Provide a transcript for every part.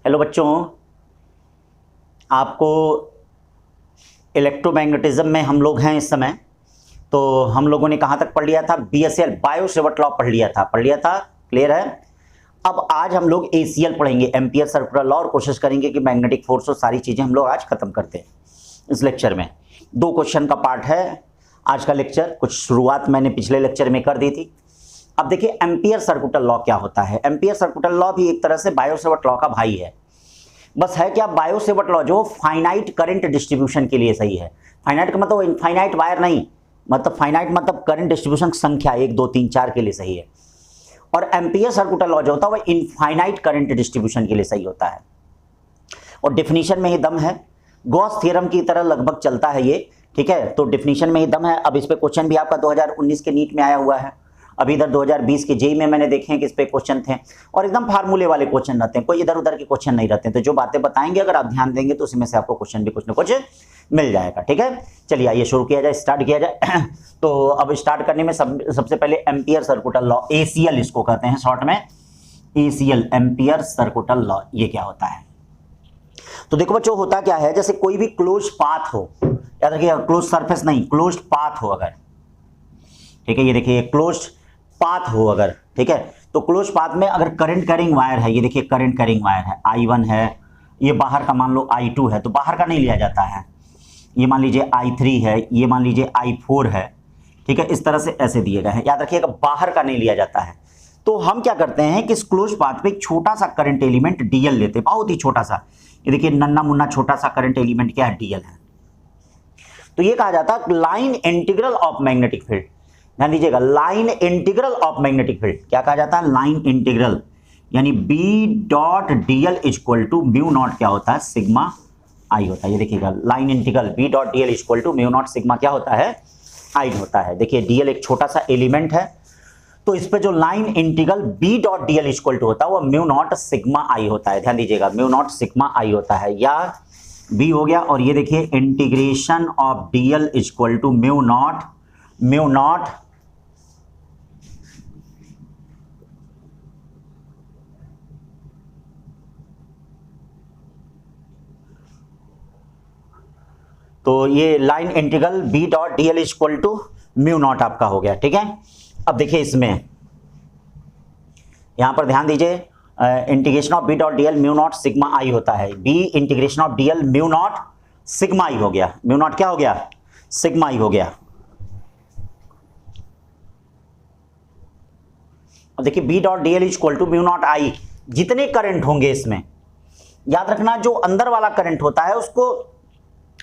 Hello बच्चों, आपको electromagnetism में हम लोग हैं इस समय। तो हम लोगों ने कहाँ तक पढ़ लिया था? BSL बायो सेवर्ट लॉ पढ़ लिया था। क्लियर है? अब आज हम लोग ACL पढ़ेंगे, एम्पियर सर्कुलर लॉ, और कोशिश करेंगे कि मैग्नेटिक फोर्स और सारी चीज़ें हम लोग आज खत्म करते हैं इस लेक्चर में। 2 क्वेश्चन का पार्ट है आज का लेक्चर। कुछ शुरुआत मैंने पिछले लेक्चर में कर दी थी। अब देखिए एम्पियर सर्कुलर लॉ क्या होता है। एम्पियर सर्कुलर लॉ भी एक तरह से बायो सेवर्ट लॉ का भाई है। बस है क्या, बायो सेवर्ट लॉ जो फाइनाइट करंट डिस्ट्रीब्यूशन के लिए सही है। फाइनाइट का मतलब इनफाइनाइट वायर नहीं, मतलब फाइनाइट मतलब करंट डिस्ट्रीब्यूशन संख्या 1 2 3 4 के लिए सही है। और एम्पियर सर्कुलर लॉ जो होता है वह इनफाइनाइट करंट डिस्ट्रीब्यूशन के लिए सही होता है। और डेफिनेशन में ही दम है, गॉस थ्योरम की तरह लगभग चलता है ये। ठीक है, तो डेफिनेशन में ही दम है। अब इस पे क्वेश्चन भी आपका 2019 के नीट में आया हुआ है। अभी इधर 2020 के जेई में मैंने देखे हैं कि इस पे क्वेश्चन थे, और एकदम फार्मूले वाले क्वेश्चन रहते हैं, कोई इधर उधर के क्वेश्चन नहीं रहते हैं। तो जो बातें बताएंगे अगर आप ध्यान देंगे तो उसमें से आपको क्वेश्चन भी कुछ ना कुछ मिल जाएगा। ठीक है, चलिए आइए शुरू किया जाए, स्टार्ट किया जाए। तो अब स्टार्ट करने में सबसे पहले एम्पियर सर्कुलर लॉ, ACL इसको कहते हैं शॉर्ट में, ACL एम्पियर सर्कुलर लॉ, ये क्या होता है? तो देखो बच्चों, होता क्या है, जैसे कोई भी क्लोज पाथ हो, याद रखिए क्लोज सरफेस नहीं, क्लोज पाथ हो अगर, ठीक है, ये देखिए क्लोज पाथ हो अगर, ठीक है, तो क्लोज पाथ में अगर करंट कैरिंग वायर है, ये देखिए करंट कैरिंग वायर है, I1 है, ये बाहर का मान लो I2 है, तो बाहर का नहीं लिया जाता है। ये मान लीजिए I3 है, ये मान लीजिए I4 है, ठीक है, इस तरह से ऐसे दिए गए हैं। याद रखिएगा बाहर का नहीं लिया जाता है। तो हम क्या करते हैं कि इस क्लोज पाथ पे एक छोटा सा करंट एलिमेंट DL लेते हैं, बहुत ही छोटा सा। ये देखिए नन्ना मुन्ना छोटा सा करंट एलिमेंट क्या है? DL है। तो ये कहा जाता है line integral of magnetic field. ध्यान दीजिएगा, line integral of magnetic field क्या कहा जाता है? लाइन इंटीग्रल, यानी B.dl equal to mu not क्या होता है? सिग्मा I होता है। ये देखिएगा line integral B.dl equal to mu naught sigma क्या होता है? I होता है। देखिए DL एक छोटा सा एलिमेंट है, तो इस पे जो line integral B.dl equal to होता है वो म्यू नॉट सिग्मा I होता है। ध्यान दीजिएगा म्यू नॉट सिग्मा I होता है, या B हो गया। और ये देखिए integration of DL equal to mu naught तो ये line integral B.dl equal to mu naught आपका हो गया। ठीक है, अब देखिए इसमें यहां पर ध्यान दीजिए, integration of B.dl mu naught sigma I होता है। B integration of DL mu naught sigma I हो गया। म्यू नॉट क्या हो गया? सिग्मा I हो गया। अब देखिए B.dl equal to mu naught I, जितने करंट होंगे इसमें, याद रखना जो अंदर वाला करंट होता है उसको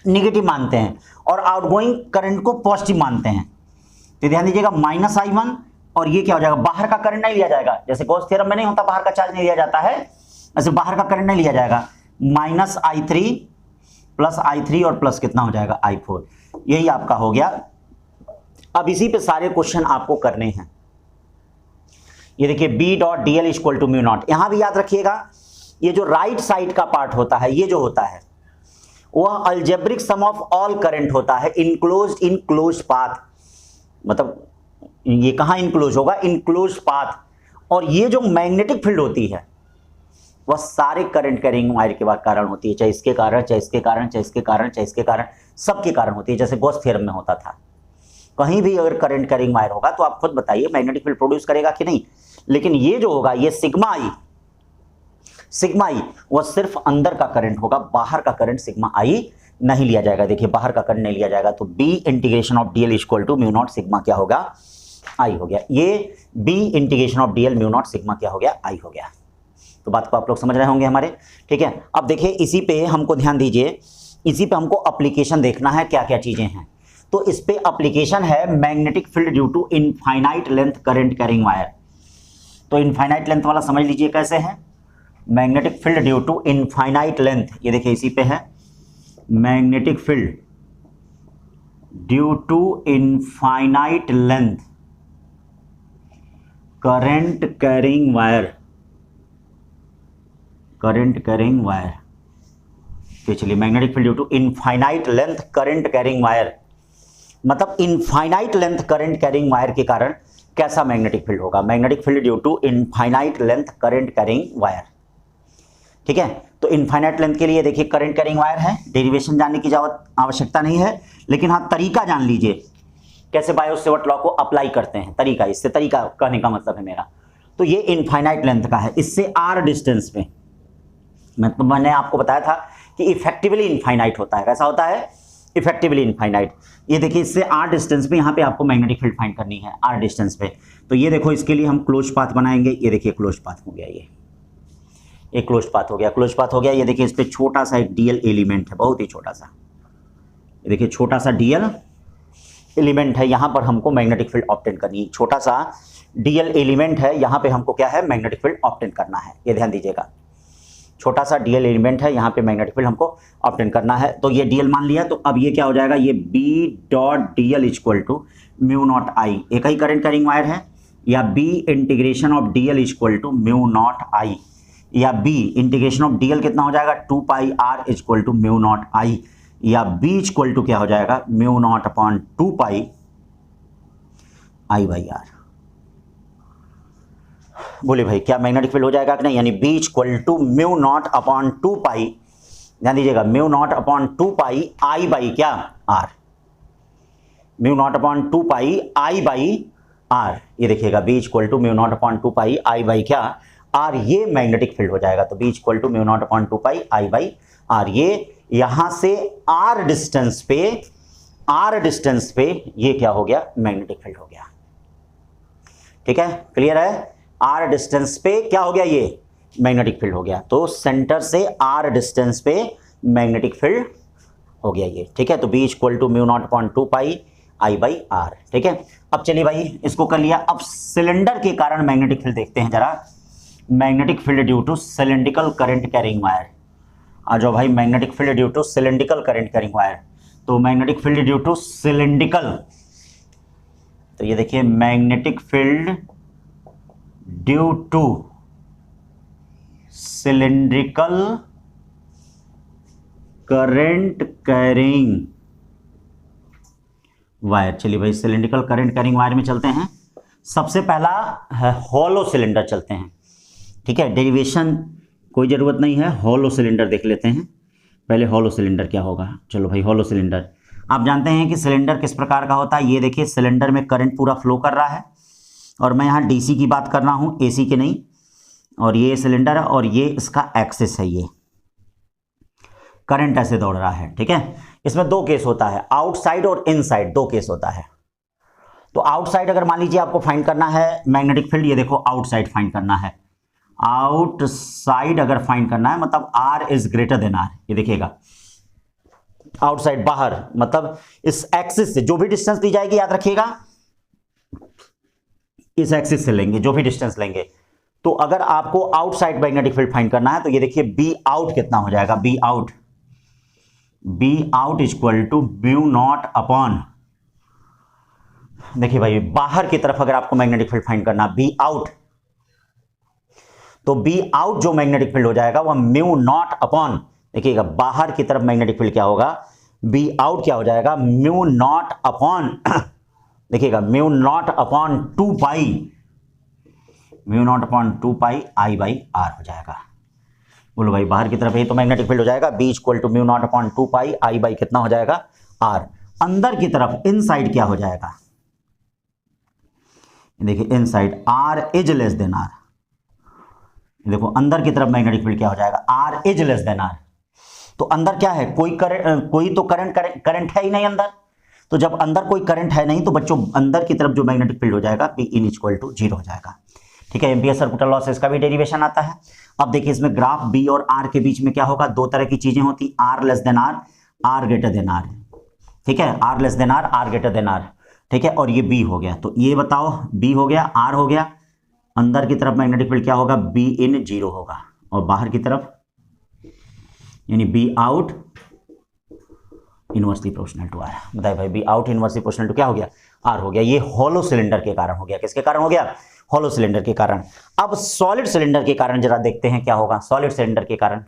निगेटिव मानते हैं और आउटगोइंग करंट को पॉजिटिव मानते हैं। तो ध्यान दीजिएगा -I1, और ये क्या हो जाएगा? बाहर का करंट नहीं लिया जाएगा। जैसे गॉस थ्योरम में नहीं होता बाहर का चार्ज नहीं लिया जाता है, ऐसे बाहर का करंट नहीं लिया जाएगा। -I3 प्लस I3 और प्लस कितना हो जाएगा? I4। यही आपका हो गया। अब इसी पे सारे क्वेश्चन आपको करने हैं। ये देखिए B.dl equal to mu not, यहां भी याद रखिएगा ये जो राइट साइड का पार्ट होता है, ये जो होता है वह algebraic sum of all current होता है इनक्लोज्ड इन क्लोज पाथ। मतलब ये कहां इनक्लोज होगा? Enclose path. और ये जो मैग्नेटिक फील्ड होती है वह सारे करंट कैरिंग वायर के कारण होती है, चाहे इसके कारण, चाहे इसके कारण, चाहे इसके कारण, चाहे इसके कारण, सबके कारण होती है। जैसे गॉस थ्योरम में होता था, कहीं भी अगर करंट कैरिंग वायर होगा तो आप खुद बताइए मैग्नेटिक फील्ड प्रोड्यूस करेगा कि नहीं। लेकिन ये जो होगा, ये सिग्मा I वह सिर्फ अंदर का करंट होगा, बाहर का करंट सिग्मा I नहीं लिया जाएगा। देखिए बाहर का करंट नहीं लिया जाएगा, तो B integration of DL equal to mu naught sigma क्या होगा? I हो गया। ये B integration of DL mu naught sigma क्या हो गया? I हो गया। तो बात को आप लोग समझ रहे होंगे हमारे। ठीक है, अब देखिए इसी पे हमको ध्यान दीजिए, इसी पे हमको एप्लीकेशन देखना है क्या क्या चीजें हैं। तो इस पे एप्लीकेशन है magnetic field due to infinite length current carrying wire. तो इनफाइनाइट लेंथ वाला समझ लीजिए कैसे है, magnetic field due to infinite length. ये देखिए इसी पे है magnetic field due to infinite length current carrying wire, तो चलिए magnetic field due to infinite length current carrying wire, मतलब infinite length current carrying wire के कारण कैसा मैग्नेटिक फील्ड होगा? Magnetic field due to infinite length current carrying wire. ठीक है। तो इनफाइनाइट लेंथ के लिए देखिए करंट कैरिंग वायर है, डेरिवेशन जानने की आवश्यकता नहीं है, लेकिन हाँ तरीका जान लीजिए कैसे बायो-सेवर्ट लॉ को अप्लाई करते हैं। तरीका, इससे तरीका कहने का मतलब है मेरा। तो ये इनफाइनाइट लेंथ का है, इससे आर डिस्टेंस पे मैंने आपको बताया था कि इफेक्टिवली इनफाइनाइट होता है। कैसा होता है? Effectively infinite. ये देखिए इससे आर डिस्टेंस पे यहाँ पे आपको मैग्नेटिक फील्ड फाइंड करनी है, आर डिस्टेंस पे। तो ये देखो इसके लिए हम क्लोज पाथ बनाएंगे। ये देखिए क्लोज पाथ हो गया, ये क्लोज पाथ हो गया, क्लोज पाथ हो गया। ये देखिए इस पे छोटा सा एक डीएल एलिमेंट है, बहुत ही छोटा सा। ये देखिए छोटा सा डीएल एलिमेंट है, यहाँ पर हमको मैग्नेटिक फील्ड ऑब्टेन करनी है। छोटा सा डीएल एलिमेंट है, यहाँ पे हमको क्या है? मैग्नेटिक फील्ड ऑब्टेन करना है। ये ध्यान दीजिएगा, छोटा सा डीएल एलिमेंट है, यहाँ पे मैग्नेटिक फील्ड हमको ऑब्टेन करना है। तो ये डीएल मान लिया, तो अब ये क्या हो जाएगा? ये B dot dl equal to mu naught I. एक ही करंट कैरिंग वायर है, या B integration of dl equal to mu naught I, या बी इंटीग्रेशन ऑफ डीएल कितना हो जाएगा? 2 pi R equal to mu naught I, या B equal to क्या हो जाएगा? Mu naught upon 2 pi I by R. बोले भाई क्या मैग्नेटिक फील्ड हो जाएगा कि नहीं? यानी B equal to mu naught upon 2 pi, ध्यान दीजिएगा, mu naught upon 2 pi I by क्या? R. Mu naught upon 2 pi I by R. ये देखिएगा B equal to mu naught upon 2 pi I by क्या? आर। ये magnetic field हो जाएगा। तो B equal to mu naught upon 2 pi I by R. ये यहां से आर डिस्टेंस पे ये क्या हो गया? मैग्नेटिक फील्ड हो गया। ठीक है, क्लियर है? आर डिस्टेंस पे क्या हो गया? ये मैग्नेटिक फील्ड हो गया। तो सेंटर से आर डिस्टेंस पे मैग्नेटिक फील्ड हो गया ये। ठीक है, तो B equal to mu naught upon 2 pi I by R. ठीक है, अब चलिए भाई इसको कर लिया। अब सिलेंडर के कारण मैग्नेटिक फील्ड देखते हैं जरा। Magnetic field due to cylindrical current carrying wire. आ जाओ भाई, magnetic field due to cylindrical current carrying wire. तो magnetic field due to cylindrical, तो ये देखिए magnetic field due to cylindrical current carrying wire. चलिए भाई सिलेंड्रिकल करंट कैरिंग वायर में चलते हैं। सबसे पहला है हॉलो सिलेंडर, चलते हैं। ठीक है, डेरिवेशन कोई ज़रूरत नहीं है, हॉलो सिलेंडर देख लेते हैं पहले। हॉलो सिलेंडर क्या होगा? चलो भाई, हॉलो सिलेंडर आप जानते हैं कि सिलेंडर किस प्रकार का होता है। ये देखिए सिलेंडर में करंट पूरा फ्लो कर रहा है, और मैं यहाँ डीसी की बात कर रहा हूँ, एसी की नहीं। और ये सिलेंडर है, और ये इसका एक्सिस है, ये करंट ऐसे दौड़ रहा है। ठीक है, इसमें दो केस होता है, आउटसाइड और इनसाइड, दो केस होता है। तो आउटसाइड अगर मान लीजिए आपको फाइंड करना है मैग्नेटिक फील्ड, ये देखो आउटसाइड फाइंड करना है। आउटसाइड अगर फाइंड करना है मतलब R is greater than R. ये देखिएगा आउटसाइड बाहर, मतलब इस एक्सिस से जो भी डिस्टेंस दी जाएगी, याद रखिएगा इस एक्सिस से लेंगे जो भी डिस्टेंस लेंगे। तो अगर आपको आउटसाइड मैग्नेटिक फील्ड फाइंड करना है तो ये देखिए बी आउट कितना हो जाएगा? B out equal to mu naught upon, देखिए भाई बाहर की तरफ अगर आपको मैग्नेटिक फील्ड फाइंड करना बी आउट, तो बी आउट जो मैग्नेटिक फील्ड हो जाएगा वह म्यू नॉट अपॉन, देखिएगा बाहर की तरफ मैग्नेटिक फील्ड क्या होगा? बी आउट क्या हो जाएगा? म्यू नॉट अपॉन, देखिएगा mu naught upon 2 pi, mu naught upon 2 pi I by R हो जाएगा। बोलो भाई बाहर की तरफ ही तो मैग्नेटिक फील्ड हो जाएगा, B equal to mu naught upon 2 pi I by कितना हो जाएगा? आर। अंदर की तरफ इनसाइड क्या हो जाएगा? देखिए inside R is less than R. देखो अंदर की तरफ मैग्नेटिक फील्ड क्या हो जाएगा? R is less than R. तो अंदर क्या है? कोई तो करंट है ही नहीं अंदर। तो जब अंदर कोई करंट है नहीं तो बच्चों अंदर की तरफ जो मैग्नेटिक फील्ड हो जाएगा पी इन इक्वल टू 0 हो जाएगा। ठीक है, एम्पियर सर्कुलर लॉ से इसका भी डेरिवेशन आता है। अब देखिए इसमें ग्राफ बी और आर के बीच में क्या होगा? दो तरह की चीजें होती, R less than R, R greater than R. ठीक है, R less than R, R greater than R. ठीक है, और ये बी हो गया। तो ये बताओ बी हो गया, आर हो गया। अंदर की तरफ मैग्नेटिक फील्ड क्या होगा? बी इन 0 होगा, और बाहर की तरफ यानी B out inversely proportional to R. बताइए भाई B out inversely proportional to क्या हो गया? आर हो गया। ये हॉलो सिलेंडर के कारण हो गया। किसके कारण हो गया? हॉलो सिलेंडर के कारण। अब सॉलिड सिलेंडर के कारण जरा देखते हैं क्या होगा। सॉलिड सिलेंडर के कारण,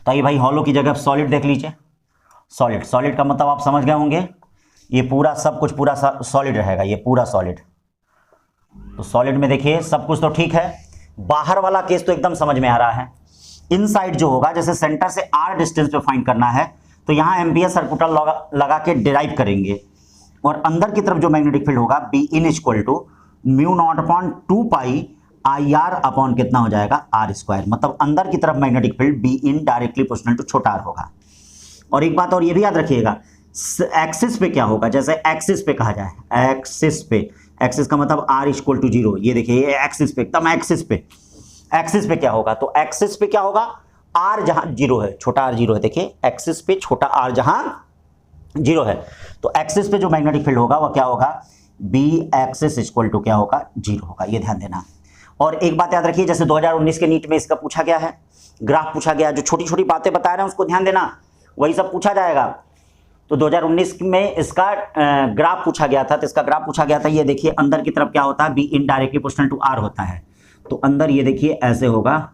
तो ये भाई हॉलो की जगह सॉलिड देख लीजिए। सॉलिड का मतलब आप समझ गए होंगे, ये पूरा सब कुछ पूरा सॉलिड रहेगा, ये पूरा सॉलिड। तो सॉलिड में देखिए सब कुछ तो ठीक है, बाहर वाला केस तो एकदम समझ में आ रहा है। इनसाइड जो होगा, जैसे सेंटर से r डिस्टेंस पे फाइंड करना है तो यहाँ एम्पियर सर्कुलर लगा के डिराइव करेंगे, और अंदर की तरफ जो मैग्नेटिक फील्ड होगा B in equal to mu naught upon 2 pi I R upon कितना हो जाएगा आर स्क्वायर। मतलब अंदर की तरफ magnetic field B in directly proportional to छोटा आर होगा। और एक बात और ये भी याद रखिएगा, एक्सिस पे क्या होगा, जैसे एक्सिस पे कहा जाए, एक्सिस पे, एक्सिस का मतलब आर इक्वल टू 0। ये देखिए ये एक्सिस पे, एकदम एक्सिस पे क्या होगा, तो एक्सिस पे क्या होगा, आर जहां 0 है, छोटा आर 0 है, देखिए एक्सिस पे छोटा आर जहां 0 है, तो एक्सिस पे जो मैग्नेटिक फील्ड होगा वह क्या होगा, बी एक्सिस इक्वल टू क्या होगा 0 होगा। ये ध्यान देना। और एक बात याद रखिए, जैसे 2019 के नीट में इसका पूछा गया है, ग्राफ पूछा गया, जो छोटी छोटी बातें बता रहे हैं उसको ध्यान देना, वही सब पूछा जाएगा। तो 2019 में इसका ग्राफ पूछा गया था, तो इसका ग्राफ पूछा गया था, ये देखिए अंदर की तरफ क्या होता है, B indirectly proportional to R होता है, तो अंदर ये देखिए ऐसे होगा,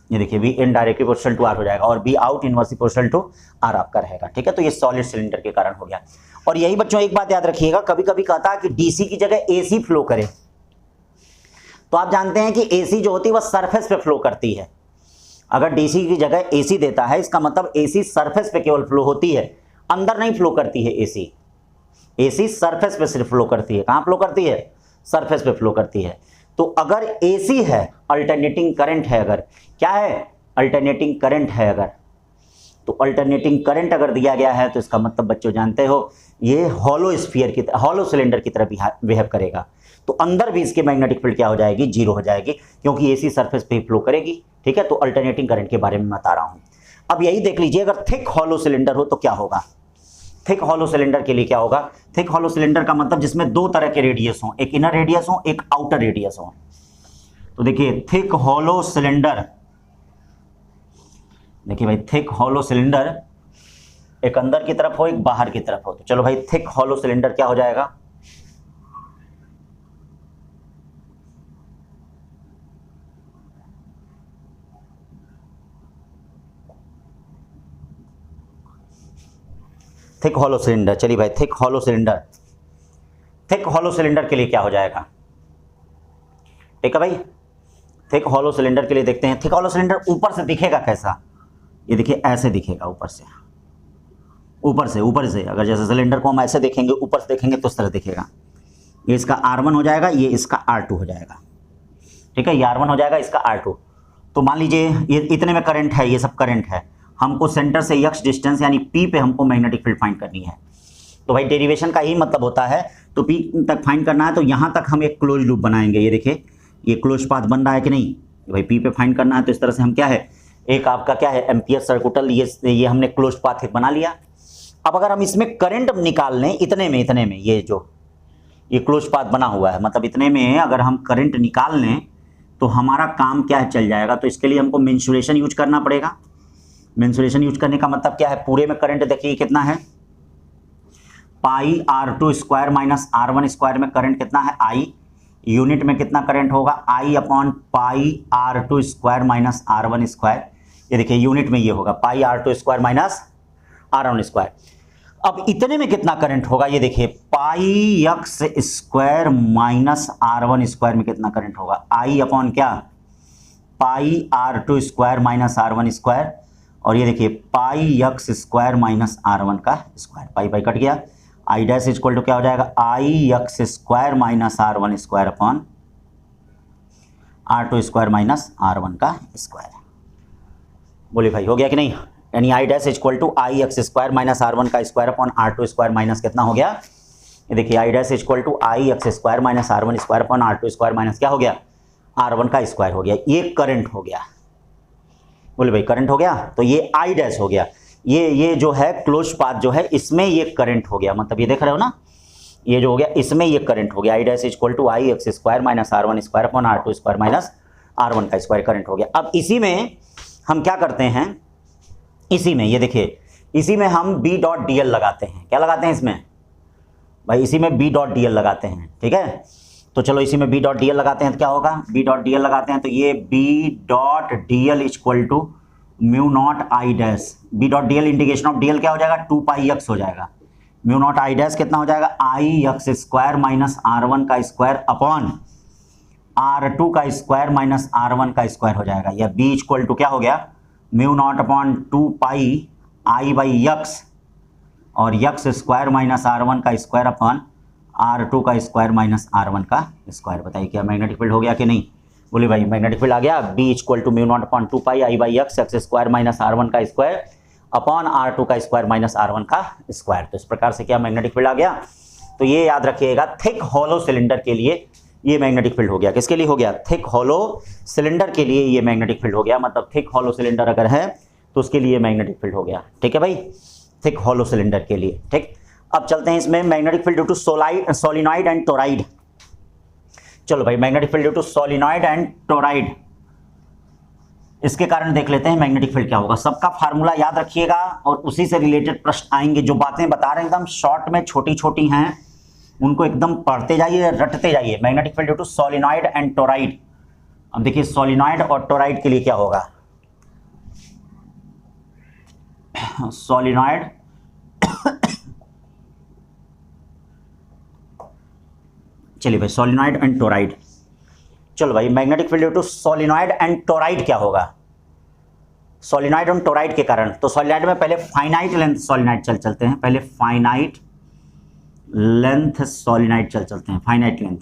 ये देखिए B indirectly proportional to R हो जाएगा, और B out inversely proportional to R आपका रहेगा, ठीक है। तो ये सॉलिड सिलेंडर के कारण हो गया। और यही बच्चों एक बात याद रखिएगा, कभी कभी कहता है कि डीसी की जगह एसी फ्लो करे, तो आप जानते हैं कि एसी जो होती है वह सरफेस पे फ्लो करती है। अगर डीसी की जगह एसी देता है, इसका मतलब एसी सरफेस पे केवल फ्लो होती है, अंदर नहीं फ्लो करती है एसी। एसी सरफेस पे सिर्फ फ्लो करती है। कहां फ्लो करती है, सरफेस पे फ्लो करती है। तो अगर एसी है, अल्टरनेटिंग करंट है, अगर क्या है, अल्टरनेटिंग करंट है अगर, तो अल्टरनेटिंग करंट अगर दिया गया है तो इसका मतलब बच्चों जानते हो ये हॉलो स्फीयर की, हॉलो सिलेंडर की तरह बिहेव करेगा। तो अंदर भी इसके मैग्नेटिक फील्ड क्या हो जाएगी, 0 हो जाएगी, क्योंकि एसी सरफेस पे ही फ्लो करेगी, ठीक है। तो अल्टरनेटिंग करंट के बारे में बता रहा हूं। अब यही देख लीजिए, अगर थिक हॉलो सिलेंडर हो तो क्या होगा, थिक हॉलो सिलेंडर के लिए क्या होगा, थिक हॉलो सिलेंडर का मतलब जिसमें दो तरह के रेडियस हो, एक इनर रेडियस हो, एक आउटर रेडियस हो। तो देखिए थिक हॉलो सिलेंडर, देखिए भाई थिक हॉलो सिलेंडर एक अंदर की तरफ हो, एक बाहर की तरफ हो। तो चलो भाई थिक हॉलो सिलेंडर क्या हो जाएगा, थिक हॉलो सिलेंडर, चलिए भाई thick hollow cylinder, thick hollow cylinder के लिए क्या हो जाएगा, ठीक है भाई। थिक हॉलो सिलेंडर के लिए देखते हैं, थिक हॉलो सिलेंडर ऊपर से दिखेगा कैसा, ये देखिए ऐसे दिखेगा, ऊपर से ऊपर से अगर जैसे सिलेंडर को हम ऐसे देखेंगे, ऊपर से देखेंगे तो इस तरह दिखेगा। ये इसका R1 हो जाएगा, ये इसका R2 हो जाएगा, ठीक है। ये R1 हो जाएगा, इसका R2। तो मान लीजिए ये इतने में करंट है, ये सब करंट है, हमको सेंटर से x डिस्टेंस यानी P पे हमको मैग्नेटिक फील्ड फाइंड करनी है। तो भाई डेरिवेशन का ही मतलब होता है, तो P तक फाइंड करना है तो यहाँ तक हम एक क्लोज लूप बनाएंगे। ये देखिए ये क्लोज पाथ बन रहा है कि नहीं, भाई P पे फाइंड करना है, तो इस तरह से हम क्या है, एक आपका क्या है एम्पियर सर्कुलर, ये हमने क्लोज पाथ एक बना लिया। अब अगर हम इसमें करंट निकाल लें, इतने में ये जो ये क्लोज पाथ बना हुआ है, मतलब इतने में अगर हम करंट निकाल लें तो हमारा काम क्या है, चल जाएगा। तो इसके लिए हमको मेंसुरेशन यूज करना पड़ेगा। मेंसुरेशन यूज करने का मतलब क्या है, पूरे में करंट देखिए कितना है, पाई R2 square minus R1 square में करंट कितना है, I। यूनिट में कितना करंट होगा, I upon pi R2 square minus R1 square. ये देखिए यूनिट में ये होगा पाई R2 square minus R1 square. अब इतने में कितना करंट होगा, ये देखिए पाई x square minus R1 square में कितना करंट होगा, I अपॉन क्या, पाई R2 square minus R1 square. और ये देखिए पाई x स्क्वायर माइनस R1 का स्क्वायर, पाई पाई कट गया, I डैश इक्वल टू क्या हो जाएगा, I x square minus R1 square upon R2 square minus R1 का स्क्वायर। बोलिए भाई हो गया कि नहीं, यानी I dash equal to I x square minus R1 का square upon R2 square minus कितना हो गया, ये देखिए I dash equal to I x square minus R1 square upon R2 square minus क्या हो गया, R1 का स्क्वायर हो गया। ये करंट हो गया, बोले भाई करंट हो गया, तो ये I डैश हो गया। ये जो है क्लोज पाथ जो है इसमें ये करंट हो गया, मतलब ये देख रहे हो ना, ये जो हो गया इसमें ये करंट हो गया, I dash equal to I x square minus R1 square upon R2 square minus R1 का स्क्वायर करंट हो गया। अब इसी में हम क्या करते हैं, इसी में ये देखिए, इसी में हम B डॉट DL लगाते हैं। क्या लगाते हैं इसमें भाई, इसी में B डॉट DL लगाते हैं, ठीक है। तो चलो इसी में B डॉट DL लगाते हैं तो क्या होगा, B डॉट DL लगाते हैं तो ये B dot DL equal to mu naught I dash, B dot DL integration of DL क्या हो जाएगा, 2 पाई x हो जाएगा, म्यू नॉट I डैश कितना हो जाएगा, I x square minus R1 का स्क्वायर अपॉन R2 का स्क्वायर माइनस R1 का स्क्वायर हो जाएगा, या B इक्वल टू क्या हो गया, mu naught upon 2 pi I by x, और यक्स स्क्वायर माइनस R1 का स्क्वायर अपॉन R2 का स्क्वायर माइनस R1 का स्क्वायर। बताइए क्या मैग्नेटिक फील्ड हो गया कि नहीं? बोले भाई मैग्नेटिक फील्ड आ गया। B equal to mu naught upon 2 pi I by x, x square minus R1 का स्क्वायर अपॉन R2 का स्क्वायर माइनस R1 का स्क्वायर। तो इस प्रकार से क्या मैग्नेटिक फील्ड आ गया। तो ये याद रखिएगा, थिक हॉलो सिलेंडर के लिए ये मैग्नेटिक फील्ड हो गया। किसके लिए हो गया? थिक हॉलो सिलेंडर के लिए ये मैग्नेटिक फील्ड हो गया। मतलब थिक हॉलो सिलेंडर अगर है तो उसके लिए मैग्नेटिक फील्ड हो गया। ठीक है भाई, थिक हॉलो सिलेंडर के लिए। ठीक, अब चलते हैं इसमें magnetic field due to solenoid and toroid. चलो भाई, magnetic field due to solenoid and toroid, इसके कारण देख लेते हैं मैग्नेटिक फील्ड क्या होगा। सबका फार्मूला याद रखिएगा और उसी से रिलेटेड प्रश्न आएंगे। जो बातें बता रहे हैं एकदम शॉर्ट में, छोटी छोटी हैं, उनको एकदम पढ़ते जाइए, रटते जाइए। Magnetic field due to solenoid and toroid. अब देखिए सोलिनॉइड और टोराइड के लिए क्या होगा। सोलिनॉइड चलिए भाई, सोलिनॉइड एंड टोराइड। चलो भाई, magnetic field due to solenoid and toroid क्या होगा। सोलिनॉइड एंड टोराइड के कारण, तो सोलिनॉइड में पहले फाइनाइट लेंथ सोलिनॉइड चलते हैं। पहले फाइनाइट लेंथ सोलिनॉइड चलते हैं। फाइनाइट लेंथ,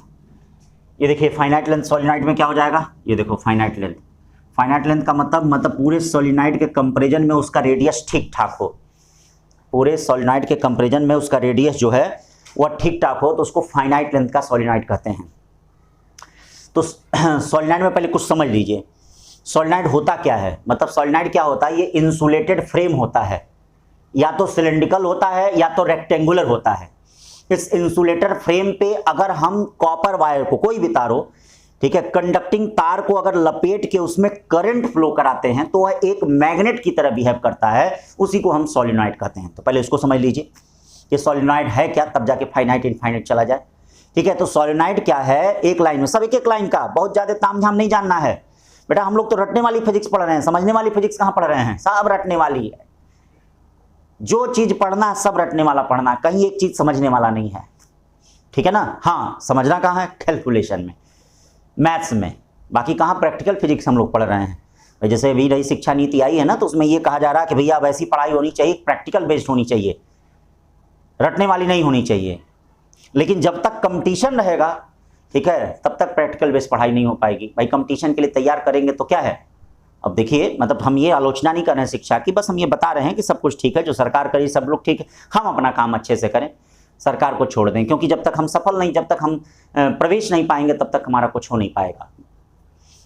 ये देखिए फाइनाइट लेंथ सोलिनॉइड में क्या हो जाएगा। ये देखो फाइनाइट लेंथ, फाइनाइट लेंथ का मतलब पूरे सोलिनॉइड के कंपैरिजन में उसका रेडियस ठीक ठाक हो। पूरे सोलिनॉइड के कंपैरिजन में उसका रेडियस जो है वह ठीक ठाक हो, तो उसको फाइनाइट लेंथ का सोलिनॉइड कहते हैं। तो सोलिनॉइड में पहले कुछ समझ लीजिए, सोलिनॉइड होता क्या है। मतलब सोलिनॉइड क्या होता है, ये इंसुलेटेड फ्रेम होता है, या तो सिलेंड्रिकल होता है या तो रेक्टेंगुलर होता है। इस इंसुलेटर फ्रेम पे अगर हम कॉपर वायर को, कोई भी तार हो, ठीक है, कंडक्टिंग तार को अगर लपेट के उसमें करंट फ्लो कराते हैं तो वह एक मैग्नेट की तरह बिहेव करता है, उसी को हम सोलिनॉइड कहते हैं। तो पहले इसको समझ लीजिए कि सोलिनॉइड है क्या, तब जाके फाइनाइट इनफाइनाइट चला जाए। ठीक है, तो सोलिनॉइड क्या है, एक लाइन में, सब एक एक लाइन का, बहुत ज्यादा तामझाम नहीं जानना है बेटा। हम लोग तो रटने वाली फिजिक्स पढ़ रहे हैं, समझने वाली फिजिक्स कहां पढ़ रहे हैं। सब रटने वाली है, जो चीज पढ़ना सब रटने वाला पढ़ना, कहीं एक चीज समझने वाला नहीं है। ठीक है ना। हाँ, समझना कहाँ है, कैलकुलेशन में, मैथ्स में, बाकी कहाँ प्रैक्टिकल फिजिक्स हम लोग पढ़ रहे हैं। जैसे अभी नई शिक्षा नीति आई है ना, तो उसमें ये कहा जा रहा है कि भैया अब ऐसी पढ़ाई होनी चाहिए, प्रैक्टिकल बेस्ड होनी चाहिए, रटने वाली नहीं होनी चाहिए। लेकिन जब तक कंपटीशन रहेगा, ठीक है, तब तक प्रैक्टिकल बेस्ड पढ़ाई नहीं हो पाएगी। भाई कंपटीशन के लिए तैयार करेंगे तो क्या है। अब देखिए, मतलब हम ये आलोचना नहीं कर रहे हैं शिक्षा की, बस हम ये बता रहे हैं कि सब कुछ ठीक है, जो सरकार करे सब लोग ठीक है, हम अपना काम अच्छे से करें, सरकार को छोड़ दें। क्योंकि जब तक हम सफल नहीं, जब तक हम प्रवेश नहीं पाएंगे, तब तक हमारा कुछ हो नहीं पाएगा।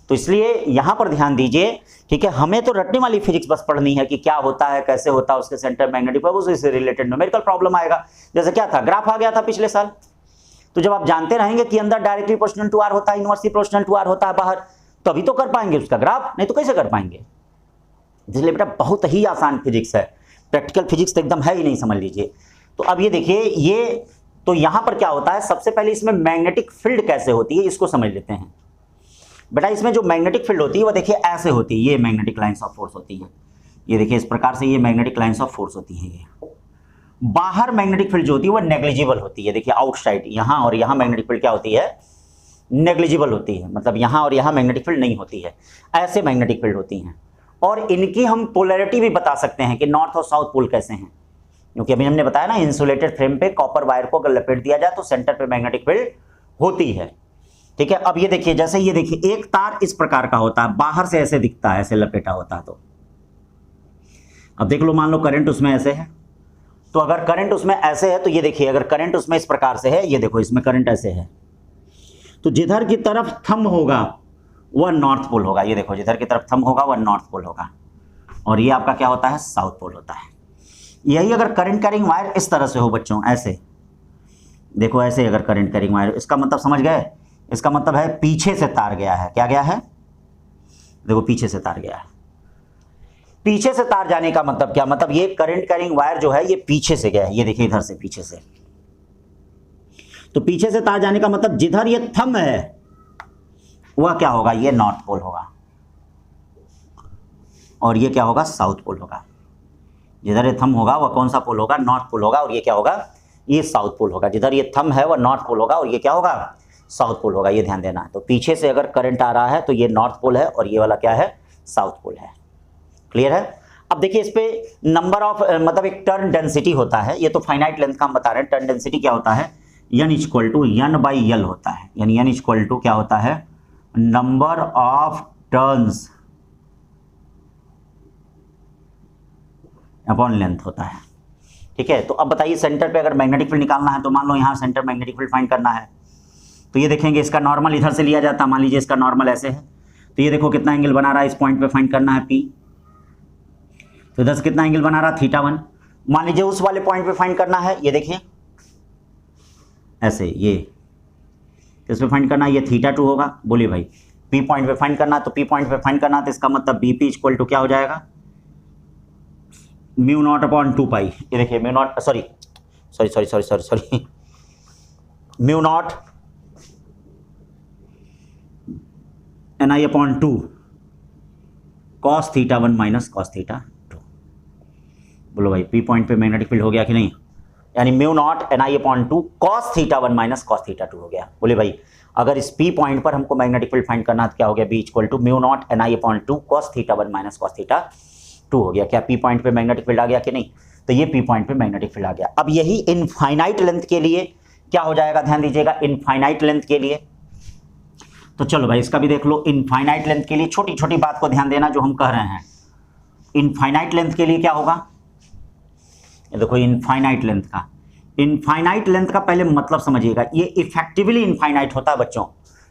तो इसलिए यहाँ पर ध्यान दीजिए, ठीक है। हमें तो रटने वाली फिजिक्स बस पढ़नी है कि क्या होता है, कैसे होता है, उसके सेंटर मैग्नेटिक फोर्स से रिलेटेड न्यूमेरिकल प्रॉब्लम आएगा। जैसे क्या था, ग्राफ आ गया था पिछले साल। तो जब आप जानते रहेंगे कि अंदर डायरेक्टली प्रोपोर्शनल टू आर होता है, इनवर्सली प्रोपोर्शनल टू आर होता है बाहर, तभी तो कर पाएंगे उसका ग्राफ, नहीं तो कैसे कर पाएंगे। इसलिए बेटा बहुत ही आसान फिजिक्स है, प्रैक्टिकल फिजिक्स तो एकदम है ही नहीं, समझ लीजिए। तो अब ये देखिए, ये तो यहां पर क्या होता है, सबसे पहले इसमें मैग्नेटिक फील्ड कैसे होती है इसको समझ लेते हैं। बेटा इसमें जो मैग्नेटिक फील्ड होती है वो देखिए ऐसे होती है, ये मैग्नेटिक लाइंस ऑफ फोर्स होती है। ये देखिए इस प्रकार से ये मैग्नेटिक लाइंस ऑफ फोर्स होती है। ये बाहर मैग्नेटिक फील्ड जो होती है वो नेग्लिजिबल होती है। देखिए आउटसाइड, यहां और यहां मैग्नेटिक फील्ड क्या होती है, नेग्लिजिबल होती है। मतलब यहां और यहां मैग्नेटिक फील्ड नहीं होती है, ऐसे मैग्नेटिक फील्ड होती हैं। और इनकी हम पोलैरिटी भी बता सकते हैं कि नॉर्थ और साउथ पोल कैसे हैं, क्योंकि अभी हमने बताया ना, इंसुलेटेड फ्रेम पे कॉपर वायर को अगर लपेट दिया जाए तो सेंटर पे मैग्नेटिक फील्ड होती है। ठीक है, अब ये देखिए, जैसे ये देखिए एक तार इस प्रकार का होता है, बाहर से ऐसे दिखता है, ऐसे लपेटा होता है। तो अब देख लो, मान लो करंट उसमें ऐसे है, तो अगर करंट उसमें ऐसे है तो ये देखिए, अगर करंट उसमें इस प्रकार से है, ये देखो इसमें करंट ऐसे है, तो जिधर की तरफ थंब होगा वह नॉर्थ पोल होगा। ये देखो जिधर की तरफ थंब होगा वह नॉर्थ पोल होगा, और ये आपका क्या होता है, साउथ पोल होता है। यही अगर करंट कैरिंग वायर इस तरह से हो बच्चों, ऐसे देखो, ऐसे अगर करंट कैरिंग वायर, इसका मतलब समझ गए, इसका मतलब है पीछे से तार गया है। क्या गया है, देखो पीछे से तार गया है। पीछे से तार जाने का मतलब क्या, मतलब ये करंट कैरिंग वायर जो है ये पीछे से गया है। ये देखिए इधर से पीछे से, तो पीछे से तार जाने का मतलब जिधर ये थंब है वह क्या होगा, ये नॉर्थ पोल होगा, और ये क्या होगा, साउथ पोल होगा। जिधर ये थंब होगा वह कौन सा पोल होगा, नॉर्थ पोल होगा, और ये क्या होगा, ये साउथ पोल होगा। जिधर ये थंब है वह नॉर्थ पोल होगा, और ये क्या होगा, साउथ पोल होगा, ये ध्यान देना है। तो पीछे से अगर करंट आ रहा है तो ये नॉर्थ पोल है और ये वाला क्या है, साउथ पोल है। क्लियर है। अब देखिए इस पे नंबर ऑफ मतलब एक टर्न डेंसिटी होता है, ये तो फाइनाइट लेंथ का हम बता रहे हैं। टर्न डेंसिटी क्या होता है, n equal to n by L होता है, यानी n इक्वल टू क्या होता है, number of turns upon length होता है। ठीक है। तो अब बताइए सेंटर पे अगर मैग्नेटिक फील्ड निकालना है तो मान लो यहाँ सेंटर मैग्नेटिक फील्ड फाइंड करना है, तो ये देखेंगे इसका नॉर्मल इधर से लिया जाता है। मान लीजिए इसका नॉर्मल ऐसे है, तो ये देखो कितना एंगल बना रहा है, इस पॉइंट पे फाइंड करना है P, तो इधर से कितना एंगल बना रहा है, θ1। मान लीजिए उस वाले पॉइंट पे फाइंड करना है, ये देखिए ऐसे, ये इस पे फाइंड करना है, ये θ2 होगा। बोलिए भाई P पॉइंट पे फाइंड करना है, तो P पॉइंट पे फाइंड करना है, तो इसका मतलब BP इक्वल टू क्या हो जाएगा, म्यू नॉट अपॉन 2 पाई। ये देखिए mu naught, sorry mu naught NI upon 2 cos θ1 minus cos θ2। बोलो भाई P पॉइंट पे मैग्नेटिक फील्ड हो गया कि नहीं, यानी mu naught NI upon 2 cos θ1 minus cos θ2 हो गया। बोले भाई अगर इस P पॉइंट पर हमको मैग्नेटिक फील्ड फाइंड करना तो क्या हो गया, B equal to mu naught NI upon 2 cos θ1 minus cos θ2 हो गया। क्या P पॉइंट पे मैग्नेटिक फील्ड आ गया कि नहीं, तो ये P पॉइंट पे मैग्नेटिक फील्ड आ गया। अब यही इनफाइनाइट लेंथ के लिए क्या हो जाएगा, ध्यान दीजिएगा, इनफाइनाइट लेंथ के लिए। तो चलो भाई इसका भी देख लो। इनफाइनाइट लेंथ के लिए छोटी छोटी बात को ध्यान देना जो हम कह रहे हैं। इनफाइनाइट लेंथ के लिए क्या होगा, ये देखो इनफाइनाइट लेंथ का पहले मतलब समझिएगा। ये इफेक्टिवली इनफाइनाइट होता है बच्चों।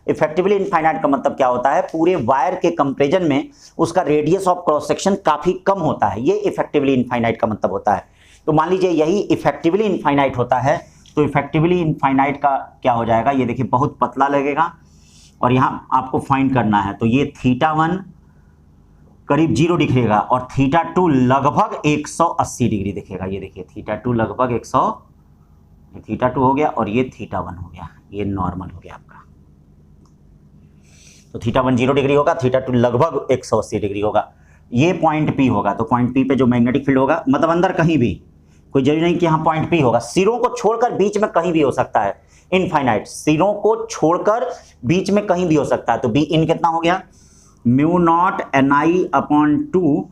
इफेक्टिवली इनफाइनाइट का मतलब क्या होता है, पूरे वायर के कंपैरिजन में उसका रेडियस ऑफ क्रॉस सेक्शन काफी कम होता है, ये इफेक्टिवली इनफाइनाइट का मतलब होता है। तो मान लीजिए यही इफेक्टिवली इनफाइनाइट होता है, तो इफेक्टिवली इनफाइनाइट का क्या हो जाएगा, ये देखिए बहुत पतला लगेगा और यहाँ आपको फाइंड करना है, तो ये θ1 करीब 0 दिखेगा और θ2 लगभग 180 डिग्री दिखेगा। ये देखिए θ2 लगभग 100, θ2 हो गया और ये θ1 हो गया, ये नॉर्मल हो गया आपका। तो θ1 0 डिग्री होगा, θ2 लगभग 180 डिग्री होगा। ये पॉइंट P होगा, तो पॉइंट P पे जो मैग्नेटिक फील्ड होगा, मतलब अंदर कहीं भी, कोई जरूरी नहीं कि यहाँ पॉइंट P होगा, सिरों को छोड़कर बीच में कहीं भी हो सकता है। इनफाइनाइट सिरों को छोड़कर बीच में कहीं भी हो सकता है। तो B इन कितना हो गया, mu naught NI upon 2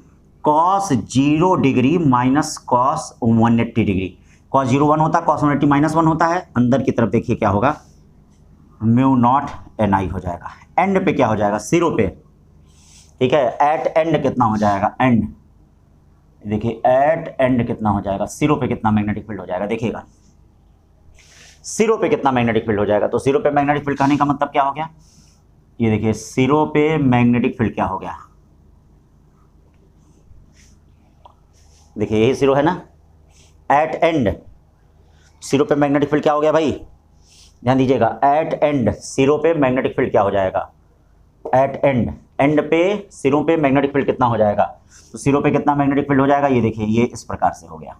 cos 0 degree minus cos 180 degree. Cos 0 1 होता है, कॉस 180 माइनस 1 होता है। अंदर की तरफ देखिए क्या होगा, म्यू नॉट NI हो जाएगा। एंड पे क्या हो जाएगा, सिरों पे, ठीक है। एट एंड कितना हो जाएगा, एंड देखिए एट एंड कितना हो जाएगा, सिरों पे कितना मैग्नेटिक फील्ड हो जाएगा, देखिएगा सिरों पे कितना मैग्नेटिक फील्ड हो जाएगा। तो सिरों पे मैग्नेटिक फील्ड कहने का मतलब क्या हो गया, ये देखिए सिरों पे मैग्नेटिक फील्ड क्या हो गया, देखिए यही सिरों है ना, एट एंड सिरों पे मैग्नेटिक फील्ड क्या हो गया भाई, ध्यान दीजिएगा। एट एंड सिरों पे मैग्नेटिक फील्ड क्या हो जाएगा, एट एंड, एंड पे सिरों पे मैग्नेटिक फील्ड कितना हो जाएगा, तो सिरों पे कितना मैग्नेटिक फील्ड हो जाएगा, ये देखिए ये इस प्रकार से हो गया।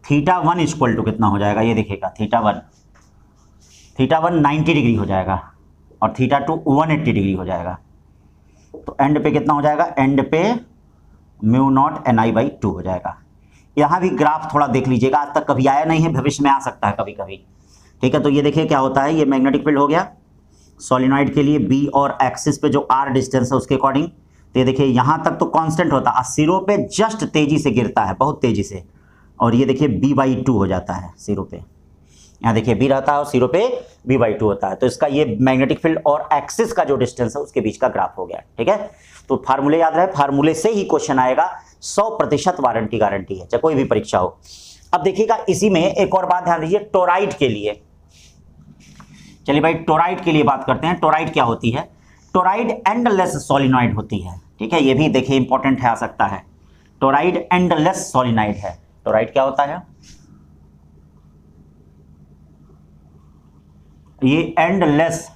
θ1 इक्वल टू कितना हो जाएगा, ये देखिएगा θ1 90 डिग्री हो जाएगा और θ2 180 डिग्री हो जाएगा। तो एंड पे कितना हो जाएगा, एंड पे म्यू नॉट NI बाई 2 हो जाएगा। यहाँ भी ग्राफ थोड़ा देख लीजिएगा, आज तक कभी आया नहीं है, भविष्य में आ सकता है कभी कभी, ठीक है। तो ये देखिए क्या होता है, ये मैग्नेटिक फील्ड हो गया सोलिनॉइड के लिए B और एक्सिस पे जो R डिस्टेंस है उसके अकॉर्डिंग। तो ये देखिए यहाँ तक तो कांस्टेंट होता है, सिरों पे जस्ट तेजी से गिरता है, बहुत तेजी से, और ये देखिए B/2 हो जाता है सिरों पे। यहाँ देखिए B रहता है और सिरों पे B/2 होता है। तो इसका ये मैग्नेटिक फील्ड और एक्सिस का जो डिस्टेंस है उसके बीच का ग्राफ हो गया, ठीक है। तो फार्मूले याद रहे, फार्मूले से ही क्वेश्चन आएगा, 100% वारंटी गारंटी है, चाहे कोई भी परीक्षा हो। अब देखिएगा इसी में एक और बात ध्यान दीजिए, टोराइड के लिए। चलिए भाई टोराइड के लिए बात करते हैं। टोराइड क्या होती है, टोराइड एंडलेस सोलिनॉइड होती है, ठीक है। ये भी देखिए इंपॉर्टेंट है, आ सकता है। टोराइड एंडलेस सोलिनॉइड है। टोराइड क्या होता है, ये एंडलेस,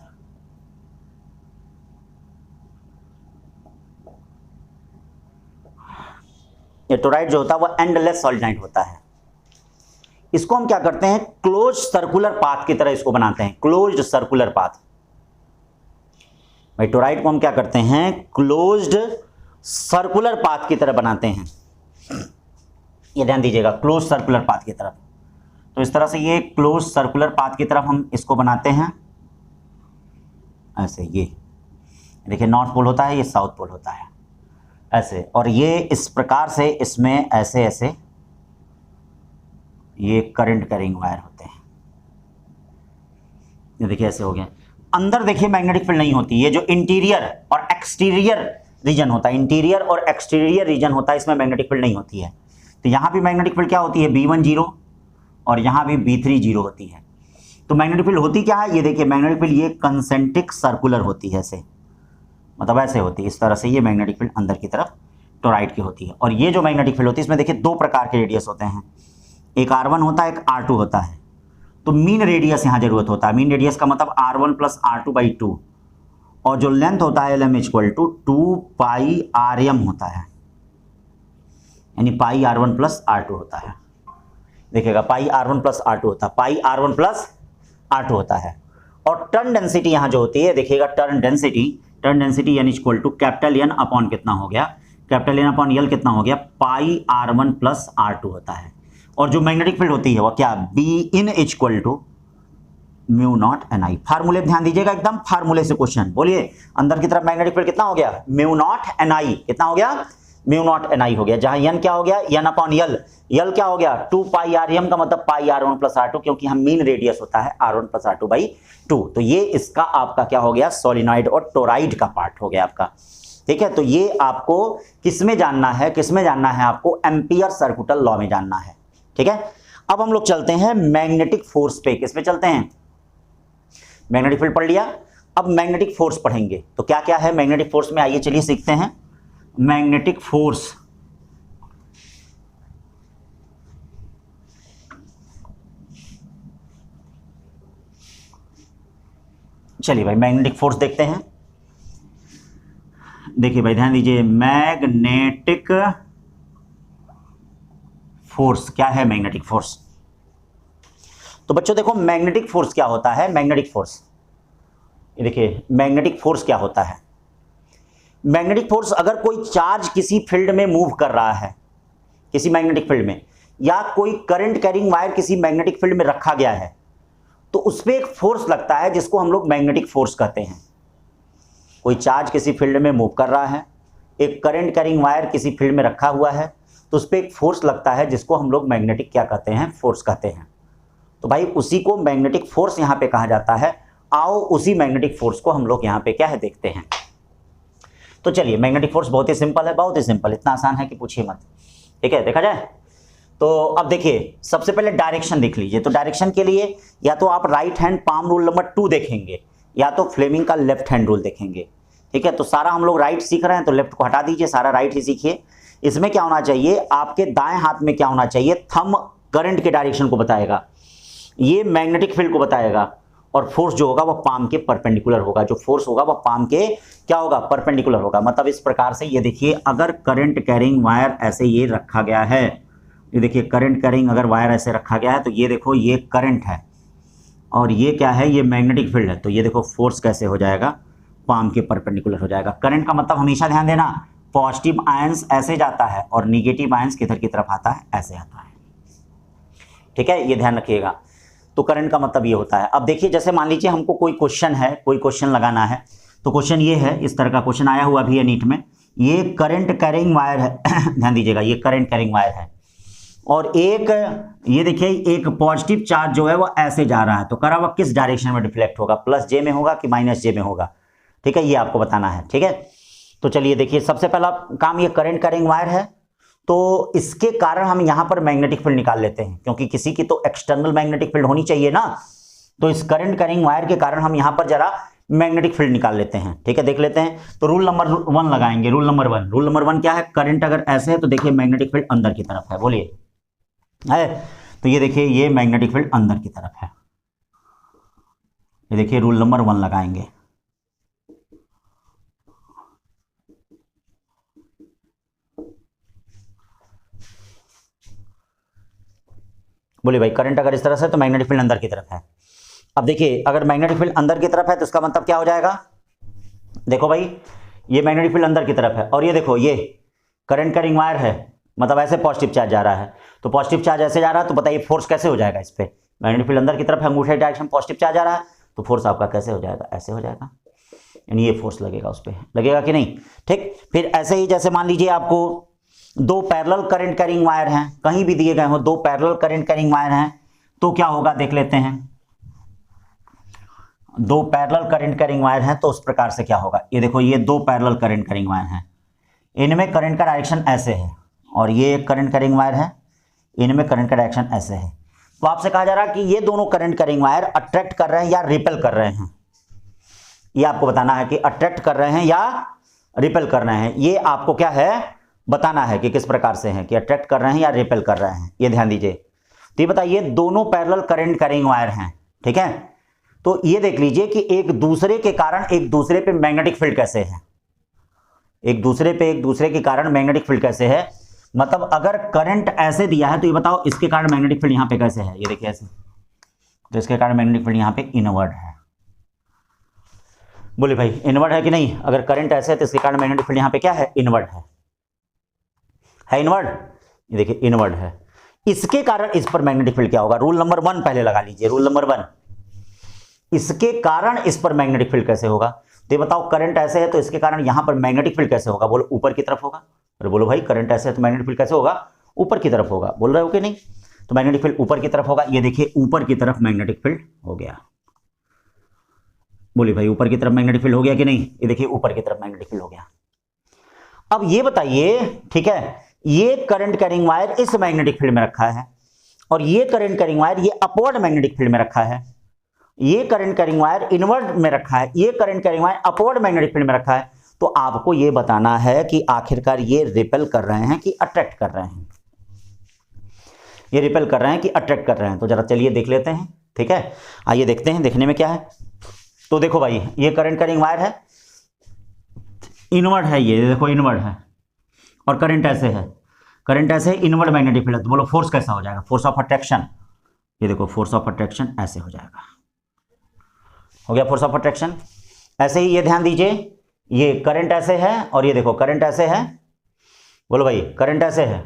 ये टोराइड जो होता है वो एंडलेस सॉलिनाइड होता है। इसको हम क्या करते हैं, क्लोज सर्कुलर पाथ की तरह इसको बनाते हैं, क्लोज्ड सर्कुलर पाथ। भाई टोराइड को हम क्या करते हैं, क्लोज्ड सर्कुलर पाथ की तरह बनाते हैं। ये ध्यान दीजिएगा, क्लोज सर्कुलर पाथ की तरफ। तो इस तरह से ये क्लोज सर्कुलर पाथ की तरफ हम इसको बनाते हैं ऐसे। ये देखिए नॉर्थ पोल होता है, ये साउथ पोल होता है ऐसे, और ये इस प्रकार से इसमें ऐसे ऐसे ये करंट कैरिंग वायर होते हैं। ये देखिए ऐसे हो गया। अंदर देखिए मैग्नेटिक फील्ड नहीं होती, ये जो इंटीरियर और एक्सटीरियर रीजन होता है, इंटीरियर और एक्सटीरियर रीजन होता है, इसमें मैग्नेटिक फील्ड नहीं होती है। तो यहाँ भी मैग्नेटिक फील्ड क्या होती है, B1 0 और यहाँ भी B3 0 होती है। तो मैग्नेटिक फील्ड होती क्या है, ये देखिए मैग्नेटिक फील्ड ये कंसेंट्रिक सर्कुलर होती है ऐसे, मतलब ऐसे होती है इस तरह से। ये मैग्नेटिक फील्ड अंदर की तरफ टोराइड की होती है। और ये जो मैग्नेटिक फील्ड होती है इसमें देखिए दो प्रकार के रेडियस होते हैं, एक R1 होता है, एक R2 होता है। तो मीन रेडियस यहाँ जरूरत होता है। मीन रेडियस का मतलब R1 + R2/2, और जो लेंथ होता है LM = 2πRm होता है, यानी πR1 + R2 होता है। देखिएगा πR1 + R2 होता है, πR1 + R2 होता है। और टर्न डेंसिटी यहाँ जो होती है, देखिएगा टर्न डेंसिटी यानी equal to capital N upon कितना हो गया, कैपिटल N अपॉन L कितना हो गया, πR1 + R2 होता है। और जो मैग्नेटिक फील्ड होती है वो क्या, Bin = μ0 Ni। फार्मूले ध्यान दीजिएगा, एकदम फार्मूले से क्वेश्चन। बोलिए अंदर की तरफ मैग्नेटिक फील्ड कितना हो गया, μ0 Ni। कितना हो गया, μ0 Ni हो गया। जहां N क्या हो गया, N अपॉन L, L क्या हो गया 2πRm का मतलब πR1 + R2, क्योंकि हम मीन रेडियस होता है R1 + R2/2। तो ये इसका आपका क्या हो गया, सोलिनॉइड और टोराइड का पार्ट हो गया आपका। ठीक है, तो ये आपको किसमें जानना है, आपको एम्पियर सर्कुटल लॉ में जानना है। ठीक है, अब हम लोग चलते हैं मैग्नेटिक फोर्स पे। किस पे चलते हैं, मैग्नेटिक फील्ड पढ़ लिया, अब मैग्नेटिक फोर्स पढ़ेंगे। तो क्या क्या है मैग्नेटिक फोर्स में, आइए चलिए सीखते हैं। मैग्नेटिक फोर्स, चलिए भाई मैग्नेटिक फोर्स देखते हैं। देखिए भाई ध्यान दीजिए, मैग्नेटिक फोर्स क्या है, मैग्नेटिक फोर्स। तो बच्चों देखो मैग्नेटिक फोर्स क्या होता है, मैग्नेटिक फोर्स, ये देखिए मैग्नेटिक फोर्स क्या होता है। मैग्नेटिक फोर्स, अगर कोई चार्ज किसी फील्ड में मूव कर रहा है, किसी मैग्नेटिक फील्ड में, या कोई करंट कैरिंग वायर किसी मैग्नेटिक फील्ड में रखा गया है, तो उस पर एक फोर्स लगता है जिसको हम लोग मैग्नेटिक फोर्स कहते हैं। कोई चार्ज किसी फील्ड में मूव कर रहा है, एक करंट कैरिंग वायर किसी फील्ड में रखा हुआ है, तो उस पर एक फोर्स लगता है जिसको हम लोग मैग्नेटिक क्या कहते हैं, फोर्स कहते हैं। तो भाई उसी को मैग्नेटिक फोर्स यहाँ पे कहा जाता है। आओ उसी मैग्नेटिक फोर्स को हम लोग यहाँ पे क्या है देखते हैं। तो चलिए मैग्नेटिक फोर्स बहुत ही सिंपल है, बहुत ही सिंपल, इतना आसान है कि पूछिए मत। ठीक है, देखा जाए तो अब देखिए सबसे पहले डायरेक्शन देख लीजिए। तो डायरेक्शन के लिए या तो आप right hand palm rule number 2 देखेंगे, या तो फ्लेमिंग का लेफ्ट हैंड रूल देखेंगे। ठीक है, तो सारा हम लोग राइट सीख रहे हैं तो लेफ्ट को हटा दीजिए, सारा राइट ही सीखिए। इसमें क्या होना चाहिए, आपके दाएं हाथ में क्या होना चाहिए, थंब करंट के डायरेक्शन को बताएगा, ये मैग्नेटिक फील्ड को बताएगा, और फोर्स जो होगा वो पाम के परपेंडिकुलर होगा। जो फोर्स होगा वो पाम के क्या होगा, परपेंडिकुलर होगा। मतलब इस प्रकार से ये देखिए, अगर करंट कैरिंग वायर ऐसे ये रखा गया है, ये देखिए करंट कैरिंग अगर वायर ऐसे रखा गया है, तो ये देखो ये करंट है और ये क्या है, ये मैग्नेटिक फील्ड है। तो ये देखो फोर्स कैसे हो जाएगा, पाम के परपेंडिकुलर हो जाएगा। करंट का मतलब हमेशा ध्यान देना, पॉजिटिव आयंस ऐसे जाता है और निगेटिव आयंस किधर की तरफ आता है, ऐसे आता है। ठीक है, ये ध्यान रखिएगा। तो करंट का मतलब ये होता है। अब देखिए जैसे मान लीजिए हमको कोई क्वेश्चन है, कोई क्वेश्चन लगाना है, तो क्वेश्चन ये है, इस तरह का क्वेश्चन आया हुआ भी है नीट में। ये करंट कैरिंग वायर है ध्यान दीजिएगा, ये करंट कैरिंग वायर है, और एक ये देखिए एक पॉजिटिव चार्ज जो है वो ऐसे जा रहा है। तो करा हुआ किस डायरेक्शन में डिफ्लेक्ट होगा, +J में होगा कि -J में होगा। ठीक है, ये आपको बताना है। ठीक है, तो चलिए देखिए सबसे पहला काम, ये करंट कैरिंग वायर है, तो इसके कारण हम यहां पर मैग्नेटिक फील्ड निकाल लेते हैं, क्योंकि किसी की तो एक्सटर्नल मैग्नेटिक फील्ड होनी चाहिए ना। तो इस करंट कैरिंग वायर के कारण हम यहां पर जरा मैग्नेटिक फील्ड निकाल लेते हैं। ठीक है, देख लेते हैं। तो रूल नंबर 1 लगाएंगे। रूल नंबर 1 क्या है, करंट अगर ऐसे है तो देखिए मैग्नेटिक फील्ड अंदर की तरफ है। बोलिए है, तो ये देखिए ये मैग्नेटिक फील्ड अंदर की तरफ है। ये देखिए रूल नंबर 1 लगाएंगे। बोलिए भाई करंट अगर इस तरह से तो मैग्नेटिक फील्ड अंदर की तरफ है। अब देखिए अगर मैग्नेटिक फील्ड अंदर की तरफ है तो इसका मतलब क्या हो जाएगा, देखो भाई ये मैग्नेटिक फील्ड अंदर की तरफ है, और ये देखो ये करंट कैरिंग वायर है, मतलब ऐसे पॉजिटिव चार्ज जा रहा है, तो पॉजिटिव चार्ज ऐसे जा रहा है, तो बताइए फोर्स कैसे हो जाएगा इस पे? मैग्नेटिक फील्ड अंदर की तरफ है, अंगूठे डायरेक्शन पॉजिटिव चार्ज आ रहा है, तो फोर्स आपका कैसे हो जाएगा? ऐसे हो जाएगा, यानी ये फोर्स लगेगा उस पर, लगेगा कि नहीं? ठीक। फिर ऐसे ही जैसे मान लीजिए आपको दो पैरेलल करंट कैरिंग वायर हैं, कहीं भी दिए गए हो दो पैरेलल करंट कैरिंग वायर हैं, तो क्या होगा देख लेते हैं। दो पैरेलल करंट कैरिंग वायर हैं तो उस प्रकार से क्या होगा, ये देखो ये दो पैरेलल करंट कैरिंग वायर हैं, इनमें करंट का डायरेक्शन ऐसे है, और ये एक करंट कैरिंग वायर है, इनमें करंट का डायरेक्शन ऐसे है। तो आपसे कहा जा रहा है कि ये दोनों करंट कैरिंग वायर अट्रैक्ट कर रहे हैं या रिपेल कर रहे हैं, ये आपको बताना है कि अट्रैक्ट कर रहे हैं या रिपेल कर रहे हैं। ये आपको क्या है बताना है कि किस प्रकार से है, कि अट्रैक्ट कर रहे हैं या रिपेल कर रहे हैं, ये ध्यान दीजिए। तो ये बताइए दोनों पैरेलल करंट कैरिंग वायर हैं, ठीक है। तो ये देख लीजिए कि एक दूसरे के कारण एक दूसरे पे मैग्नेटिक फील्ड कैसे है, एक दूसरे पे एक दूसरे के कारण मैग्नेटिक फील्ड कैसे है। मतलब अगर करंट ऐसे दिया है तो ये बताओ इसके कारण मैग्नेटिक फील्ड यहां पे कैसे है, ये देखिए ऐसे, तो इसके कारण मैग्नेटिक फील्ड यहां पे इनवर्ड है। बोले भाई इनवर्ड है कि नहीं? अगर करंट ऐसे है तो इसके कारण मैग्नेटिक फील्ड यहां पे क्या है? इनवर्ड है इनवर्ड, ये देखिए इनवर्ड है। इसके कारण इस पर मैग्नेटिक फील्ड क्या होगा? रूल नंबर 1 पहले लगा लीजिए, रूल नंबर 1, इसके कारण इस पर मैग्नेटिक फील्ड कैसे होगा? तो ये बताओ करंट ऐसे है तो इसके कारण यहां पर मैग्नेटिक फील्ड कैसे होगा? बोलो ऊपर की तरफ होगा। अरे बोलो भाई करंट ऐसे है तो मैग्नेटिक फील्ड कैसे होगा? ऊपर की तरफ होगा। बोल रहे हो कि नहीं? तो मैग्नेटिक फील्ड ऊपर की तरफ होगा, ये देखिए ऊपर की तरफ मैग्नेटिक फील्ड हो गया। बोलिए भाई ऊपर की तरफ मैग्नेटिक फील्ड हो गया कि नहीं? ये देखिए ऊपर की तरफ मैग्नेटिक फील्ड हो गया। अब ये बताइए, ठीक है, ये करंट कैरिंग वायर इस मैग्नेटिक फील्ड में रखा है और ये करंट कैरिंग वायर ये अपवर्ड मैग्नेटिक फील्ड में रखा है, ये करंट कैरिंग वायर इनवर्ड में रखा है, ये current carrying wire upward magnetic field में रखा है। तो आपको ये बताना है कि आखिरकार ये रिपेल कर रहे हैं कि अट्रैक्ट कर रहे हैं, ये रिपेल कर रहे हैं कि अट्रैक्ट कर रहे हैं। तो जरा चलिए देख लेते हैं, ठीक है, आइए देखते हैं देखने में क्या है। तो देखो भाई ये करंट कैरिंग वायर है, इनवर्ड है, ये देखो इनवर्ड है, और करंट ऐसे है, करंट ऐसे इनवर्ड मैग्नेटिक फील्ड है। तो बोलो फोर्स कैसा हो जाएगा? फोर्स ऑफ अट्रैक्शन, ये देखो फोर्स ऑफ अट्रैक्शन ऐसे हो जाएगा, हो गया फोर्स ऑफ अट्रैक्शन। ऐसे ही ये ध्यान दीजिए, ये करंट ऐसे है और ये देखो करंट ऐसे है, बोलो भाई करंट ऐसे है,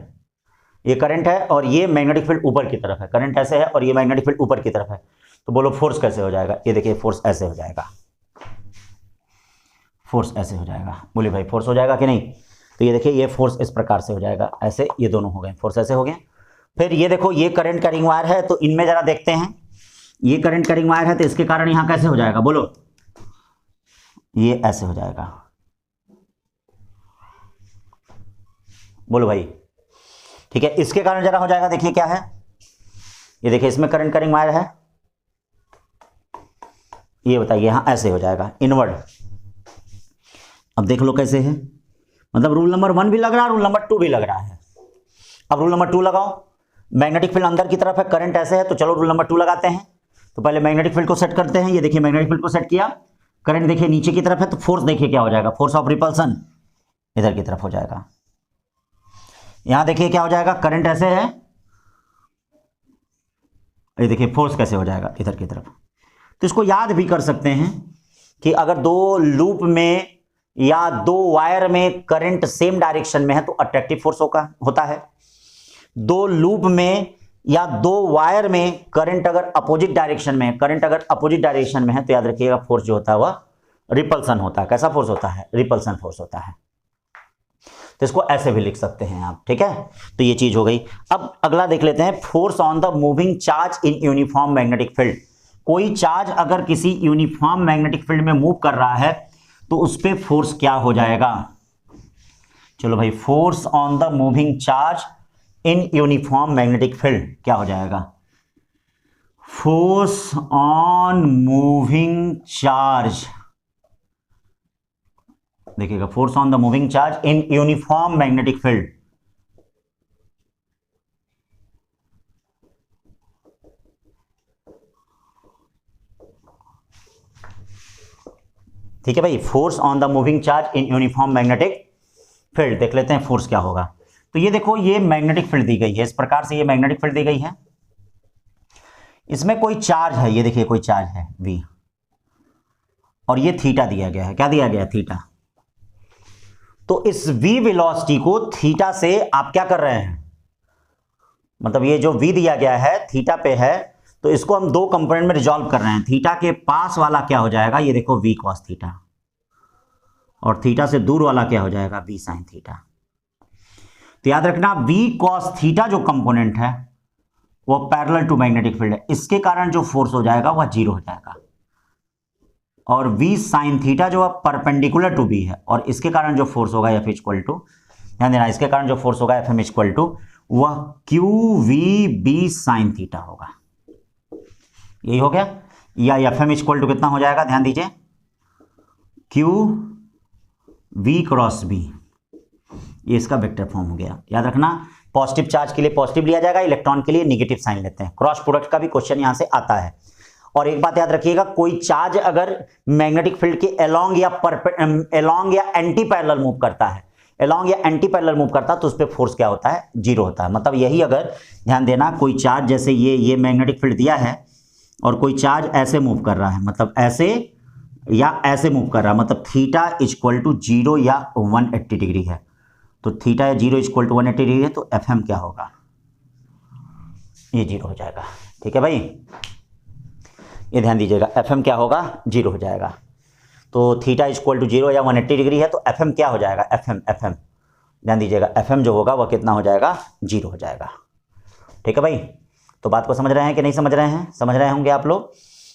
ये करंट है और ये मैग्नेटिक फील्ड ऊपर की तरफ है, करंट ऐसे है और ये मैग्नेटिक फील्ड ऊपर की तरफ है। तो बोलो फोर्स कैसे हो जाएगा? ये देखिए फोर्स ऐसे हो जाएगा, फोर्स ऐसे हो जाएगा। बोलिए भाई फोर्स हो जाएगा कि नहीं? तो ये देखिए ये फोर्स इस प्रकार से हो जाएगा, ऐसे ये दोनों हो गए, फोर्स ऐसे हो गए। फिर ये देखो ये करंट कैरिंग वायर है, तो इनमें जरा देखते हैं, ये करंट कैरिंग वायर है तो इसके कारण यहां कैसे हो जाएगा? बोलो ये ऐसे हो जाएगा, बोलो भाई, ठीक है। इसके कारण जरा हो जाएगा, देखिए क्या है, ये देखिए इसमें करंट कैरिंग वायर है, ये बताइए यहां ऐसे हो जाएगा इनवर्ड। अब देख लो कैसे है, मतलब रूल नंबर 1 भी लग रहा है, रूल नंबर 2 भी लग रहा है। अब रूल नंबर 2 लगाओ, मैग्नेटिक फील्ड अंदर की तरफ है, करंट ऐसे है, तो चलो रूल नंबर 2 लगाते हैं। तो पहले मैग्नेटिक फील्ड को सेट करते हैं, ये देखिए मैग्नेटिक फील्ड को सेट किया, करंट देखिए नीचे की तरफ है, तो फोर्स देखिए क्या हो जाएगा? फोर्स ऑफ रिपल्सन इधर की तरफ हो जाएगा। यहां देखिए क्या हो जाएगा, करंट ऐसे है, ये देखिए फोर्स कैसे हो जाएगा? इधर की तरफ। तो इसको याद भी कर सकते हैं कि अगर दो लूप में या दो वायर में करंट सेम डायरेक्शन में है तो अट्रैक्टिव फोर्स होता है। दो लूप में या दो वायर में करंट अगर अपोजिट डायरेक्शन में है, करंट अगर अपोजिट डायरेक्शन में है, तो याद रखिएगा फोर्स जो होता है वह रिपल्सन होता है। कैसा फोर्स होता है? रिपल्सन फोर्स होता है। तो इसको ऐसे भी लिख सकते हैं आप, ठीक है। तो ये चीज हो गई। अब अगला देख लेते हैं, force on the moving charge in uniform magnetic field. कोई चार्ज अगर किसी यूनिफॉर्म मैग्नेटिक फील्ड में मूव कर रहा है तो उस पर फोर्स क्या हो जाएगा? चलो भाई, force on the moving charge in uniform magnetic field क्या हो जाएगा? फोर्स ऑन मूविंग चार्ज, देखिएगा force on the moving charge in uniform magnetic field, ठीक है भाई। Force on the moving charge in uniform magnetic field, देख लेते हैं फोर्स क्या होगा। तो ये देखो ये मैग्नेटिक फील्ड दी गई है, इस प्रकार से ये मैग्नेटिक फील्ड दी गई है, इसमें कोई चार्ज है, ये देखिए कोई चार्ज है V, और ये थीटा दिया गया है। क्या दिया गया है? थीटा। तो इस v वेलोसिटी को थीटा से आप क्या कर रहे हैं, मतलब ये जो v दिया गया है थीटा पे है, तो इसको हम दो कंपोनेंट में रिजॉल्व कर रहे हैं। थीटा के पास वाला क्या हो जाएगा, ये देखो v cos थीटा, और थीटा से दूर वाला क्या हो जाएगा, v sin थीटा। तो याद रखना v cos थीटा जो कंपोनेंट है वो पैरेलल टू मैग्नेटिक फील्ड है, इसके कारण जो फोर्स हो जाएगा वह जीरो हो जाएगा। और v sin थीटा जो है परपेंडिकुलर टू b है, और इसके कारण जो फोर्स होगा F इक्वल टू, ध्यान देना, इसके कारण जो फोर्स होगा Fm इक्वल टू वह QVB sin थीटा होगा। यही हो गया, या Fm इक्वल टू कितना हो जाएगा, ध्यान दीजिए, QV क्रॉस B, ये इसका वेक्टर फॉर्म हो गया। याद रखना पॉजिटिव चार्ज के लिए पॉजिटिव लिया जाएगा, इलेक्ट्रॉन के लिए नेगेटिव साइन लेते हैं। क्रॉस प्रोडक्ट का भी क्वेश्चन यहां से आता है। और एक बात याद रखिएगा, कोई चार्ज अगर मैग्नेटिक फील्ड के अलोंग या एंटी पैरेलल मूव करता है, अलोंग या एंटी पैरेलल मूव करता है, तो उस पर फोर्स क्या होता है, जीरो होता है। मतलब यही, अगर ध्यान देना, कोई चार्ज जैसे ये मैग्नेटिक फील्ड दिया है और कोई चार्ज ऐसे मूव कर रहा है, मतलब ऐसे या ऐसे मूव कर रहा है, मतलब थीटा इक्वल टू 0 या 180 डिग्री है, तो थीटा या 0 इक्वल टू 180 डिग्री है, तो Fm क्या होगा, ये 0 हो जाएगा। ठीक है भाई, ये ध्यान दीजिएगा, Fm क्या होगा, 0 हो जाएगा। तो थीटा इक्वल टू 0 या 180 डिग्री है, तो Fm क्या हो जाएगा, Fm ध्यान दीजिएगा, Fm जो होगा वह कितना हो जाएगा, 0 हो जाएगा। ठीक है भाई, तो बात को समझ रहे हैं कि नहीं समझ रहे हैं, समझ रहे होंगे आप लोग।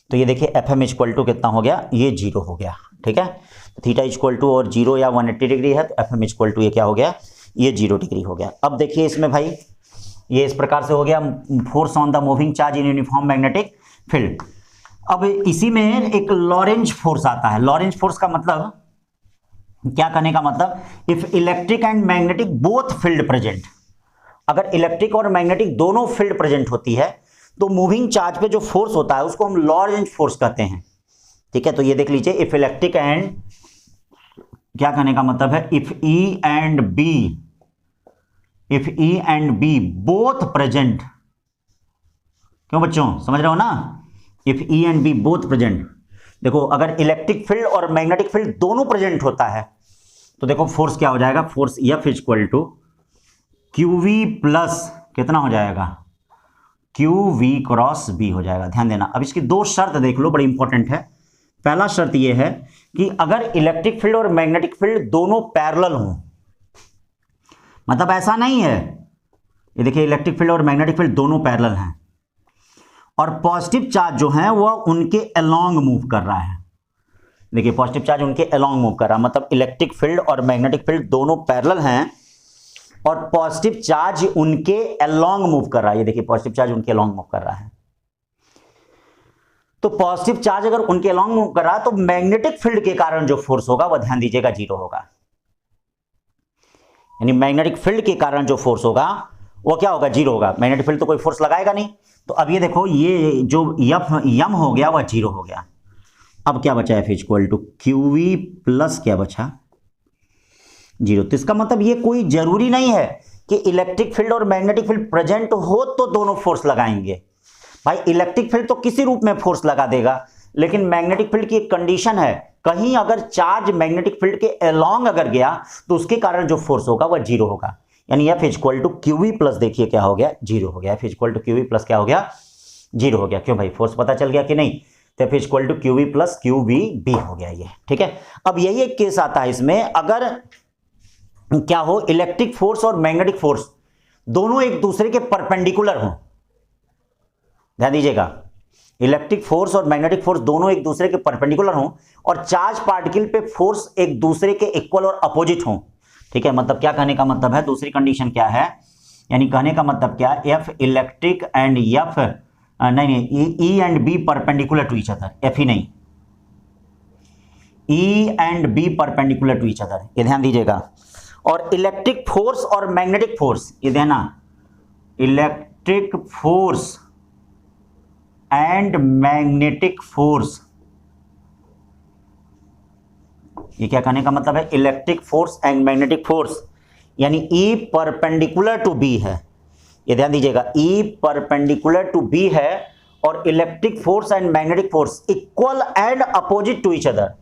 तो ये देखिए Fm इक्वल टू कितना हो गया, ये 0 हो गया। ठीक है, थीटा इक्वल टू और 0 या 180 डिग्री है, तो Fm इक्वल टू ये क्या हो गया, ये 0 डिग्री हो गया। अब देखिए इसमें भाई, ये इस प्रकार से हो गया force on the moving charge in uniform magnetic field. अब इसी में एक लॉरेंज फोर्स आता है। लॉरेंज फोर्स का मतलब क्या, करने का मतलब, if electric and magnetic both field present, अगर इलेक्ट्रिक और मैग्नेटिक दोनों फील्ड प्रेजेंट होती है, तो मूविंग चार्ज पे जो फोर्स होता है उसको हम लॉरेंज फोर्स कहते हैं। ठीक है, तो ये देख लीजिए, इफ इलेक्ट्रिक एंड, क्या कहने का मतलब है, if E and B both present, क्यों बच्चों, समझ रहे हो ना, if E and B both present, देखो अगर इलेक्ट्रिक फील्ड और मैग्नेटिक फील्ड दोनों प्रेजेंट होता है, तो देखो फोर्स क्या हो जाएगा, force F equal to QV plus कितना हो जाएगा, QV क्रॉस B हो जाएगा। ध्यान देना, अब इसकी दो शर्त देख लो, बड़ी इंपॉर्टेंट है। पहला शर्त यह है कि अगर इलेक्ट्रिक फील्ड और मैग्नेटिक फील्ड दोनों पैरेलल हों, मतलब ऐसा नहीं है, ये देखिए इलेक्ट्रिक फील्ड और मैग्नेटिक फील्ड दोनों पैरेलल हैं, और पॉजिटिव चार्ज जो है वह उनके अलोंग मूव कर रहा है। देखिए पॉजिटिव चार्ज उनके अलोंग मूव कर रहा है, मतलब इलेक्ट्रिक फील्ड और मैग्नेटिक फील्ड दोनों पैरेलल हैं और पॉजिटिव चार्ज उनके अलोंग मूव कर रहा है। ये देखिए पॉजिटिव चार्ज उनके अलोंग मूव कर रहा है। तो पॉजिटिव चार्ज अगर उनके अलोंग मूव कर रहा है, तो मैग्नेटिक फील्ड के कारण जो फोर्स होगा वह, ध्यान दीजिएगा, 0 होगा। यानी मैग्नेटिक फील्ड के कारण जो फोर्स होगा वो क्या होगा, 0 होगा। मैग्नेटिक फील्ड तो कोई फोर्स लगाएगा नहीं। तो अब ये देखो, ये जो यम हो गया वह 0 हो गया। अब क्या बचा, F equal to QV plus क्या बचा, 0। तो इसका मतलब ये कोई जरूरी नहीं है कि इलेक्ट्रिक फील्ड और मैग्नेटिक फील्ड प्रेजेंट हो तो दोनों फोर्स लगाएंगे। भाई इलेक्ट्रिक फील्ड तो किसी रूप में फोर्स लगा देगा, लेकिन मैग्नेटिक फील्ड की एक कंडीशन है, कहीं अगर चार्ज मैग्नेटिक फील्ड के अलोंग अगर गया तो उसके कारण जो फोर्स होगा वह 0 होगा। यानी F equal to QV plus, देखिए क्या हो गया, 0 हो गया। F equal to QV plus क्या हो गया, 0 हो गया। क्यों भाई, फोर्स पता चल गया कि नहीं, तो F equal to QV plus QVB हो गया ये। ठीक है, अब यही एक केस आता है इसमें, अगर क्या हो, इलेक्ट्रिक फोर्स और मैग्नेटिक फोर्स दोनों एक दूसरे के परपेंडिकुलर हो। ध्यान दीजिएगा, इलेक्ट्रिक फोर्स और मैग्नेटिक फोर्स दोनों एक दूसरे के परपेंडिकुलर हों और चार्ज पार्टिकल पे फोर्स एक दूसरे के इक्वल और अपोजिट हों। ठीक है, मतलब क्या कहने का मतलब है, दूसरी कंडीशन क्या है, यानी कहने का मतलब क्या, F इलेक्ट्रिक एंड F नहीं E and B perpendicular to each other, F ही नहीं, E and B perpendicular to each other, ये ध्यान दीजिएगा। और इलेक्ट्रिक फोर्स और मैग्नेटिक फोर्स, ये देना, electric force and magnetic force, ये क्या कहने का मतलब है, electric force and magnetic force, यानी E परपेंडिकुलर टू B है। ये ध्यान दीजिएगा, E परपेंडिकुलर टू B है और electric force and magnetic force equal and opposite to each other,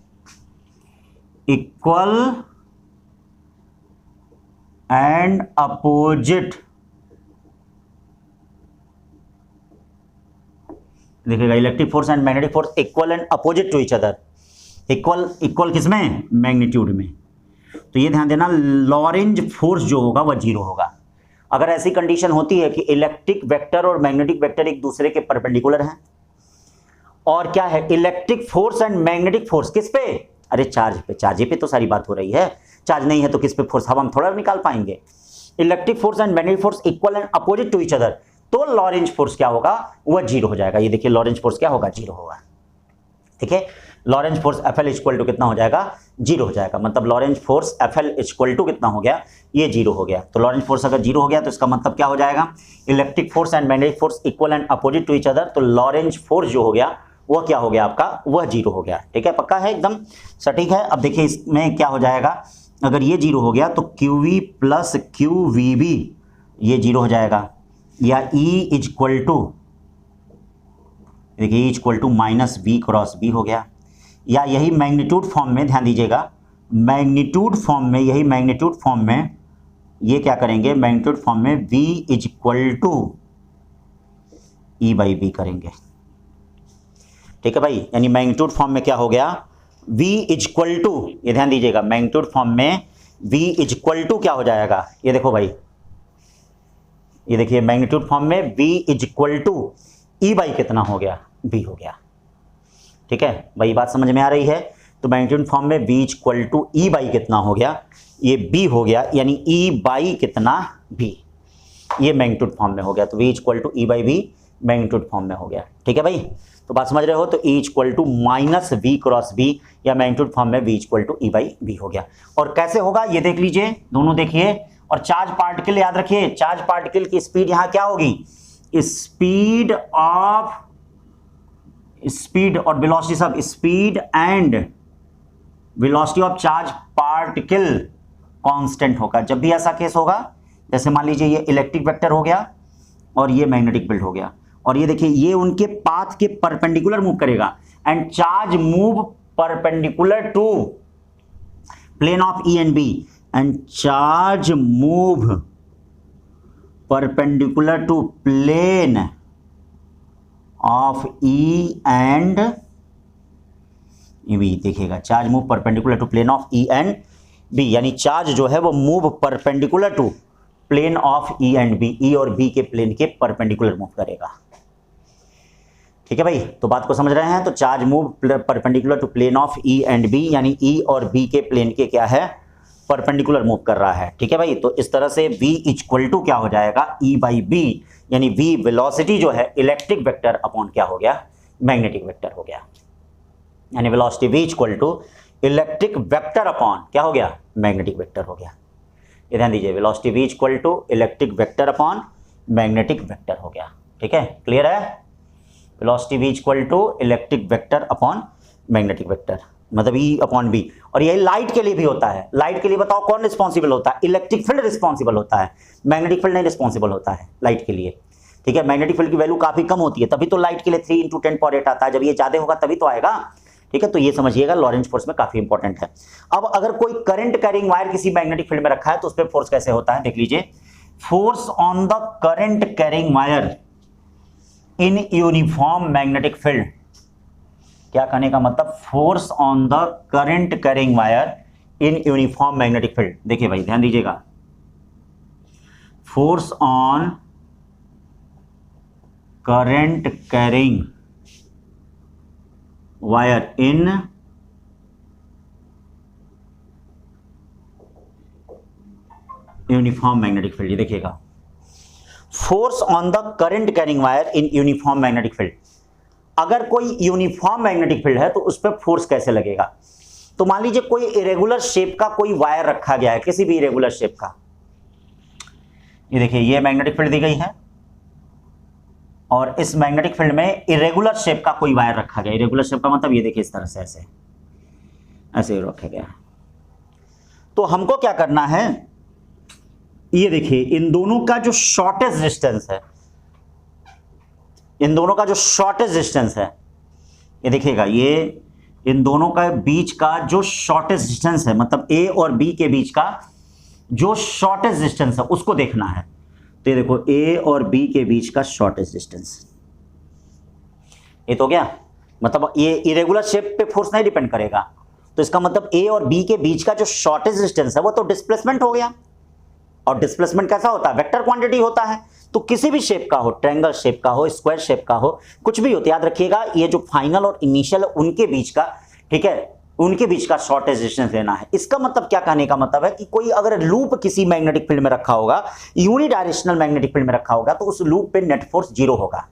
equal and opposite, देखिएगा electric force and magnetic force equal and opposite to each other. Equal किसमें? Magnitude में। तो ये ध्यान देना, Lorentz force जो होगा वह जीरो होगा। अगर ऐसी कंडीशन होती है कि इलेक्ट्रिक वेक्टर और मैग्नेटिक वेक्टर एक दूसरे के परपेंडिकुलर हैं, और क्या है, electric force and magnetic force किस पे? अरे चार्ज पे। चार्ज पे तो सारी बात हो रही है, चार्ज नहीं है तो किस पे फोर्स, हम थोड़ा निकाल पाएंगे। Electric force and magnetic force equal and opposite to each other, तो लॉरेंज फोर्स क्या होगा? वह जीरो हो जाएगा। ये देखिए लॉरेंज फोर्स क्या होगा? जीरो होगा। ठीक है, Lorentz force FL equal to कितना हो जाएगा? जीरो हो जाएगा। मतलब Lorentz force FL equal to कितना हो गया? ये जीरो हो गया। तो लॉरेंज फोर्स अगर जीरो हो गया तो इसका मतलब क्या हो जाएगा? Electric force and magnetic force equal and opposite to each other, तो लॉरेंज फोर्स जो हो गया वह क्या हो गया आपका? वह जीरो हो गया। ठीक है, पक्का है, एकदम सटीक है। अब देखिए इसमें क्या हो जाएगा, अगर ये जीरो हो गया तो QV प्लस QVB ये जीरो हो जाएगा, या E इक्वल टू, देखिए E equal to minus V cross B हो गया, या यही मैग्नीट्यूड फॉर्म में, ध्यान दीजिएगा मैग्नीट्यूड फॉर्म में, यही मैग्नीट्यूड फॉर्म में ये क्या करेंगे, मैग्नीट्यूड फॉर्म में V equal to E by B करेंगे। ठीक है भाई, यानी मैग्नीट्यूड फॉर्म में क्या हो गया? V इक्वल टू, ये ध्यान दीजिएगा मैग्नीट्यूड फॉर्म में V इक्वल टू क्या हो जाएगा? ये देखो भाई, ये देखिए मैग्नीट्यूड फॉर्म में V equal to E by कितना हो गया? B हो गया। ठीक है भाई, बात समझ में आ रही है? तो मैग्नीट्यूड फॉर्म में V equal to E by कितना हो गया? ये B हो गया, यानी E बाई कितना? B, ये मैग्नीट्यूड फॉर्म में हो गया। तो V equal to E by B magnitude form में हो गया। ठीक है भाई, तो बात समझ रहे हो? तो E equal to minus V cross B, या मैग्नीट्यूड फॉर्म में V equal to E by B हो गया। और कैसे होगा ये देख लीजिए, दोनों देखिए। और चार्ज पार्टिकल याद रखिए, चार्ज पार्टिकल की स्पीड यहां क्या होगी? स्पीड और वेलोसिटी, सब speed and velocity of charge particle constant होगा। जब भी ऐसा केस होगा, जैसे मान लीजिए ये इलेक्ट्रिक वेक्टर हो गया और ये मैग्नेटिक फील्ड हो गया, और ये देखिए ये उनके पाथ के परपेंडिकुलर मूव करेगा, and charge move perpendicular to plane of E and B, and charge move perpendicular to plane of E and B। देखिएगा charge move perpendicular to plane of E and B, यानी charge जो है वो move perpendicular to plane of E and B, E और B के plane के perpendicular move करेगा। ठीक है भाई, तो बात को समझ रहे हैं? तो charge move perpendicular to plane of E and B, यानी E और B के प्लेन के क्या है? परपेंडिकुलर मूव कर रहा है। ठीक है भाई, तो इस तरह से V इक्वल टू क्या हो जाएगा? E बाई B, यानी V वेलोसिटी जो है इलेक्ट्रिक वेक्टर अपॉन क्या हो गया? मैग्नेटिक वेक्टर हो गया। यानी velocity V equal to electric vector upon क्या हो गया? मैग्नेटिक वेक्टर हो गया। ये ध्यान दीजिए, velocity V equal to electric vector upon magnetic vector हो गया। ठीक है, क्लियर है? Velocity V equal to electric vector upon magnetic vector, मतलब E अपॉन B। और यही लाइट के लिए भी होता है। लाइट के लिए बताओ कौन रिस्पॉन्सिबल होता है? इलेक्ट्रिक फील्ड रिस्पॉन्सिबल होता है, मैग्नेटिक फील्ड नहीं रिस्पॉन्सिबल होता है लाइट के लिए। ठीक है, मैग्नेटिक फील्ड की वैल्यू काफी कम होती है, तभी तो लाइट के लिए 3 × 10⁸ आता है। जब ये ज्यादा होगा तभी तो आएगा। ठीक है, तो ये समझिएगा लॉरेंज फोर्स में काफी इंपॉर्टेंट है। अब अगर कोई करंट कैरिंग वायर किसी मैग्नेटिक फील्ड में रखा है तो उस पर फोर्स कैसे होता है? देख लीजिए, force on the current carrying wire in uniform magnetic field. क्या कहने का मतलब? Force on the current carrying wire in uniform magnetic field. देखिए भाई ध्यान दीजिएगा, force on current carrying wire in uniform magnetic field. ये देखिएगा, force on the current carrying wire in uniform magnetic field. अगर कोई यूनिफॉर्म मैग्नेटिक फील्ड है तो उस पर फोर्स कैसे लगेगा? तो मान लीजिए कोई इरेगुलर शेप का कोई वायर रखा गया है, किसी भी इरेगुलर शेप का। ये देखिए, ये मैग्नेटिक फील्ड दी गई है और इस मैग्नेटिक फील्ड में इरेगुलर शेप का कोई वायर रखा गया। इरेगुलर शेप का मतलब ये देखिए इस तरह से ऐसे ऐसे रखा गया। तो हमको क्या करना है? ये देखिए, इन दोनों का जो शॉर्टेस्ट डिस्टेंस है, इन दोनों का जो शॉर्टेस्ट डिस्टेंस है, ये देखिएगा, ये इन दोनों का बीच का जो शॉर्टेस्ट डिस्टेंस है, मतलब A और B के बीच का जो शॉर्टेस्ट डिस्टेंस है उसको देखना है। तो ये देखो ए और बी के बीच का शॉर्टेस्ट डिस्टेंस, ये तो क्या मतलब ये इरेगुलर शेप पे फोर्स नहीं डिपेंड करेगा, तो इसका मतलब ए और बी के बीच का जो शॉर्टेस्ट डिस्टेंस है वो तो डिस्प्लेसमेंट हो गया। और डिस्प्लेसमेंट कैसा होता है? वेक्टर क्वांटिटी होता है। तो किसी भी शेप का हो, ट्रायंगल शेप का हो, स्क्वायर शेप का हो, कुछ भी हो, तो याद रखिएगा ये जो फाइनल और इनिशियल उनके बीच का, ठीक है, उनके बीच का शॉर्टेस्ट डिस्टेंस लेना है। इसका मतलब क्या कहने का मतलब है कि कोई अगर लूप किसी मैग्नेटिक फील्ड में रखा होगा, यूनिडायरेक्शनल मैग्नेटिक फील्ड में रखा होगा, तो उस लूप पे नेट फोर्स जीरो होगा।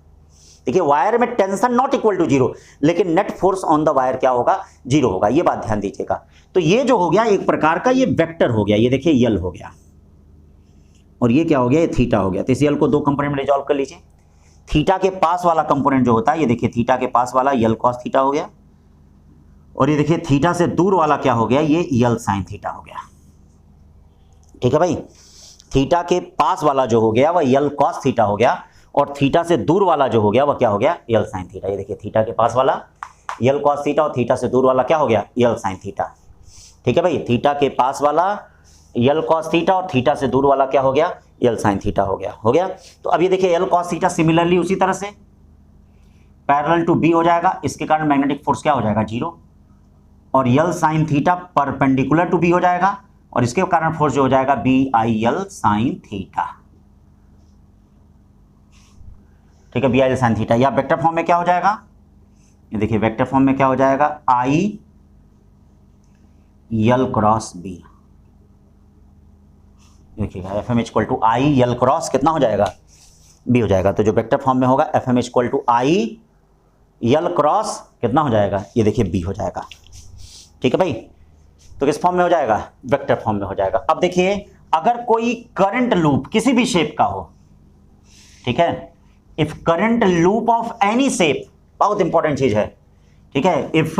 देखिए वायर में tension naught equal to zero, लेकिन net force on the wire क्या होगा? जीरो होगा। ये बात ध्यान दीजिएगा। तो ये जो हो गया एक प्रकार का ये वेक्टर हो गया, ये देखिए यल हो गया, और ये क्या हो गया? ये थीटा हो गया। तो इस यल को दो कंपोनेंट में रिजॉल्व कर लीजिए। थीटा के पास वाला कंपोनेंट जो होता है, ये देखिए थीटा के पास वाला यल कॉस थीटा हो गया, और ये देखिए थीटा से दूर वाला क्या हो गया? ये यल साइन थीटा हो गया। ठीक है भाई, थीटा के पास वाला जो हो गया वह यल कॉस थीटा हो गया, और थीटा से दूर वाला जो हो गया वह क्या हो गया? यल साइन थीटा। ये देखिए थीटा के पास वाला यल कॉस थीटा, और थीटा से दूर वाला क्या हो गया? यल साइन थीटा। ठीक है भाई, थीटा के पास वाला यल कॉस थीटा, और थीटा से दूर वाला क्या हो गया? यल साइन थीटा हो गया। हो गया। तो अब ये देखिए यल कॉस थीटा सिमिलरली उसी तरह से पैरेलल टू बी हो जाएगा, इसके कारण मैग्नेटिक फोर्स क्या हो जाएगा? जीरो। और L sine theta perpendicular to B हो जाएगा, और इसके कारण फोर्स जो हो जाएगा B I L sine theta. ठीक है, B I L sine theta. या वेक्टर फॉर्म में क्या हो जाएगा? ये देखिए वेक्टर फॉर्म में क्या हो जाएगा? I L cross B. देखिएगा F M equal to I L cross कितना हो जाएगा? बी हो जाएगा। तो जो वेक्टर फॉर्म में होगा F M equal to I L cross कितना हो जाएगा? ये देखिए बी हो जाएगा। ठीक है भाई, तो किस फॉर्म में हो जाएगा? वेक्टर फॉर्म में हो जाएगा। अब देखिए अगर कोई करंट लूप किसी भी शेप का हो, ठीक है, if current loop of any shape, बहुत इंपॉर्टेंट चीज है, ठीक है, if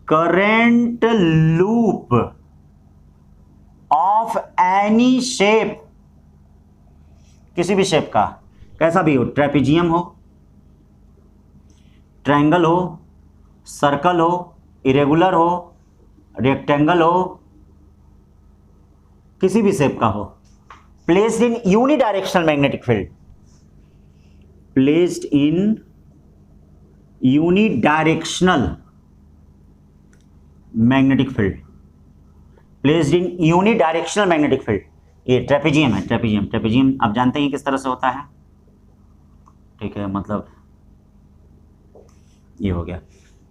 current loop of any shape, किसी भी शेप का, कैसा भी हो, ट्रेपेजियम हो, ट्रायंगल हो, सर्कल हो, इरेगुलर हो, रेक्टेंगल हो, किसी भी शेप का हो, placed in unidirectional magnetic field, placed in unidirectional magnetic field, placed in unidirectional magnetic field, ये ट्रेपेजियम है। ट्रेपेजियम आप जानते हैं किस तरह से होता है, ठीक है, मतलब ये हो गया।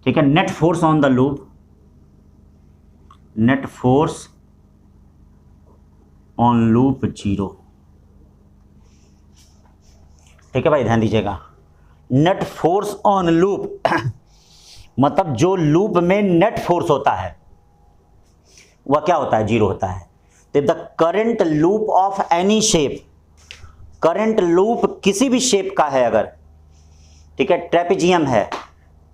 ठीक है, net force on the loop, net force on loop zero. ठीक है भाई, ध्यान दीजिएगा, नेट फोर्स ऑन लूप मतलब जो लूप में नेट फोर्स होता है वह क्या होता है? जीरो होता है। तो the current loop of any shape, current loop किसी भी शेप का है अगर, ठीक है, ट्रेपेजियम है,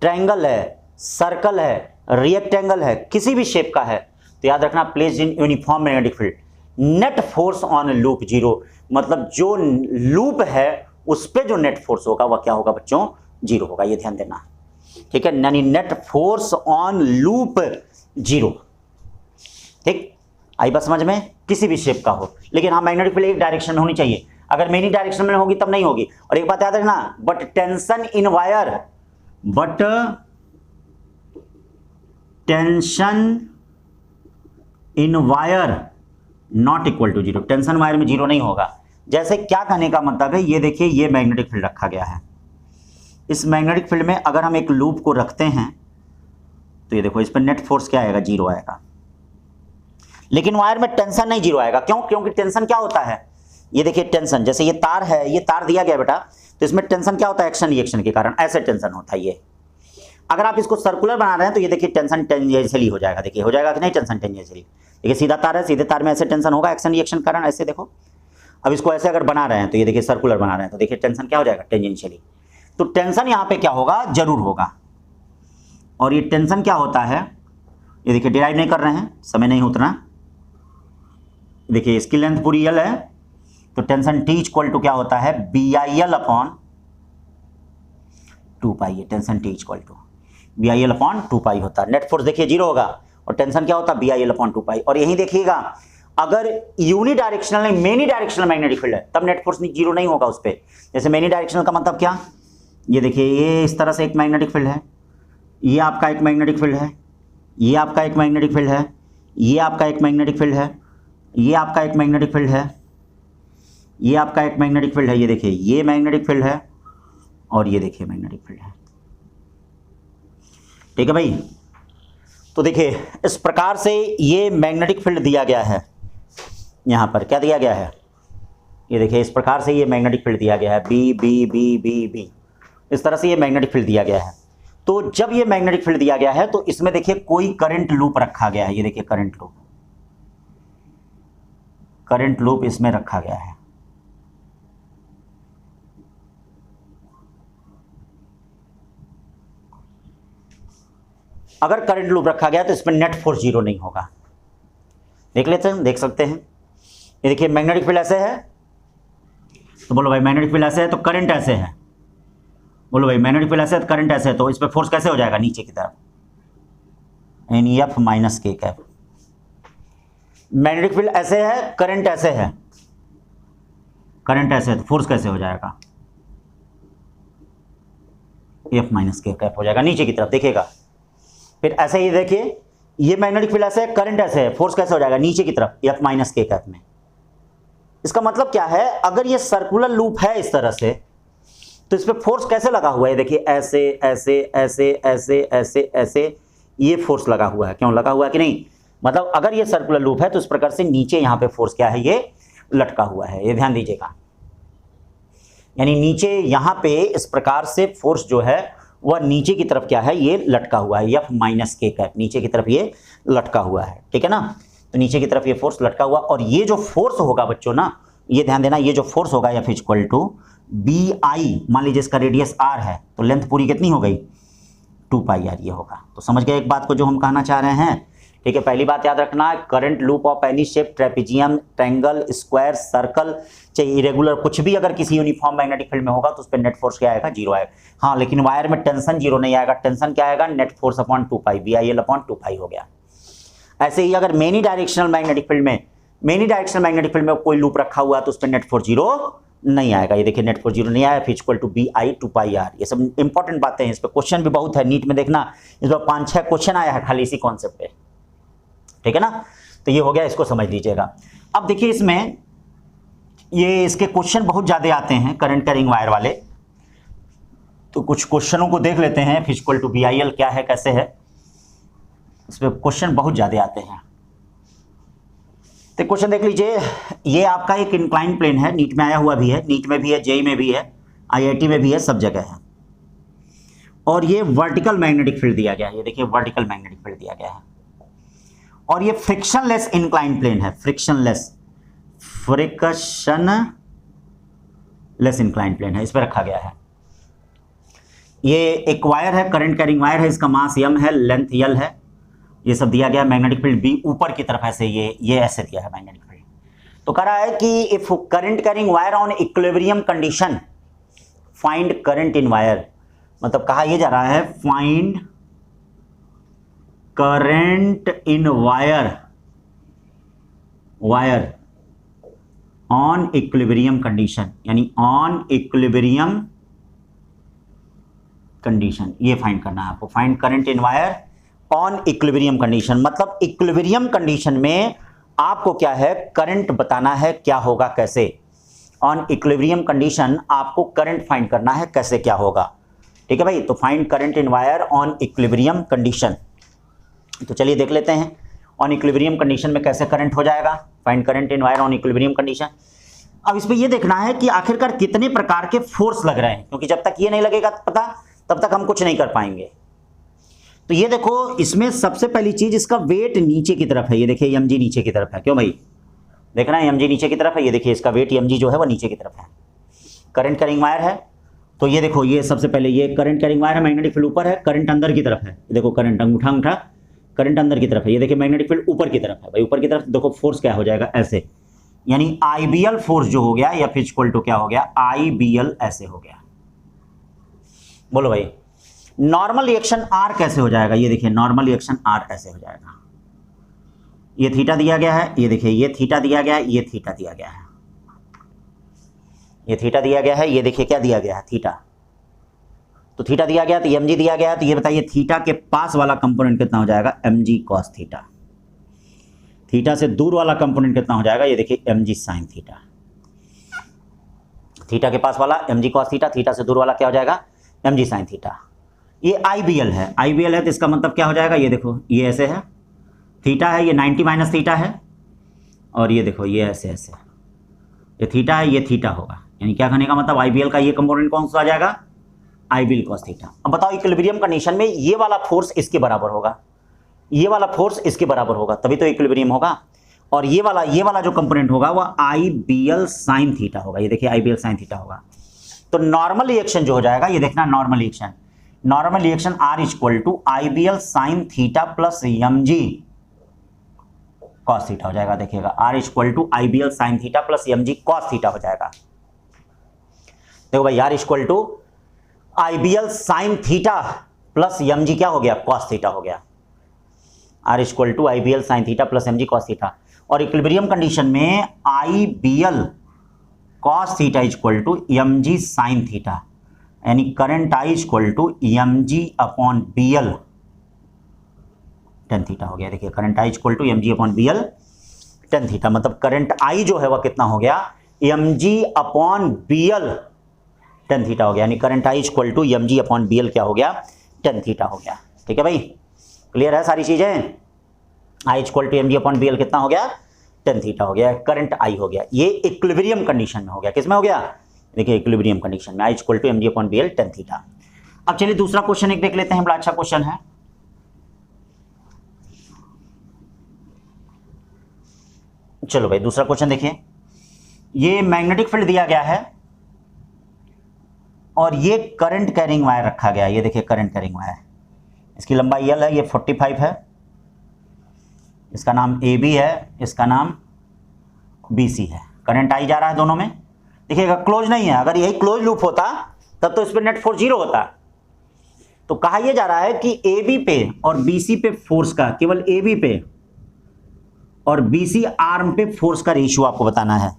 ट्रायंगल है, सर्कल है, रेक्टेंगल है, किसी भी शेप का है, तो याद रखना placed in uniform magnetic field, net force on loop zero, मतलब जो लूप है उस पर जो नेट फोर्स होगा वह क्या होगा बच्चों? जीरो होगा। ये ध्यान देना, ठीक है, यानी net force on loop zero. ठीक, आई बात समझ में? किसी भी शेप का हो, लेकिन हाँ मैग्नेटिक फील्ड एक डायरेक्शन में होनी चाहिए, अगर मेनी डायरेक्शन में होगी तब नहीं होगी। और एक बात याद रखना, but tension in wire, but tension in wire not equal to zero, tension wire में जीरो नहीं होगा। जैसे क्या कहने का मतलब है, ये देखिए ये मैग्नेटिक फील्ड रखा गया है, इस मैग्नेटिक फील्ड में अगर हम एक लूप को रखते हैं तो ये देखो इस पर नेट फोर्स क्या आएगा? जीरो आएगा। लेकिन वायर में टेंशन नहीं जीरो आएगा। क्यों? क्योंकि टेंशन क्या होता है, ये देखिए टेंशन, जैसे ये तार है, ये तार दिया गया बेटा, तो इसमें टेंशन क्या होता है? एक्शन रिएक्शन के कारण ऐसे टेंशन होता है। ये अगर आप इसको सर्कुलर बना रहे हैं तो ये देखिए टेंशन टेंजेंशियली हो जाएगा। देखिए हो जाएगा कि नहीं? Tension tangentially. देखिए सीधा तार है, सीधे तार में ऐसे टेंशन होगा, एक्शन रिएक्शन कारण ऐसे। देखो अब इसको ऐसे अगर बना रहे हैं तो ये देखिए सर्कुलर बना रहे हैं तो देखिए टेंशन क्या हो जाएगा? टेंजेंशियली। तो टेंशन यहाँ पे क्या होगा? जरूर होगा। और ये टेंशन क्या होता है, ये देखिए डिराइव नहीं कर रहे हैं, समय नहीं उतना। देखिए इसकी लेंथ पूरी यल है, तो टेंशन टी इक्वल टू क्या होता है? B I L upon 2 pi है। Tension T equal to B I L upon 2 pi होता है। नेट फोर्स देखिए जीरो होगा, और टेंशन क्या होता है? बी आई एल अपॉन 2 पाई। और यही देखिएगा अगर यूनिडायरेक्शनल नहीं मेनी डायरेक्शनल मैग्नेटिक फील्ड है तब नेट फोर्स जीरो नहीं होगा उस पर। जैसे मेनी डायरेक्शनल का मतलब क्या, ये देखिए ये इस तरह से एक मैग्नेटिक फील्ड है, ये आपका एक मैग्नेटिक फील्ड है, ये आपका एक मैग्नेटिक फील्ड है, ये आपका एक मैग्नेटिक फील्ड है, ये आपका एक मैग्नेटिक फील्ड है, ये आपका एक मैग्नेटिक फील्ड है, ये देखिए ये मैग्नेटिक फील्ड है और ये देखिए मैग्नेटिक फील्ड है। ठीक है भाई, तो देखिए इस प्रकार से ये मैग्नेटिक फील्ड दिया गया है, यहां पर क्या दिया गया है, ये देखिए इस प्रकार से ये मैग्नेटिक फील्ड दिया गया है, B B B B B, इस तरह से ये मैग्नेटिक फील्ड दिया गया है। तो जब ये मैग्नेटिक फील्ड दिया गया है तो इसमें देखिए कोई करंट लूप रखा गया है, ये देखिए करंट लूप इसमें रखा गया है। अगर करंट लूप रखा गया तो इसमें नेट फोर्स जीरो नहीं होगा। देख लेते हैं, देख सकते हैं, ये देखिए मैग्नेटिक फील्ड ऐसे है, तो बोलो भाई मैग्नेटिक फील्ड ऐसे है तो करंट ऐसे है, बोलो भाई मैग्नेटिक फील्ड ऐसे है तो करंट ऐसे है, तो इस पर फोर्स कैसे हो जाएगा नीचे की तरफ, एन एफ माइनस के कैप। मैग्नेटिक फील्ड ऐसे है, करंट ऐसे है, करंट ऐसे है तो फोर्स कैसे हो जाएगा, एफ माइनस के कैप हो जाएगा नीचे की तरफ, देखिएगा। फिर ऐसे ही देखिए ये मैग्नेटिक फील्ड ऐसे है, करंट ऐसे है, फोर्स कैसे हो जाएगा नीचे की तरफ, एफ माइनस के कैप में। इसका मतलब क्या है, अगर ये सर्कुलर लूप है इस तरह से तो इस पे फोर्स कैसे लगा हुआ है, देखिए ऐसे ऐसे ऐसे ऐसे ऐसे ऐसे ये फोर्स लगा हुआ है, क्यों लगा हुआ है कि नहीं, मतलब अगर ये सर्कुलर लूप है तो इस प्रकार से नीचे यहां पे फोर्स क्या है, ये लटका हुआ है, ये ध्यान दीजिएगा। यानी नीचे यहां पे इस प्रकार से फोर्स जो है वह नीचे की तरफ क्या है, ये लटका हुआ है, एफ माइनस के कैप नीचे की तरफ ये लटका हुआ है, ठीक है ना। तो नीचे की तरफ ये फोर्स लटका हुआ, और ये जो फोर्स होगा बच्चों ना, ये ध्यान देना, ये जो फोर्स होगा F equal to B I, मान लीजिए इसका रेडियस आर है तो लेंथ पूरी कितनी हो गई, 2 पाई आर ये होगा। तो समझ गए एक बात को जो हम कहना चाह रहे हैं, ठीक है। पहली बात याद रखना, current loop of any shape, trapezium, triangle, square, circle, चाहे इरेगुलर, कुछ भी अगर किसी यूनिफॉर्म मैग्नेटिक फील्ड में होगा तो उस पर नेट फोर्स क्या आएगा, जीरो आएगा। हाँ, लेकिन वायर में टेंशन जीरो नहीं आएगा, टेंशन क्या आएगा, net force upon 2 pi, B I L upon 2 pi हो गया। ऐसे ही अगर मेनी डायरेक्शनल मैग्नेटिक फील्ड में कोई लूप रखा हुआ तो उस पर नेट फोर्स जीरो नहीं आएगा, ये देखिए नेट फोर्स जीरो नहीं आया, equal to B I 2 pi R. ये सब इंपॉर्टेंट बातें हैं, इस पर क्वेश्चन भी बहुत है, नीट में देखना इस पर 5-6 क्वेश्चन आया है खाली इसी कॉन्सेप्ट पे, ठीक है ना। तो ये हो गया, इसको समझ लीजिएगा। अब देखिए इसमें ये इसके क्वेश्चन बहुत ज्यादा आते हैं करंट कैरिंग वायर वाले, तो कुछ क्वेश्चनों को देख लेते हैं, equal to B I L क्या है कैसे है, इस पर क्वेश्चन बहुत ज्यादा आते हैं। तो क्वेश्चन देख लीजिए, ये आपका एक इंक्लाइन प्लेन है, नीट में आया हुआ भी है, नीट में भी है, जेई में भी है, आईआईटी में भी है, सब जगह है। और ये वर्टिकल मैग्नेटिक फील्ड दिया गया है, ये देखिए वर्टिकल मैग्नेटिक फील्ड दिया गया है, और ये फ्रिक्शनलेस इंक्लाइन प्लेन है, फ्रिक्शनलेस इंक्लाइन प्लेन है, इस पर रखा गया है। ये एक वायर है, करंट कैरिंग वायर है, इसका मास m है, लेंथ l है, ये सब दिया गया। मैग्नेटिक फील्ड B ऊपर की तरफ ऐसे ये ऐसे दिया है मैग्नेटिक फील्ड। तो कह रहा है कि if current carrying wire on equilibrium condition find current in wire, मतलब कहा यह जा रहा है find current in wire on equilibrium condition, यानी ऑन इक्विलिब्रियम कंडीशन, ये फाइंड करना है आपको। Find current in wire on equilibrium condition, मतलब इक्विलिब्रियम कंडीशन में आपको क्या है, करंट बताना है, क्या होगा कैसे। ऑन इक्विलिब्रियम कंडीशन आपको करंट फाइंड करना है, कैसे क्या होगा, ठीक है भाई। तो find current in wire on equilibrium condition, तो चलिए देख लेते हैं ऑन इक्विलिब्रियम कंडीशन में कैसे करंट हो जाएगा। Find current in wire on equilibrium condition. अब इसमें यह देखना है कि आखिरकार कितने प्रकार के फोर्स लग रहे हैं, क्योंकि जब तक ये नहीं लगेगा पता तब तक हम कुछ नहीं कर पाएंगे। तो ये देखो, इसमें सबसे पहली चीज इसका वेट नीचे की तरफ है, ये देखिए mg नीचे की तरफ है, क्यों भाई, देख रहे हैं mg नीचे की तरफ है, ये देखिए इसका वेट mg जो है वो नीचे की तरफ है। करंट कैरिंग वायर है, तो ये देखो, ये सबसे पहले ये करंट कैरिंग वायर है, मैग्नेटिक फील्ड ऊपर है, करंट अंदर की तरफ है, देखो करंट अंगूठा करंट अंदर की तरफ है, ये देखिए मैग्नेटिक फील्ड ऊपर की तरफ है भाई, ऊपर की तरफ देखो फोर्स क्या हो जाएगा ऐसे, यानी IBL फोर्स जो हो गया या फिर इक्वल टू क्या हो गया, IBL ऐसे हो गया। बोलो भाई नॉर्मल रिएक्शन R कैसे हो जाएगा, ये देखिए नॉर्मल रिएक्शन R ऐसे हो जाएगा, ये थीटा दिया गया है, ये देखिए ये थीटा दिया गया है, ये थीटा दिया गया है, ये थीटा दिया गया है, ये देखिए क्या दिया गया है, थीटा। तो थीटा दिया गया तो mg दिया गया है, तो ये बताइए थीटा के पास वाला कंपोनेंट कितना हो जाएगा, mg cos थीटा। थीटा से दूर वाला कंपोनेंट कितना हो जाएगा, ये देखिए mg sin थीटा। थीटा के पास वाला mg cos थीटा, थीटा से दूर वाला क्या हो जाएगा, mg sin थीटा। ये IBL है, IBL है तो इसका मतलब क्या हो जाएगा, ये देखो ये ऐसे है, थीटा है, ये 90 माइनस थीटा है, और ये देखो ये ऐसे ऐसे, ये थीटा है, ये थीटा होगा। यानी क्या कहने का मतलब IBL का ये कंपोनेंट कौन सा आ जाएगा, IBL cos थीटा। अब बताओ इक्विलिब्रियम कंडीशन में ये वाला फोर्स इसके बराबर होगा, ये वाला फोर्स इसके बराबर होगा, तभी तो इक्विलिब्रियम होगा। और ये वाला जो कंपोनेंट होगा वो IBL sin थीटा होगा, ये देखिए IBL sin थीटा होगा। तो नॉर्मल रिएक्शन जो हो जाएगा, ये देखना normal reaction R equal to IBL sin theta plus mg cos theta हो जाएगा। देखिएगा R equal to IBL sin theta plus mg cos theta हो जाएगा। देखो भाई R equal to IBL sin theta plus mg क्या हो गया, cos थीटा हो गया। R equal to IBL sin theta plus mg cos theta. और इक्विलिब्रियम कंडीशन में IBL cos theta equal to mg sin theta, यानी current I equal to mg upon BL tan theta हो गया। देखिए current I equal to mg upon BL tan theta, मतलब current I जो है वह कितना हो गया, mg upon BL tan theta हो गया। यानी current I equal to mg upon BL क्या हो गया, tan थीटा हो गया। ठीक है भाई, क्लियर है सारी चीजें। I equal to mg upon BL कितना हो गया, tan थीटा हो गया, करंट I हो गया। ये इक्विलिब्रियम कंडीशन में हो गया, किसमें हो गया, देखिए इक्विलिब्रियम कंडीशन में I equal to mg upon BL tan theta. अब चलिए दूसरा क्वेश्चन एक देख लेते हैं, बड़ा अच्छा क्वेश्चन है। चलो भाई दूसरा क्वेश्चन देखिए, ये मैग्नेटिक फील्ड दिया गया है और ये करंट कैरिंग वायर रखा गया है। ये देखिए करंट कैरिंग वायर, इसकी लंबाई L है, ये 45 है, इसका नाम AB है, इसका नाम BC है। करंट I जा रहा है दोनों में। देखिएगा क्लोज नहीं है, अगर यही क्लोज लूप होता तब तो इस पर नेट फोर्स 0 होता। तो कहा यह जा रहा है कि AB पे और BC पे फोर्स का, केवल AB पे और BC आर्म पे फोर्स का रेशियो आपको बताना है।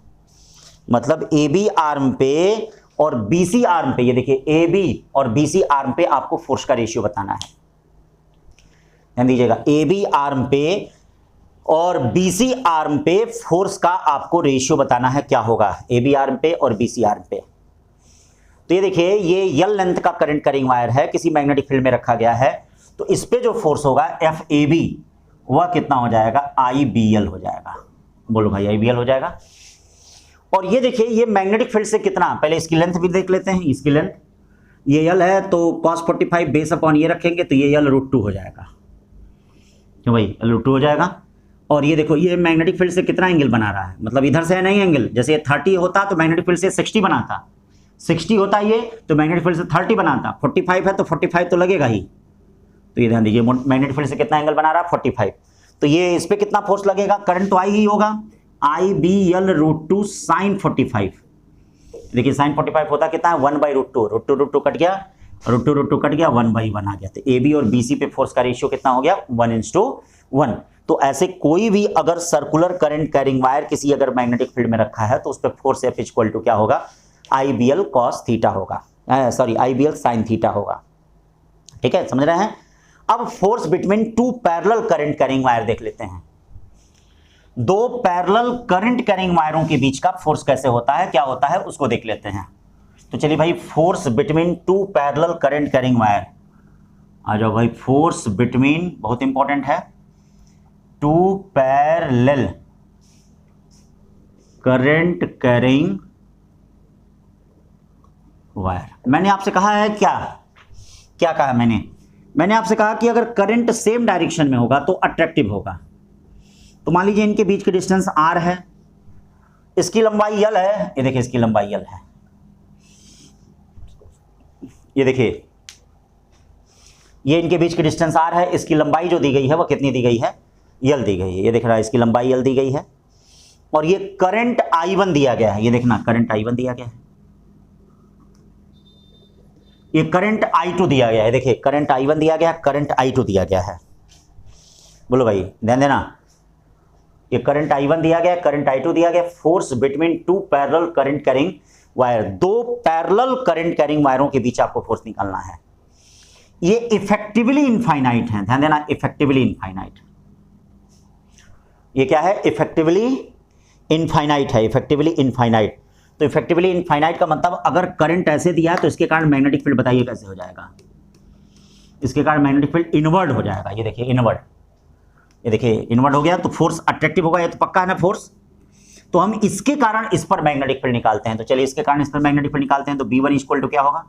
मतलब AB आर्म पे और BC आर्म पे, ये देखिए AB और BC आर्म पे आपको फोर्स का रेशियो बताना है। ध्यान दीजिएगा, AB आर्म पे और BC आर्म पे फोर्स का आपको रेशियो बताना है, क्या होगा AB आर्म पे और BC आर्म पे। तो ये देखिए ये L लेंथ का करंट कैरिंग वायर है, किसी मैग्नेटिक फील्ड में रखा गया है, तो इस पे जो फोर्स होगा FAB वह कितना हो जाएगा, IBL हो जाएगा। बोलो भाई IBL हो जाएगा। और ये देखिए ये मैग्नेटिक फील्ड से कितना, पहले इसकी लेंथ भी देख लेते हैं। इसकी लेंथ ये L है, तो cos 45 बेस अपॉन ये रखेंगे तो ये L √2 हो जाएगा, क्यों भाई L √2 हो जाएगा। और ये देखो ये मैग्नेटिक फील्ड से कितना एंगल बना रहा है, मतलब इधर से है नहीं एंगल, जैसे ये 30 होता तो मैग्नेटिक फील्ड से 60 बनाता, 60 होता ये तो मैग्नेटिक फील्ड से 30 बनाता, 45 है तो 45 तो लगेगा ही। तो ये ध्यान दीजिए मैग्नेटिक फील्ड से कितना एंगल बना रहा है, 45। तो ये इस पे कितना फोर्स लगेगा, करंट तो आई ही होगा, IBL √2 sin 45। देखिए sin 45 होता कितना है, 1/√2, √2 कट गया, √2 कट गया, 1/1 आ गया। तो AB और BC पे फोर्स का रेशियो कितना हो गया, 1:1। तो ऐसे कोई भी अगर सर्कुलर करंट कैरिंग वायर किसी अगर मैग्नेटिक फील्ड में रखा है तो उस पर फोर्स F इक्वल टू क्या होगा, IBL cos थीटा होगा, सॉरी IBL sin थीटा होगा। ठीक है, समझ रहे हैं। अब force between two parallel current carrying wire देख लेते हैं। दो पैरेलल करंट कैरिंग वायरों के बीच का फोर्स कैसे होता है, क्या होता है, उसको देख लेते हैं। तो चलिए भाई force between two parallel current carrying wire, आ जाओ भाई। फोर्स बिटवीन, बहुत इंपॉर्टेंट है, two parallel current carrying wire. मैंने आपसे कहा है क्या कहा मैंने आपसे कहा कि अगर करंट सेम डायरेक्शन में होगा तो अट्रैक्टिव होगा। तो मान लीजिए इनके बीच की डिस्टेंस R है, इसकी लंबाई L है, ये देखिए इसकी लंबाई L है, ये देखिए ये इनके बीच की डिस्टेंस R है, इसकी लंबाई जो दी गई है वो कितनी दी गई है, L दी गई है। ये देख रहा है इसकी लंबाई L दी गई है और ये करंट I1 दिया गया है, ये देखना करंट I1 दिया गया है, ये करंट I2 दिया गया है, देखिए करंट I1 दिया गया है, करंट I2 दिया गया है। बोलो भाई ध्यान देना, ये करंट I1 दिया गया, करंट I2 दिया गया, force between two parallel current carrying wire, दो पैरेलल करंट कैरिंग वायरों के बीच आपको फोर्स निकालना है। ये इफेक्टिवली इनफाइनाइट है, ध्यान देना, इफेक्टिवली इनफाइनाइट। ये क्या है? इफेक्टिवली इनफाइनाइट है, इफेक्टिवली इनफाइनाइट। तो इफेक्टिवली इनफाइनाइट का मतलब अगर करंट ऐसे दिया है तो इसके कारण मैग्नेटिक फील्ड बताइए कैसे हो जाएगा? इसके कारण मैग्नेटिक फील्ड इनवर्ड हो जाएगा। ये देखिए इनवर्ड, ये देखिए इनवर्ड हो गया तो फोर्स अट्रैक्टिव होगा, ये तो पक्का है ना फोर्स। तो हम इसके कारण इस पर मैग्नेटिक फील्ड निकालते हैं। तो चलिए इसके कारण इस पर मैग्नेटिक फील्ड निकालते हैं। तो B1 इक्वल टू क्या होगा?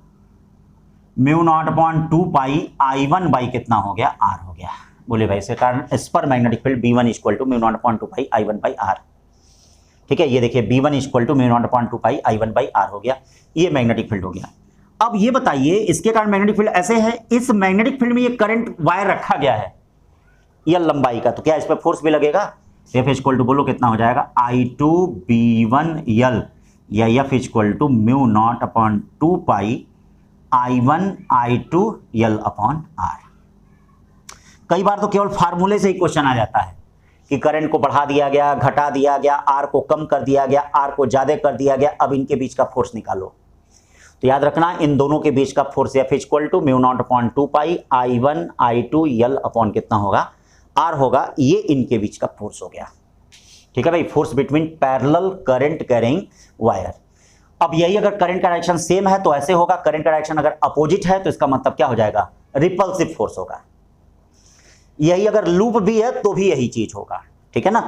Mu naught upon 2 pi I1 by कितना हो गया? R हो गया। बोले भाई इसके कारण इस पर magnetic field B1 equal to mu naught upon 2 pi I1 by R। ठीक है, ये देखिए B1 equal to mu naught upon 2 pi I1 by R हो गया। ये मैग्नेटिक फील्ड हो गया। अब ये बताइए इसके कारण मैग्नेटिक फील्ड ऐसे है, इस मैग्नेटिक फील्ड में ये करंट वायर रखा गया है L लंबाई का, तो क्या इस पर फोर्स भी लगेगा? F इक्वल टू बोलो कितना हो जाएगा? I2 B1 L या F equal to mu naught upon 2 pi I1 I2 L upon R। कई बार तो केवल फार्मूले से ही क्वेश्चन आ जाता है कि करंट को बढ़ा दिया गया, घटा दिया गया, R को कम कर दिया गया, R को ज्यादा कर दिया गया, अब इनके बीच का फोर्स निकालो। तो याद रखना इन दोनों के बीच का force F equal to mu naught upon 2 pi I1 I2 L upon कितना होगा? R होगा। ये इनके बीच का फोर्स हो गया। ठीक है भाई, force between parallel current carrying wire. अब यही अगर करंट का डायरेक्शन सेम है तो ऐसे होगा, करंट का डायरेक्शन अगर अपोजिट है तो इसका मतलब क्या हो जाएगा? रिपल्सिव फोर्स होगा। यही अगर लूप भी है तो भी यही चीज होगा। ठीक है ना।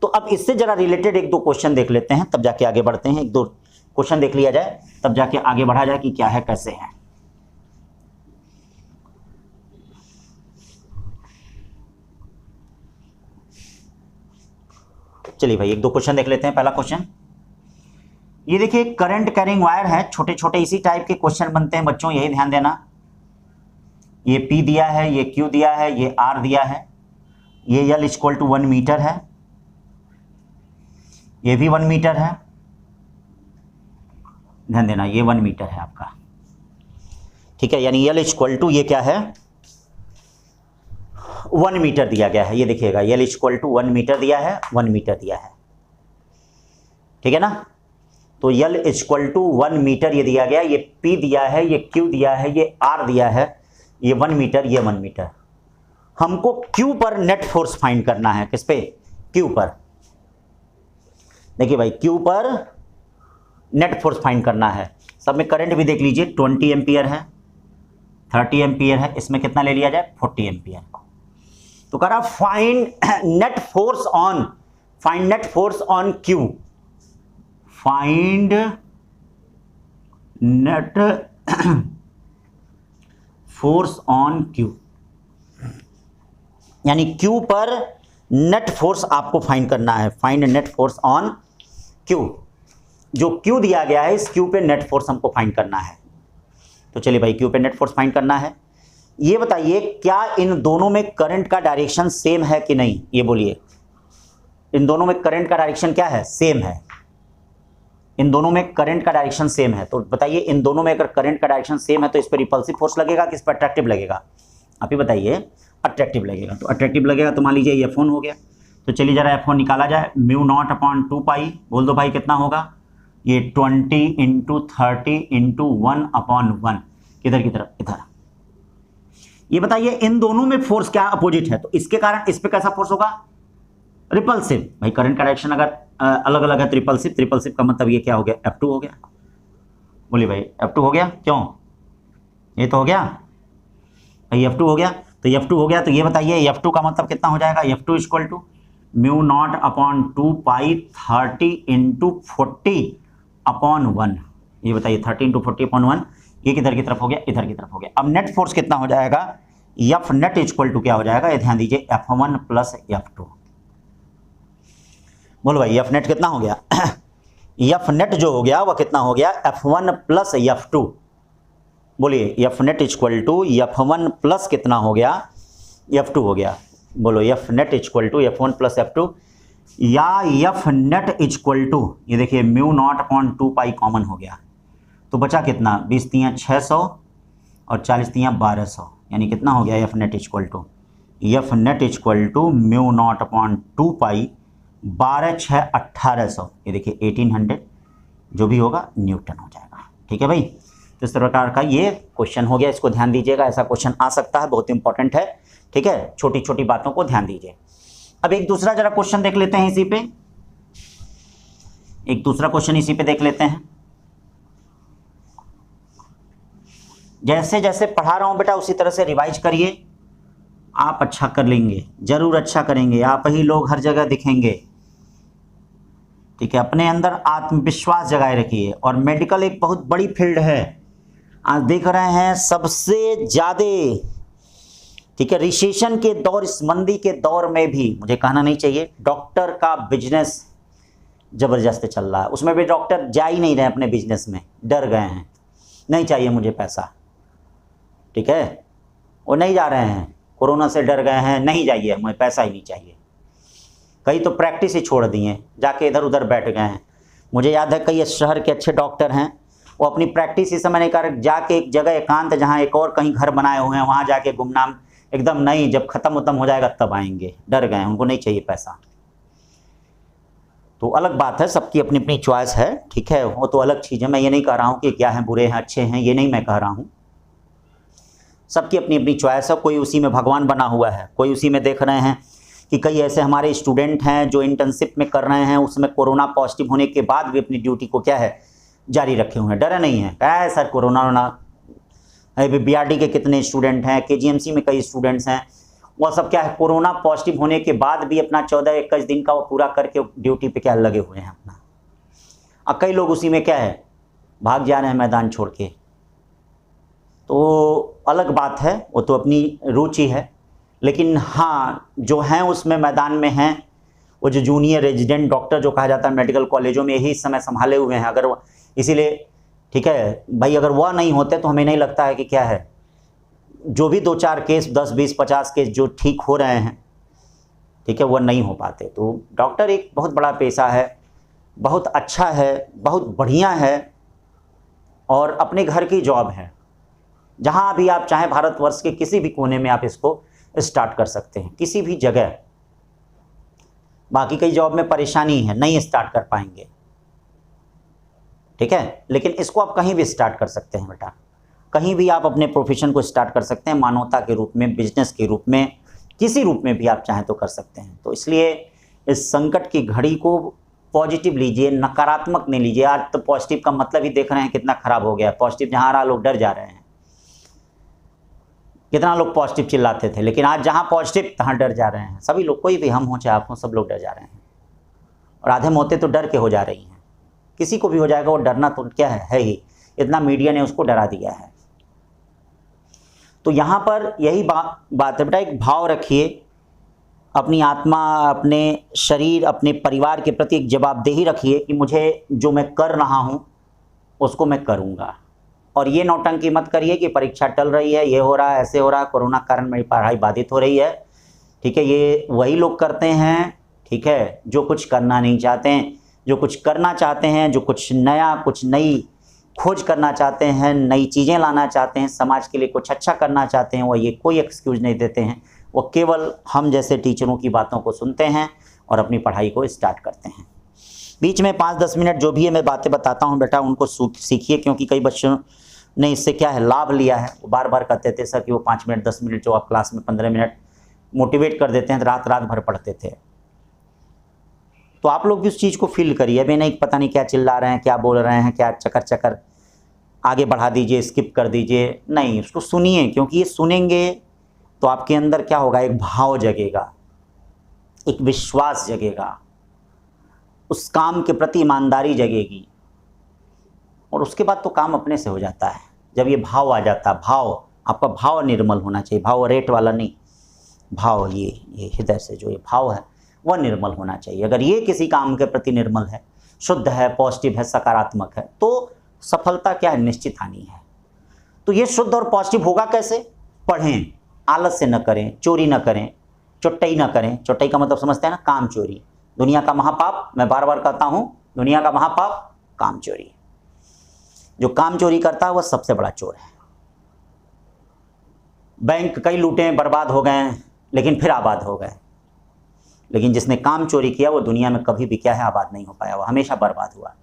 तो अब इससे जरा रिलेटेड एक दो क्वेश्चन देख लेते हैं, तब जाके आगे बढ़ते हैं। एक दो क्वेश्चन देख लिया जाए तब जाके आगे बढ़ा जाए कि क्या है कैसे है। चलिए भाई एक दो क्वेश्चन देख लेते हैं। पहला क्वेश्चन ये देखिए, करंट कैरिंग वायर है, छोटे छोटे इसी टाइप के क्वेश्चन बनते हैं बच्चों, यही ध्यान देना। ये P दिया है, ये Q दिया है, ये R दिया है, ये L इक्वल टू 1 मीटर है, ये भी 1 मीटर है, ध्यान देना ये 1 मीटर है आपका। ठीक है, यानी L इक्वल टू ये क्या है? 1 मीटर दिया गया है। ये देखिएगा L इक्वल टू 1 मीटर दिया है, 1 मीटर दिया है। ठीक है ना। तो L इक्वल टू 1 मीटर ये दिया गया, ये P दिया है, ये Q दिया है, ये R दिया है, ये 1 मीटर, ये 1 मीटर। हमको Q पर नेट फोर्स फाइंड करना है। किस पे? Q पर। देखिए भाई Q पर नेट फोर्स फाइंड करना है। सब में करंट भी देख लीजिए, 20 एम्पियर है, 30 एम्पियर है, इसमें कितना ले लिया जाए? 40 एम्पियर। तो कह रहा find net force on, find net force on Q, find net force on Q, यानी Q पर नेट फोर्स आपको फाइंड करना है। Find net force on Q, जो Q दिया गया है इस Q पे नेट फोर्स हमको फाइंड करना है। तो चलिए भाई Q पे नेट फोर्स फाइंड करना है। ये बताइए क्या इन दोनों में करंट का डायरेक्शन सेम है कि नहीं? ये बोलिए, इन दोनों में करंट का डायरेक्शन क्या है? सेम है। इन दोनों में करंट का डायरेक्शन सेम है। तो बताइए इन दोनों में अगर करंट का डायरेक्शन सेम है तो इस पर रिपल्सिव फोर्स लगेगा कि इस पर अट्रैक्टिव लगेगा? आप ही बताइए। अट्रैक्टिव लगेगा। तो अट्रैक्टिव लगेगा तो मान लीजिए F1 हो गया। तो चलिए जरा F1 निकाला जाए। म्यू नॉट अपॉन 2 पाई, बोल दो भाई कितना होगा? ये 20 इंटू 30 इंटू 1 अपॉन 1, किधर की तरफ? इधर। ये बताइए इन दोनों में फोर्स क्या अपोजिट है? तो इसके कारण इस पे कैसा फोर्स होगा? रिपल्सिव। भाई करंट का डायरेक्शन अगर अलग अलग है तो रिपल्सिव, रिपल्सिव का मतलब ये क्या हो गया? F2 हो गया। बोलिए भाई F2 हो गया। क्यों? ये तो हो गया भाई, F2 हो गया। तो F2 हो गया तो ये बताइए F2 का मतलब कितना हो जाएगा? F2 equal to mu naught upon 2 pi 30 into 40 upon 1। ये बताइए 30 इंटू 40 अपॉन 1, ये किधर की तरफ हो गया? इधर की तरफ हो गया। अब नेट फोर्स कितना हो जाएगा? F नेट इक्वल टू क्या हो जाएगा? ये ध्यान दीजिए F1 प्लस F2। बोलो भाई F नेट कितना हो गया? F नेट जो हो गया वह कितना हो गया? F1 plus F2। बोलिए F net equal to F1 plus कितना हो गया? F2 हो गया। बोलो F net equal to F1 plus F2 या F नेट इक्वल टू, ये देखिए mu naught upon 2 pi common हो गया तो बचा कितना? 20 तियाँ 600 और 40 तियाँ 1200, यानी कितना हो गया? F net equal to mu naught upon 2 pi 12×6=1800, ये देखिए 1800 जो भी होगा न्यूटन हो जाएगा। ठीक है भाई, तो इस प्रकार का ये क्वेश्चन हो गया, इसको ध्यान दीजिएगा, ऐसा क्वेश्चन आ सकता है, बहुत इंपॉर्टेंट है। ठीक है, छोटी छोटी बातों को ध्यान दीजिए। अब एक दूसरा जरा क्वेश्चन देख लेते हैं इसी पे, एक दूसरा क्वेश्चन इसी पे देख लेते हैं। जैसे जैसे पढ़ा रहा हूं बेटा उसी तरह से रिवाइज करिए, आप अच्छा कर लेंगे, जरूर अच्छा करेंगे, आप ही लोग हर जगह दिखेंगे। ठीक है, अपने अंदर आत्मविश्वास जगाए रखिए। और मेडिकल एक बहुत बड़ी फील्ड है, आज देख रहे हैं सबसे ज़्यादा, ठीक है, रिसेशन के दौर, इस मंदी के दौर में भी, मुझे कहना नहीं चाहिए, डॉक्टर का बिजनेस ज़बरदस्त चल रहा है। उसमें भी डॉक्टर जा ही नहीं रहे अपने बिजनेस में, डर गए हैं, नहीं चाहिए मुझे पैसा। ठीक है, वो नहीं जा रहे हैं, कोरोना से डर गए हैं, नहीं जाइए, मुझे पैसा ही नहीं चाहिए। कई तो प्रैक्टिस ही छोड़ दिए, जाके इधर उधर बैठ गए हैं। मुझे याद है कई शहर के अच्छे डॉक्टर हैं, वो अपनी प्रैक्टिस इस समय नहीं कर, जाके एक जगह एकांत जहाँ एक और कहीं घर बनाए हुए हैं वहाँ जाके गुमनाम एकदम, नहीं जब खत्म हो जाएगा तब आएंगे, डर गए, उनको नहीं चाहिए पैसा। तो अलग बात है, सबकी अपनी अपनी चॉइस है। ठीक है, वो तो अलग चीज़ है, मैं ये नहीं कह रहा हूँ कि क्या है, बुरे हैं अच्छे हैं, ये नहीं मैं कह रहा हूँ, सबकी अपनी अपनी चॉइस है। कोई उसी में भगवान बना हुआ है, कोई उसी में देख रहे हैं कि कई ऐसे हमारे स्टूडेंट हैं जो इंटर्नशिप में कर रहे हैं, उसमें कोरोना पॉजिटिव होने के बाद भी अपनी ड्यूटी को क्या है जारी रखे हुए हैं, डरे नहीं है। क्या है सर कोरोना वोना, BRD के कितने स्टूडेंट हैं, KGMC में कई स्टूडेंट्स हैं, वह सब क्या है कोरोना पॉजिटिव होने के बाद भी अपना 14-21 दिन का वो पूरा करके ड्यूटी पे क्या लगे हुए हैं अपना। अब कई लोग उसी में क्या है भाग जा रहे हैं मैदान छोड़ के, तो अलग बात है, वो तो अपनी रुचि है। लेकिन हाँ, जो हैं उसमें मैदान में हैं, वो जो जूनियर रेजिडेंट डॉक्टर जो कहा जाता है मेडिकल कॉलेजों में, यही इस समय संभाले हुए हैं। अगर इसीलिए ठीक है भाई, अगर वह नहीं होते तो हमें नहीं लगता है कि क्या है, जो भी 2-4 केस 10, 20, 50 केस जो ठीक हो रहे हैं, ठीक है, वह नहीं हो पाते। तो डॉक्टर एक बहुत बड़ा पेशा है, बहुत अच्छा है, बहुत बढ़िया है, और अपने घर की जॉब है। जहाँ भी आप चाहें भारतवर्ष के किसी भी कोने में आप इसको स्टार्ट कर सकते हैं, किसी भी जगह। बाकी कई जॉब में परेशानी है, नहीं स्टार्ट कर पाएंगे, ठीक है, लेकिन इसको आप कहीं भी स्टार्ट कर सकते हैं बेटा, कहीं भी आप अपने प्रोफेशन को स्टार्ट कर सकते हैं, मानवता के रूप में, बिजनेस के रूप में, किसी रूप में भी आप चाहें तो कर सकते हैं। तो इसलिए इस संकट की घड़ी को पॉजिटिव लीजिए, नकारात्मक नहीं लीजिए। आज तो पॉजिटिव का मतलब ही देख रहे हैं कितना खराब हो गया। पॉजिटिव जहाँ रहा लोग डर जा रहे हैं, कितना लोग पॉजिटिव चिल्लाते थे, लेकिन आज जहाँ पॉजिटिव तहाँ डर जा रहे हैं सभी लोग, कोई भी हम हो चाहे आप हो, सब लोग डर जा रहे हैं। और आधे मोते तो डर के हो जा रही हैं, किसी को भी हो जाएगा, वो डरना तो क्या है ही, इतना मीडिया ने उसको डरा दिया है। तो यहाँ पर यही बात है बेटा, एक भाव रखिए, अपनी आत्मा, अपने शरीर, अपने परिवार के प्रति एक जवाबदेही रखिए कि मुझे जो मैं कर रहा हूँ उसको मैं करूँगा। और ये नौटंकी मत करिए कि परीक्षा टल रही है, ये हो रहा है, ऐसे हो रहा है, कोरोना कारण मेरी पढ़ाई बाधित हो रही है। ठीक है, ये वही लोग करते हैं, ठीक है, जो कुछ करना नहीं चाहते हैं। जो कुछ करना चाहते हैं, जो कुछ नया, कुछ नई खोज करना चाहते हैं, नई चीज़ें लाना चाहते हैं, समाज के लिए कुछ अच्छा करना चाहते हैं, वो ये कोई एक्सक्यूज़ नहीं देते हैं, वो केवल हम जैसे टीचरों की बातों को सुनते हैं और अपनी पढ़ाई को स्टार्ट करते हैं। बीच में 5-10 मिनट जो भी है मैं बातें बताता हूँ बेटा, उनको सीखिए, क्योंकि कई बच्चों ने इससे क्या है लाभ लिया है। वो बार बार कहते थे सर कि वो 5 मिनट 10 मिनट जो आप क्लास में 15 मिनट मोटिवेट कर देते हैं, तो रात रात भर पढ़ते थे। तो आप लोग भी उस चीज़ को फील करिए। अभी नहीं पता नहीं क्या चिल्ला रहे हैं, क्या बोल रहे हैं, क्या चकर चकर आगे बढ़ा दीजिए, स्किप कर दीजिए, नहीं, उसको सुनिए, क्योंकि ये सुनेंगे तो आपके अंदर क्या होगा, एक भाव जगेगा, एक विश्वास जगेगा, उस काम के प्रति ईमानदारी जगेगी, और उसके बाद तो काम अपने से हो जाता है। जब ये भाव आ जाता है, भाव, आपका भाव निर्मल होना चाहिए, भाव रेट वाला नहीं, भाव ये हृदय से जो ये भाव है वह निर्मल होना चाहिए। अगर ये किसी काम के प्रति निर्मल है, शुद्ध है, पॉजिटिव है, सकारात्मक है, तो सफलता क्या है, निश्चित आनी है। तो ये शुद्ध और पॉजिटिव होगा कैसे? पढ़ें, आलस से न करें, चोरी न करें, चुट्टाई न करें। चुट्टाई का मतलब समझते हैं ना, काम चोरी। दुनिया का महापाप, मैं बार बार कहता हूँ, दुनिया का महापाप काम चोरी। जो काम चोरी करता है वह सबसे बड़ा चोर है। बैंक कई लूटे, बर्बाद हो गए, लेकिन फिर आबाद हो गए। लेकिन जिसने काम चोरी किया वो दुनिया में कभी भी क्या है, आबाद नहीं हो पाया, वो हमेशा बर्बाद हुआ।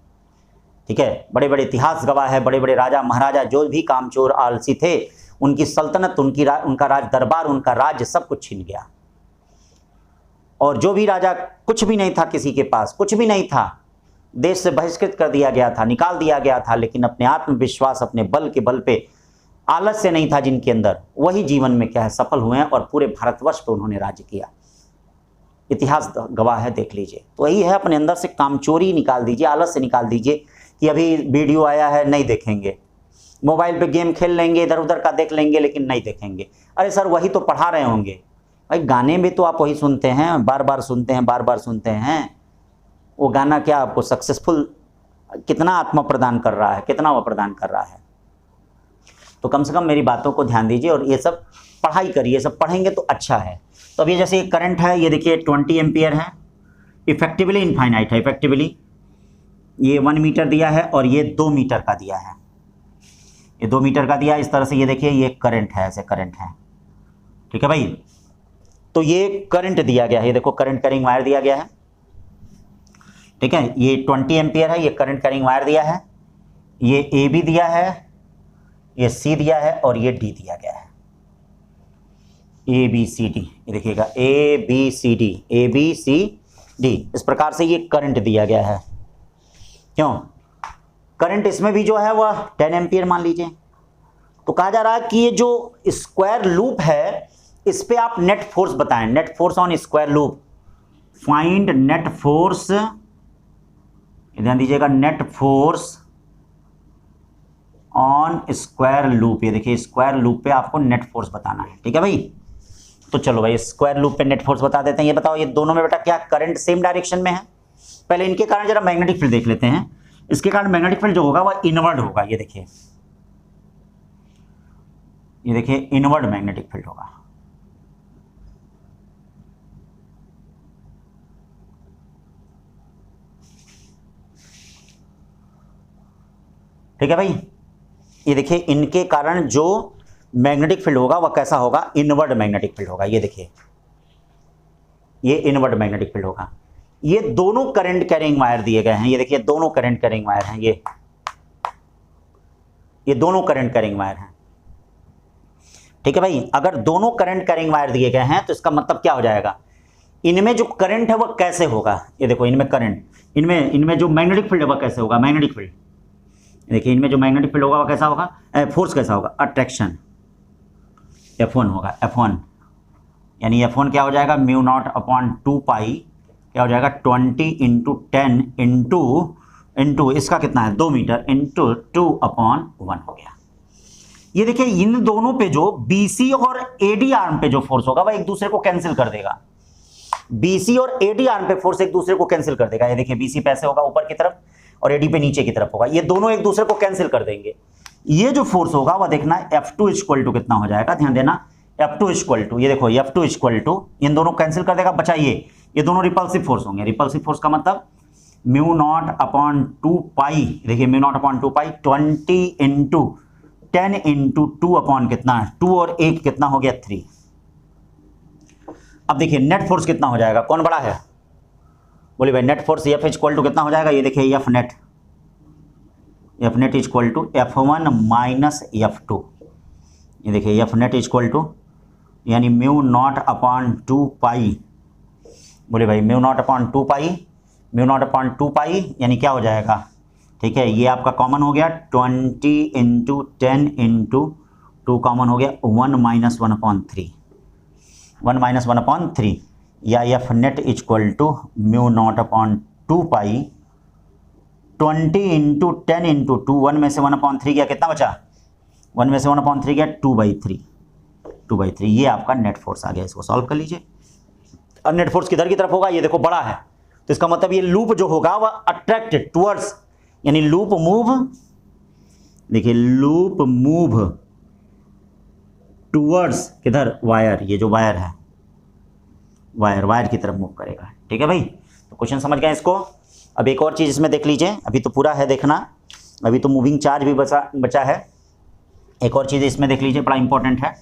ठीक है, बड़े बड़े इतिहास गवाह है, बड़े बड़े राजा महाराजा जो भी कामचोर आलसी थे, उनकी सल्तनत, उनका राज दरबार, उनका राज्य सब कुछ छिन गया। और जो भी राजा कुछ भी नहीं था, किसी के पास कुछ भी नहीं था, देश से बहिष्कृत कर दिया गया था, निकाल दिया गया था, लेकिन अपने आत्मविश्वास, अपने बल के बल पे, आलस से नहीं था जिनके अंदर, वही जीवन में क्या है, सफल हुए हैं और पूरे भारतवर्ष पे उन्होंने राज्य किया। इतिहास गवाह है, देख लीजिए। तो यही है, अपने अंदर से कामचोरी निकाल दीजिए, आलस से निकाल दीजिए कि अभी वीडियो आया है नहीं देखेंगे, मोबाइल पे गेम खेल लेंगे, इधर उधर का देख लेंगे, लेकिन नहीं देखेंगे। अरे सर वही तो पढ़ा रहे होंगे भाई, गाने में तो आप वही सुनते हैं, बार बार सुनते हैं, बार बार सुनते हैं। वो गाना क्या आपको सक्सेसफुल कितना आत्मा प्रदान कर रहा है, कितना वो प्रदान कर रहा है? तो कम से कम मेरी बातों को ध्यान दीजिए और ये सब पढ़ाई करिए, सब पढ़ेंगे तो अच्छा है। तो अब ये जैसे करंट है, ये देखिए 20 एम्पियर है, इफेक्टिवली इनफाइनाइट है, इफेक्टिवली ये 1 मीटर दिया है और ये 2 मीटर का दिया है, ये 2 मीटर का दिया है। इस तरह से ये देखिए ये करंट है, ऐसे करंट है। ठीक है भाई, तो ये करंट दिया गया है, ये देखो करंट कैरिंग वायर दिया गया है। ठीक है, ये 20 एम्पियर है, ये करंट कैरिंग वायर दिया है, ये ए बी दिया है, ये सी दिया है और ये डी दिया गया है, ए बी सी डी। ये देखिएगा A B C D, A B C D, इस प्रकार से ये करंट दिया गया है। क्यों? करंट इसमें भी जो है वह 10 एम्पियर मान लीजिए। तो कहा जा रहा है कि ये जो स्क्वायर लूप है, इस पे आप नेट फोर्स बताएं, net force on square loop, find net force, ध्यान दीजिएगा, net force on square loop. ये देखिए स्क्वायर लूप पे आपको नेट फोर्स बताना है। ठीक है भाई, तो चलो भाई स्क्वायर लूप पे नेट फोर्स बता देते हैं। ये बताओ, ये दोनों में बेटा क्या करंट सेम डायरेक्शन में है? पहले इनके कारण जरा मैग्नेटिक फील्ड देख लेते हैं। इसके कारण मैग्नेटिक फील्ड जो होगा वह इनवर्ड होगा। ये देखिए, ये देखिए इनवर्ड मैग्नेटिक फील्ड होगा। ठीक है भाई, ये देखिए इनके कारण जो मैग्नेटिक फील्ड होगा वह कैसा होगा? इनवर्ड मैग्नेटिक फील्ड होगा। ये देखिए ये इनवर्ड मैग्नेटिक फील्ड होगा। ये दोनों करंट कैरिंग वायर दिए गए हैं। ये देखिए दोनों करंट कैरिंग वायर हैं, ये दोनों करंट कैरिंग वायर हैं। ठीक है भाई, अगर दोनों करंट कैरिंग वायर दिए गए हैं तो इसका मतलब क्या हो जाएगा? इनमें जो करंट है वह कैसे होगा? ये देखो इनमें करंट, इनमें जो मैग्नेटिक फील्ड है वह कैसे होगा? मैग्नेटिक फील्ड, देखिए इनमें जो मैग्नेटिक फील्ड होगा वह कैसा होगा? फोर्स कैसा होगा? अट्रैक्शन, F1 होगा, F1, यानी F1 क्या हो जाएगा? म्यू नॉट अपॉन 2 पाई, क्या हो जाएगा? 20 इंटू 10 इंटू इसका कितना है? 2 मीटर इंटू 2/1 हो गया। ये देखिए इन दोनों पे जो BC और AD आर्म पे जो फोर्स होगा वह एक दूसरे को कैंसिल कर देगा। BC और AD आर्म पे फोर्स एक दूसरे को कैंसिल कर देगा। ये देखिए BC पैसे होगा ऊपर की तरफ और AD पे नीचे की तरफ होगा, ये दोनों एक दूसरे को कैंसिल कर देंगे। ये जो फोर्स होगा वह देखना F2 इक्वल टू कितना हो जाएगा? ध्यान देना, F2 इक्वल टू, ये देखो F2 इक्वल टू, इन दोनों कैंसिल कर देगा, बचाइए, ये दोनों रिपल्सिव फोर्स होंगे। रिपल्सिव फोर्स का मतलब म्यू नॉट अपॉन 2 पाई, देखिए mu naught upon 2 pi 20 into 10 into 2 upon कितना? 2 और 1 कितना हो गया? 3। अब देखिए नेट फोर्स कितना हो जाएगा? कौन बड़ा है? बोलिए भाई, net force F equal to कितना हो जाएगा? ये देखिए F net equal to F1 minus F2। ये देखिए F नेट इक्वल टू यानी म्यू नॉट अपॉन 2 पाई, बोले भाई mu naught upon 2 pi, mu naught upon 2 pi यानी क्या हो जाएगा? ठीक है, ये आपका कॉमन हो गया 20 इंटू 10 इंटू 2 कॉमन हो गया 1 माइनस 1/3, 1 माइनस 1/3, या F net equal to mu naught upon 2 pi 20 into 10 into 2, 1 में से 1/3 गया, कितना बचा? 1 में से 1/3 गया 2/3। ये आपका नेट फोर्स आ गया। इसको सॉल्व कर लीजिए। और नेट फोर्स किधर की तरफ होगा? ये देखो बड़ा है, तो इसका मतलब ये लूप जो होगा वह अट्रैक्टेड टुवर्ड्स, यानी लूप मूव, देखिए लूप मूव टुवर्ड्स किधर? वायर, ये जो वायर है वायर की तरफ मूव करेगा। ठीक है भाई, तो क्वेश्चन समझ गए इसको। अब एक और चीज़ इसमें देख लीजिए, अभी तो पूरा है देखना, अभी तो मूविंग चार्ज भी बचा है। एक और चीज़ इसमें देख लीजिए, बड़ा इंपॉर्टेंट है।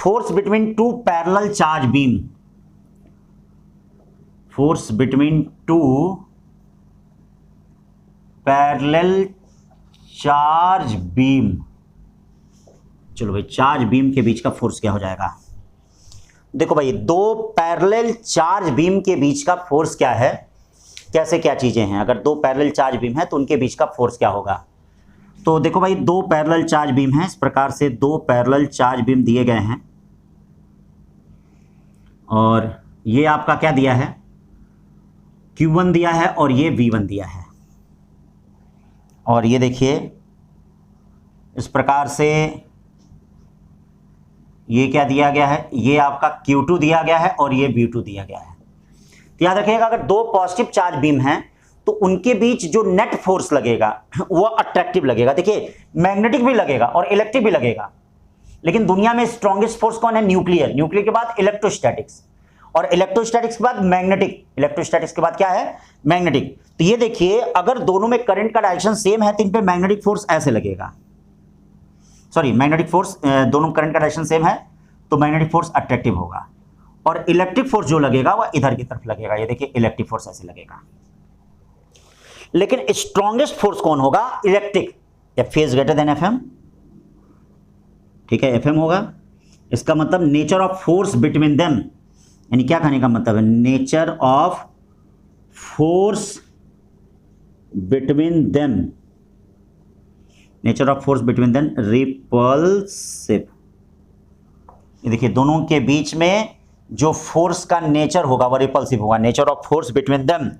Force between two parallel charge beam, force between two parallel charge beam, चलो भाई चार्ज बीम के बीच का फोर्स क्या हो जाएगा। देखो भाई दो पैरेलल चार्ज बीम के बीच का फोर्स क्या है, कैसे क्या चीजें हैं। अगर दो पैरेलल चार्ज बीम है तो उनके बीच का फोर्स क्या होगा। तो देखो भाई दो पैरेलल चार्ज बीम हैं, इस प्रकार से दो पैरेलल चार्ज बीम दिए गए हैं और ये आपका क्या दिया है, Q1 दिया है और ये V1 दिया है। और ये देखिए इस प्रकार से ये क्या दिया गया है, ये आपका Q2 दिया गया है और ये V2 दिया गया है। तो याद रखिएगा अगर दो पॉजिटिव चार्ज बीम हैं तो उनके बीच जो नेट फोर्स लगेगा वो अट्रैक्टिव लगेगा। देखिए मैग्नेटिक भी लगेगा और इलेक्ट्रिक भी लगेगा, लेकिन दुनिया में स्ट्रॉन्गेस्ट फोर्स कौन है, न्यूक्लियर। न्यूक्लियर के बाद इलेक्ट्रोस्टैटिक्स और इलेक्ट्रोस्टैटिक्स के बाद मैग्नेटिक, इलेक्ट्रोस्टैटिक्स के बाद क्या है, मैग्नेटिक। तो ये देखिए अगर दोनों में करंट का डायरेक्शन सेम है तो इन पे मैग्नेटिक फोर्स ऐसे लगेगा, सॉरी मैग्नेटिक फोर्स, दोनों करंट का डायरेक्शन सेम है तो मैग्नेटिक फोर्स अट्रैक्टिव होगा और इलेक्ट्रिक फोर्स जो लगेगा वह इधर की तरफ लगेगा। ये देखिए इलेक्ट्रिक फोर्स ऐसे लगेगा। लेकिन स्ट्रॉन्गेस्ट फोर्स कौन होगा, electric. F is greater than F M, ठीक है, एफ एम होगा। इसका मतलब nature of force between them, यानी क्या कहने का मतलब है, nature of force between them, nature of force between them repulsive. ये देखिए दोनों के बीच में जो फोर्स का नेचर होगा वह रिपल्सिव होगा। Nature of force between them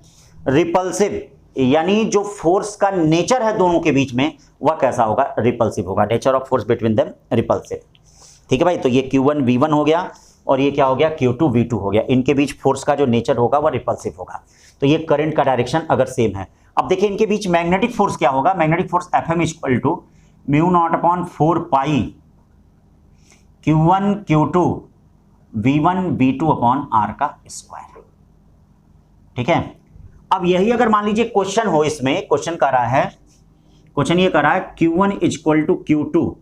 repulsive, यानी जो फोर्स का नेचर है दोनों के बीच में वह कैसा होगा, रिपल्सिव होगा। Nature of force between them repulsive, ठीक है भाई। तो ये Q1 V1 हो गया और ये क्या हो गया, Q2 V2 हो गया। इनके बीच फोर्स का जो नेचर होगा वह रिपल्सिव होगा। तो ये करंट का डायरेक्शन अगर सेम है। अब देखिए इनके बीच मैग्नेटिक फोर्स क्या होगा, magnetic force Fm equal to μ0/4π Q1 Q2 V1 V2 upon R का स्क्वायर, ठीक है। अब यही अगर मान लीजिए क्वेश्चन हो, इसमें क्वेश्चन कर रहा है, क्वेश्चन ये कर रहा है Q1 equal to Q2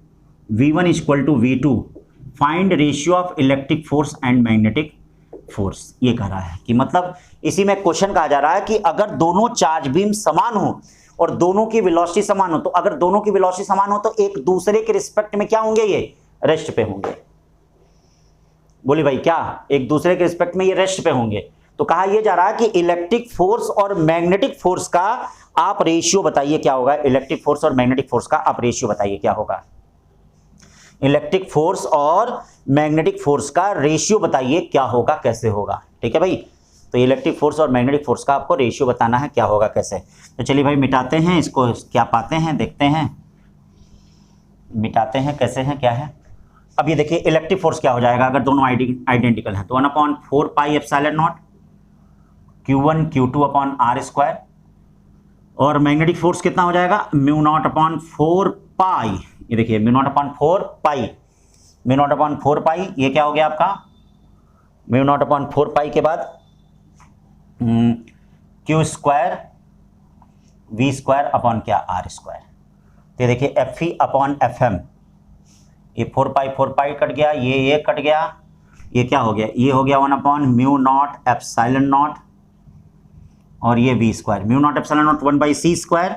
V1 equal to V2 find ratio of electric force and magnetic force. ये कह रहा है कि मतलब इसी में क्वेश्चन कहा जा रहा है कि अगर दोनों चार्ज बीम समान हो और दोनों की वेलोसिटी समान हो, तो अगर दोनों की वेलोसिटी समान हो तो एक दूसरे के रिस्पेक्ट में क्या होंगे, ये रेस्ट पे होंगे। बोली भाई क्या, एक दूसरे के रिस्पेक्ट में ये रेस्ट पे होंगे। तो कहा यह जा रहा है कि इलेक्ट्रिक फोर्स और मैग्नेटिक फोर्स का आप रेशियो बताइए क्या होगा। इलेक्ट्रिक फोर्स और मैग्नेटिक फोर्स का आप रेशियो बताइए क्या होगा। इलेक्ट्रिक फोर्स और मैग्नेटिक फोर्स का रेशियो बताइए क्या होगा, कैसे होगा, ठीक है भाई। तो इलेक्ट्रिक फोर्स और मैग्नेटिक फोर्स का आपको रेशियो बताना है क्या होगा, कैसे। तो चलिए भाई मिटाते हैं इसको, क्या पाते हैं देखते हैं, मिटाते हैं कैसे हैं क्या है। अब ये देखिए इलेक्ट्रिक फोर्स क्या हो जाएगा अगर दोनों आइडेंटिकल हैं, तो 1/4πε0 Q1 Q2 upon R square. और मैग्नेटिक फोर्स कितना हो जाएगा, μ0/4π, ये देखिए μ0/4π, μ0/4π ये क्या हो गया आपका, μ0/4π के बाद Q square V square upon क्या R स्क्वायर। तो देखिए Fe अपॉन Fm, ये 4π कट गया, ये कट गया, ये क्या हो गया, ये हो गया 1/μ0ε0 और ये V स्क्वायर, μ0ε0 1/c स्क्वायर,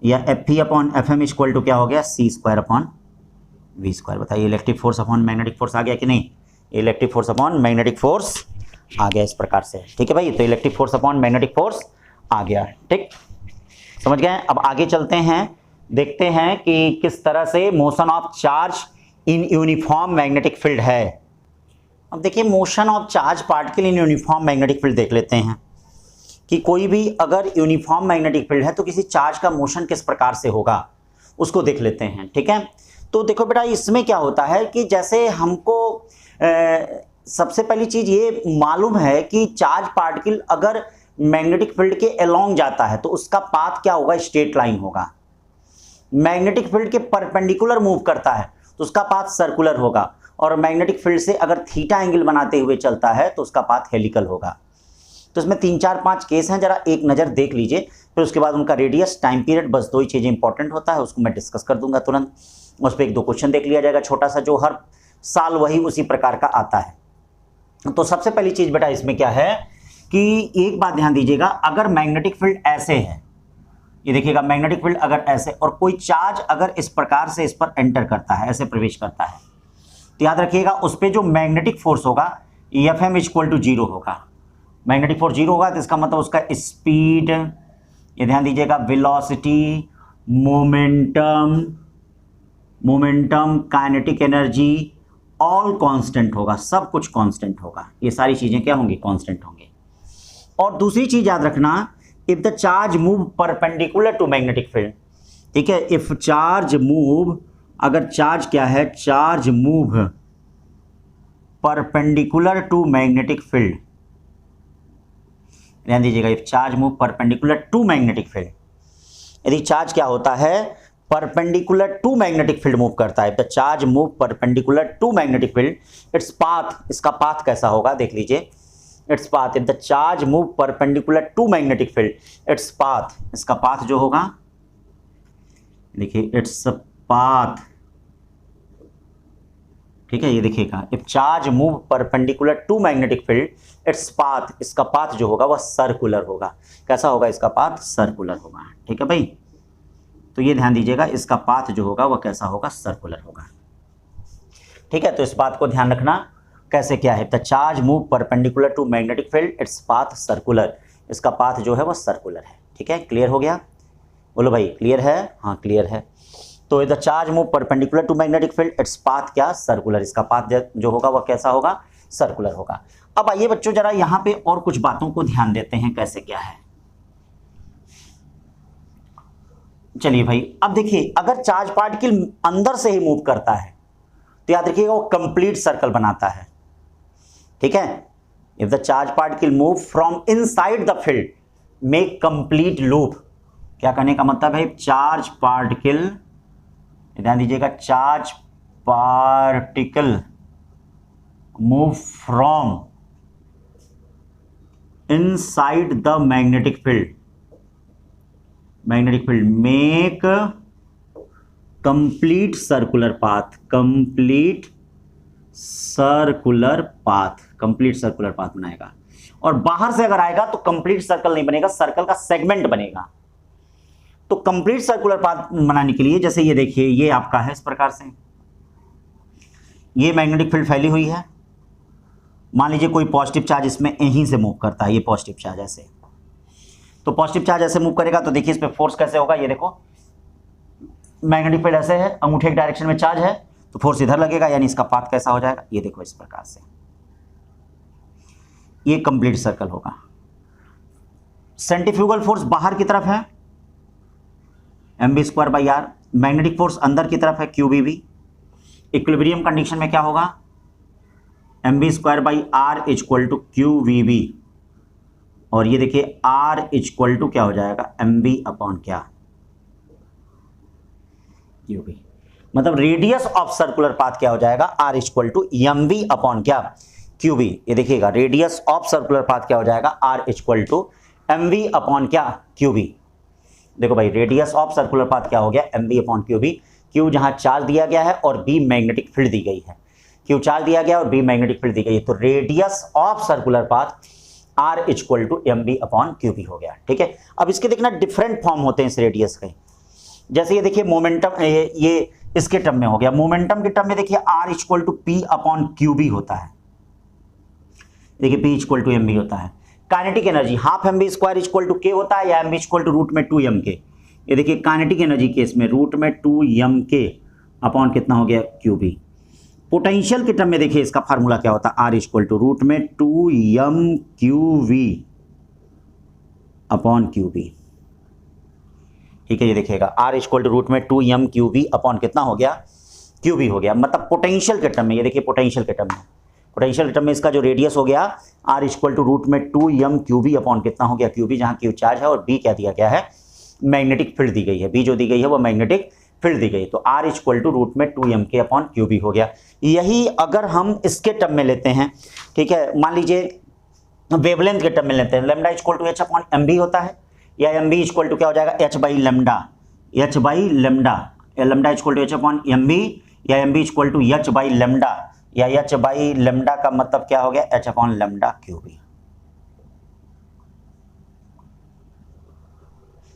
या Fe upon Fm equal to क्या हो गया, c square upon V square. बताइए electric force upon magnetic force आ गया कि नहीं, electric force upon magnetic force आ गया इस प्रकार से, ठीक है भाई। तो electric force upon magnetic force आ गया, ठीक, समझ गए। अब आगे चलते हैं, देखते हैं कि किस तरह से motion of charge in uniform magnetic field है। अब देखिए motion of charge particle in uniform magnetic field देख लेते हैं कि कोई भी अगर यूनिफॉर्म मैग्नेटिक फील्ड है तो किसी चार्ज का मोशन किस प्रकार से होगा उसको देख लेते हैं, ठीक है। तो देखो बेटा इसमें क्या होता है कि जैसे हमको सबसे पहली चीज ये मालूम है कि चार्ज पार्टिकल अगर मैग्नेटिक फील्ड के अलोंग जाता है तो उसका पाथ क्या होगा, स्ट्रेट लाइन होगा। मैग्नेटिक फील्ड के परपेंडिकुलर मूव करता है तो उसका पाथ सर्कुलर होगा, और मैग्नेटिक फील्ड से अगर थीटा एंगल बनाते हुए चलता है तो उसका पाथ हेलिकल होगा। तो इसमें 3 4 5 केस हैं, जरा एक नज़र देख लीजिए, फिर उसके बाद उनका रेडियस, टाइम पीरियड, बस 2 ही चीज़ें इंपॉर्टेंट होता है, उसको मैं डिस्कस कर दूंगा तुरंत। उस पर 1 2 क्वेश्चन देख लिया जाएगा छोटा सा, जो हर साल वही उसी प्रकार का आता है। तो सबसे पहली चीज बेटा इसमें क्या है कि एक बात ध्यान दीजिएगा, अगर मैग्नेटिक फील्ड ऐसे है, ये देखिएगा मैग्नेटिक फील्ड अगर ऐसे और कोई चार्ज अगर इस प्रकार से इस पर एंटर करता है, ऐसे प्रवेश करता है, तो याद रखिएगा उस पर जो मैग्नेटिक फोर्स होगा Fm इक्वल टू 0 होगा। मैग्नेटिक फोर्स 0 होगा तो इसका मतलब उसका स्पीड, ये ध्यान दीजिएगा, velocity, momentum, kinetic energy all constant होगा, सब कुछ कांस्टेंट होगा। ये सारी चीजें क्या होंगी? कांस्टेंट होंगी। और दूसरी चीज याद रखना, if the charge move perpendicular to magnetic field, ठीक है, इफ चार्ज मूव, अगर चार्ज क्या है, charge move perpendicular to magnetic field, ध्यान दीजिएगा, if charge move perpendicular to magnetic field, यदि चार्ज क्या होता है, perpendicular to magnetic field move करता है, the charge move perpendicular to magnetic field, its path, इसका पाथ कैसा होगा देख लीजिए, its path, if the charge move perpendicular to magnetic field, its path, इसका पाथ जो होगा, देखिए इट्स पाथ, ठीक है, ये देखिएगा, if charge move perpendicular to magnetic field, its path, इसका पाथ जो होगा वह सर्कुलर होगा। कैसा होगा? इसका पाथ सर्कुलर होगा। ठीक है भाई, तो ये ध्यान दीजिएगा, इसका पाथ जो होगा वह कैसा होगा? सर्कुलर होगा। ठीक है, तो इस बात को ध्यान रखना, कैसे क्या है, the charge move perpendicular to magnetic field, its path circular, इसका पाथ जो है वह सर्कुलर है। ठीक है, क्लियर हो गया? बोलो भाई क्लियर है? हाँ क्लियर है। तो the charge move perpendicular to magnetic field, its path क्या? सर्कुलर, इसका पाथ जो होगा वह कैसा होगा? सर्कुलर होगा। अब आइए बच्चों जरा यहाँ पे और कुछ बातों को ध्यान देते हैं, कैसे क्या है। चलिए भाई, अब देखिए, अगर चार्ज पार्टिकल अंदर से ही मूव करता है तो याद रखिएगा वो कंप्लीट सर्कल बनाता है। ठीक है, if the charge particle move from inside the field make complete loop. क्या कहने का मतलब है? चार्ज पार्टिकल, ध्यान दीजिएगा, charge particle move from inside the magnetic field, make complete circular path, complete circular path बनाएगा। और बाहर से अगर आएगा तो कंप्लीट सर्कल नहीं बनेगा, सर्कल का सेगमेंट बनेगा। तो कंप्लीट सर्कुलर पाथ बनाने के लिए, जैसे ये देखिए, ये आपका है इस प्रकार से, ये मैग्नेटिक फील्ड फैली हुई है, मान लीजिए कोई पॉजिटिव चार्ज इसमें यहीं से मूव करता है, ये पॉजिटिव चार्ज ऐसे, तो पॉजिटिव चार्ज ऐसे मूव करेगा तो देखिए इस पे फोर्स कैसे होगा, ये देखो मैग्नेटिक फील्ड ऐसे है, अंगूठे के डायरेक्शन में चार्ज है तो फोर्स इधर लगेगा, यानी इसका पाथ कैसा हो जाएगा, ये देखो इस प्रकार से, ये कंप्लीट सर्कल होगा। सेंट्रीफ्यूगल फोर्स बाहर की तरफ है mv²/r, मैग्नेटिक फोर्स अंदर की तरफ है QBV। इक्विलिब्रियम कंडीशन में क्या होगा? mv²/r इक्वल टू QVB, और ये देखिए r इक्वल टू क्या हो जाएगा? mv अपॉन क्या? QV। मतलब रेडियस ऑफ सर्कुलर पाथ क्या हो जाएगा? r equal to mv upon क्या? QV। ये देखिएगा, रेडियस ऑफ सर्कुलर पाथ क्या हो जाएगा? r equal to mv upon क्या? QV। देखो भाई, रेडियस ऑफ सर्कुलर पाथ क्या हो गया? mv upon QV। Q जहां चार्ज दिया गया है और B मैग्नेटिक फील्ड दी गई है, Q चार्ज दिया गया और B मैग्नेटिक फील्ड दी गई है, तो radius of circular path R equal to mv upon QV हो गया। ठीक है, अब इसके देखना डिफरेंट फॉर्म होते हैं इस रेडियस के। जैसे ये देखिए मोमेंटम, ये इसके टर्म में हो गया, मोमेंटम के टर्म में देखिए R equal to P upon QB होता है, देखिए P इक्वल टू mv होता है। Kinetic energy half mv² equal to k होता है, या mv इक्वल टू रूट में 2m k। ये देखिए काइनेटिक एनर्जी केस में रूट में 2m k अपॉन कितना हो गया? QB। पोटेंशियल के टर्म में देखिए इसका फार्मूला क्या होता है? R इक्वल टू रूट में 2m QV अपॉन QB। ठीक है, ये देखिएगा R इक्वल टू रूट में 2m QV अपॉन कितना हो गया? QB हो गया। मतलब पोटेंशियल के टर्म में, ये देखिए पोटेंशियल के टर्म में इसका जो रेडियस हो गया R इक्वल टू रूट में 2m QB अपॉन कितना हो गया? QB, जहां Q चार्ज है और B क्या दिया गया है? मैग्नेटिक फील्ड दी गई है, B जो दी गई है वो मैग्नेटिक फील्ड दी गई, तो R इक्वल टू रूट में 2m k अपॉन QB हो गया। यही अगर हम इसके टर्म में लेते हैं, ठीक है, मान लीजिए वेवलेंथ के टर्म में लेते हैं, lambda equal to h upon mb होता है, या mb इक्वल टू क्या हो जाएगा? h बाई लैम्डा, या lambda equal to h upon mb, या mb equal to h by lambda या एच बाई लेमडा का मतलब क्या हो गया, एच अपॉन लेमडा क्यूब ही।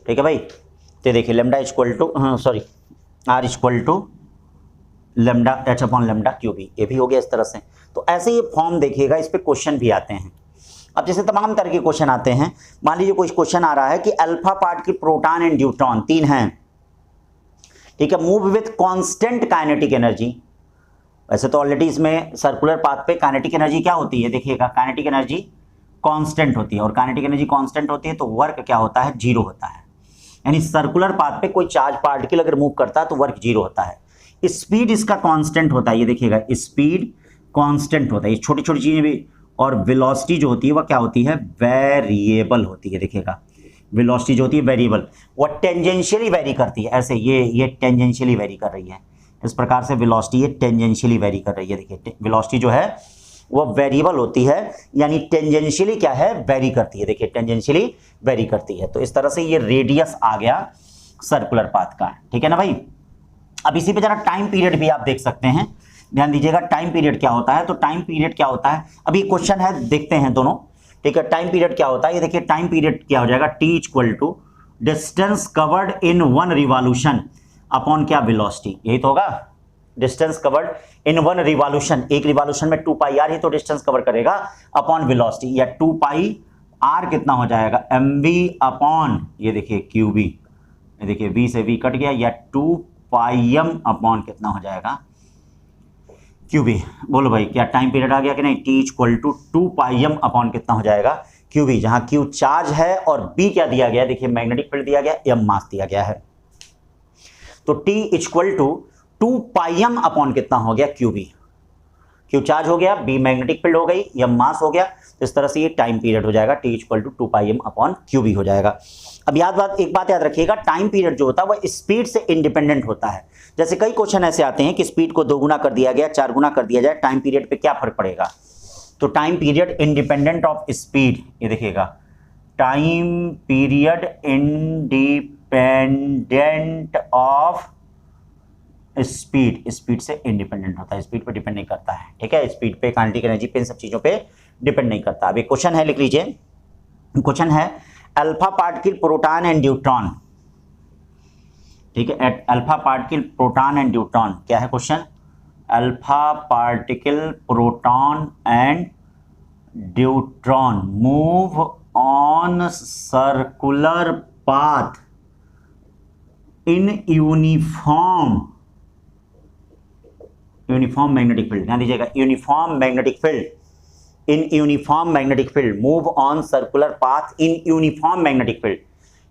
ठीक है भाई, तो देखिए lambda equal to R equal to lambda h upon lambda cube ही, ये भी हो गया इस तरह से। तो ऐसे ये फॉर्म देखिएगा, इस पे क्वेश्चन भी आते हैं। अब जैसे तमाम तरह के क्वेश्चन आते हैं, मान लीजिए कोई क्वेश्चन आ रहा है कि alpha particle proton and neutron 3 हैं, ठीक है, move with constant kinetic energy. वैसे तो ऑलरेडी इसमें सर्कुलर पाथ पे काइनेटिक एनर्जी क्या होती है, देखिएगा काइनेटिक एनर्जी कांस्टेंट होती है, और काइनेटिक एनर्जी कांस्टेंट होती है तो वर्क क्या होता है, जीरो होता है। यानी सर्कुलर पाथ पे कोई चार्ज पार्टिकल अगर मूव करता है तो वर्क जीरो होता है। स्पीड इसका कांस्टेंट होता है, ये देखिएगा स्पीड कांस्टेंट होता है, ये छोटी छोटी चीजें भी। और वेलोसिटी जो होती है वह क्या होती है, वेरिएबल होती है। देखिएगा वेलोसिटी जो होती है वेरिएबल, वह टेंजेंशियली वेरी करती है। ऐसे ये टेंजेंशियली वेरी कर रही है, इस प्रकार से वेलोसिटी ये टेंजेंशियली वेरी कर रही है। देखिए वेलोसिटी जो है वो वेरिएबल होती है, यानी टेंजेंशियली क्या है, वेरी करती है। देखिए टेंजेंशियली वेरी करती है। तो इस तरह से ये रेडियस आ गया सर्कुलर पाथ का, ठीक है ना भाई। अब इसी पे जरा टाइम पीरियड भी आप देख सकते हैं, ध्यान दीजिएगा टाइम पीरियड क्या होता है। तो टाइम पीरियड क्या होता है, अभी क्वेश्चन है, देखते हैं दोनों, ठीक है। टाइम पीरियड क्या होता है, ये देखिए टाइम पीरियड क्या हो जाएगा, T equal to distance covered in 1 revolution upon क्या, वेलोसिटी, यही तो होगा। डिस्टेंस कवर्ड इन 1 रिवॉल्यूशन, एक रिवॉल्यूशन में 2 पाई आर ही तो डिस्टेंस कवर करेगा, अपॉन वेलोसिटी, या 2 पाई आर कितना हो जाएगा, एम वी अपॉन, ये देखिए क्यू बी, ये देखिए वी से वी कट गया, या 2 पाई एम अपॉन कितना हो जाएगा, क्यू बी। बोलो भाई क्या टाइम पीरियड आ गया कि नहीं, T equal to 2 pi M upon कितना हो जाएगा, क्यू बी, जहां क्यू चार्ज है और बी क्या दिया गया, देखिए मैग्नेटिक फील्ड दिया गया, एम मास दिया गया है। तो T equal to 2 pi M upon कितना हो गया, क्यू बी, क्यू चार्ज हो गया, बी मैग्नेटिक फील्ड हो गई, एम मास हो गया। तो इस तरह से ये टाइम पीरियड हो जाएगा, T equal to 2 pi M upon Q B हो जाएगा। अब एक बात याद रखिएगा, टाइम पीरियड जो होता है वह स्पीड से इंडिपेंडेंट होता है। जैसे कई क्वेश्चन ऐसे आते हैं कि स्पीड को 2 गुना कर दिया गया, 4 गुना कर दिया जाए, टाइम पीरियड पे क्या फर्क पड़ेगा। तो time period independent of speed, ये देखिएगा time period independent of speed, speed से इंडिपेंडेंट होता है, स्पीड पे डिपेंड नहीं करता है, ठीक है, स्पीड पे, काइनेटिक एनर्जी पे, इन सब चीजों पे डिपेंड नहीं करता। अब एक क्वेश्चन है, लिख लीजिए, क्वेश्चन है alpha particle proton and neutron, ठीक है, at alpha particle proton and neutron, क्या है question, alpha particle proton and neutron move on circular path in uniform magnetic field, ध्यान दीजिएगा uniform magnetic field, in uniform magnetic field, move on circular path in uniform magnetic field.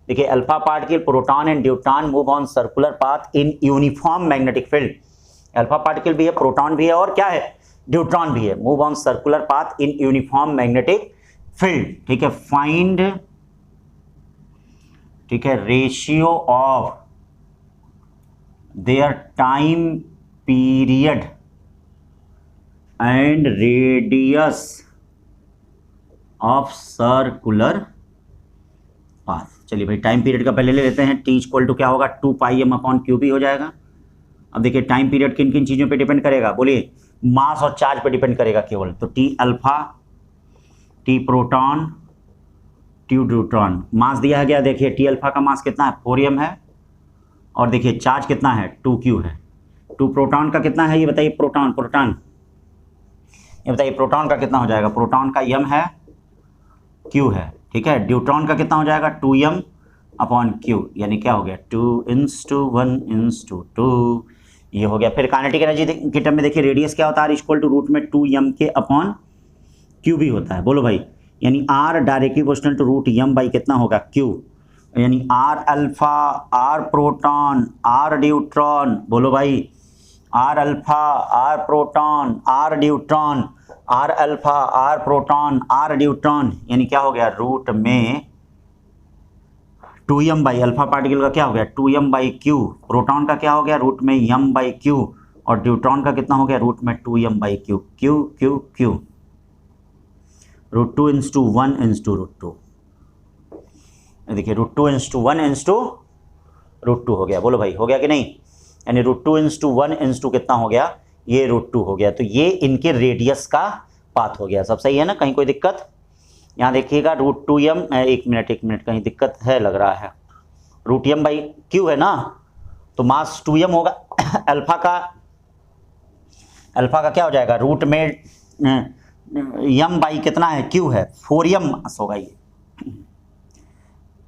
देखिए alpha particle proton and neutron move on circular path in uniform magnetic field, alpha particle भी है, proton भी है, और क्या है, neutron भी है, move on circular path in uniform magnetic field, ठीक है। फाइंड, ठीक है, ratio of their time period and radius of circular path. चलिए भाई टाइम पीरियड का पहले ले लेते हैं, टी इक्वल टू क्या होगा, 2 pi M upon Q B हो जाएगा। अब देखिए टाइम पीरियड किन किन चीज़ों पे डिपेंड करेगा, बोलिए, मास और चार्ज पे डिपेंड करेगा केवल। तो T alpha, T proton, T neutron, mass दिया है गया, देखिए टी अल्फा का मास कितना है, 4m है, और देखिए चार्ज कितना है, 2q है। 2 प्रोटॉन का कितना है ये बताइए, प्रोटॉन ये बताइए प्रोटॉन का कितना हो जाएगा, प्रोटॉन का m है, q है, ठीक है। न्यूट्रॉन का कितना हो जाएगा, 2m अपॉन q, यानी क्या हो गया, 2:1:2, ये हो गया। फिर काइनेटिक एनर्जी के टर्म में देखिए रेडियस क्या होता है, r इक्वल टू रूट में 2m के अपॉन q भी होता है, बोलो भाई, यानी r directly proportional to root m by कितना होगा, q, यानी r alpha, r proton, r neutron, बोलो भाई, r alpha, r proton, r neutron, r alpha, r proton, r neutron, यानी क्या हो गया, रूट में 2m बाई अल्फा पार्टिकल का क्या हो गया, 2m बाई क्यू, प्रोटॉन का क्या हो गया, रूट में m बाई क्यू, और न्यूट्रॉन का कितना हो गया, रूट में 2m by Q, Q Q Q, root 2:1:2। देखिए रूट 2:1:2 हो गया, बोलो भाई हो गया कि नहीं, यानी रूट 2:1:2 कितना हो गया, ये √2 हो गया। तो ये इनके रेडियस का पाथ हो गया। सब सही है ना, कहीं कोई दिक्कत? यहाँ देखिएगा √2m, एक मिनट कहीं दिक्कत है लग रहा है। √m/q है ना, तो मास 2m होगा। अल्फा का क्या हो जाएगा, रूट में m बाई कितना है, q है, 4m मास होगा ये।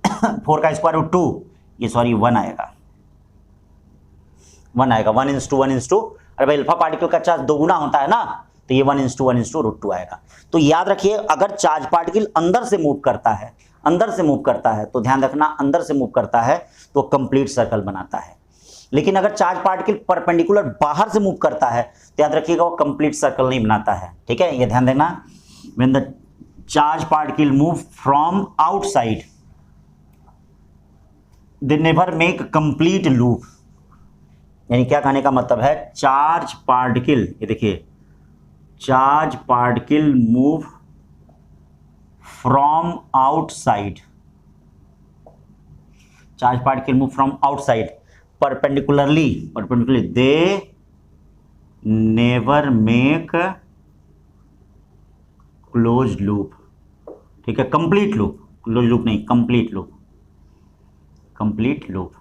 4 का स्क्वायर रूट 2, ये सॉरी 1 आएगा, 1:1:2। अरे भाई अल्फा पार्टिकल का चार्ज दोगुना होता है ना, तो ये 1:1:√2 आएगा। तो याद रखिए, अगर चार्ज पार्टिकल अंदर से मूव करता है, तो ध्यान रखना, अंदर से मूव करता है तो कंप्लीट सर्कल बनाता है। लेकिन अगर चार्ज पार्टिकल परपेंडिकुलर बाहर से मूव करता है तो याद रखिएगा वो कंप्लीट सर्कल नहीं बनाता है। ठीक है, ये ध्यान देना। When the charge particle move from outside they never make complete loop. यानी क्या कहने का मतलब है, चार्ज पार्टिकल, ये देखिए, charge particle move from outside, charge particle move from outside perpendicularly they never make close loop. ठीक है, कंप्लीट लूप, क्लोज लूप नहीं, कंप्लीट लूप।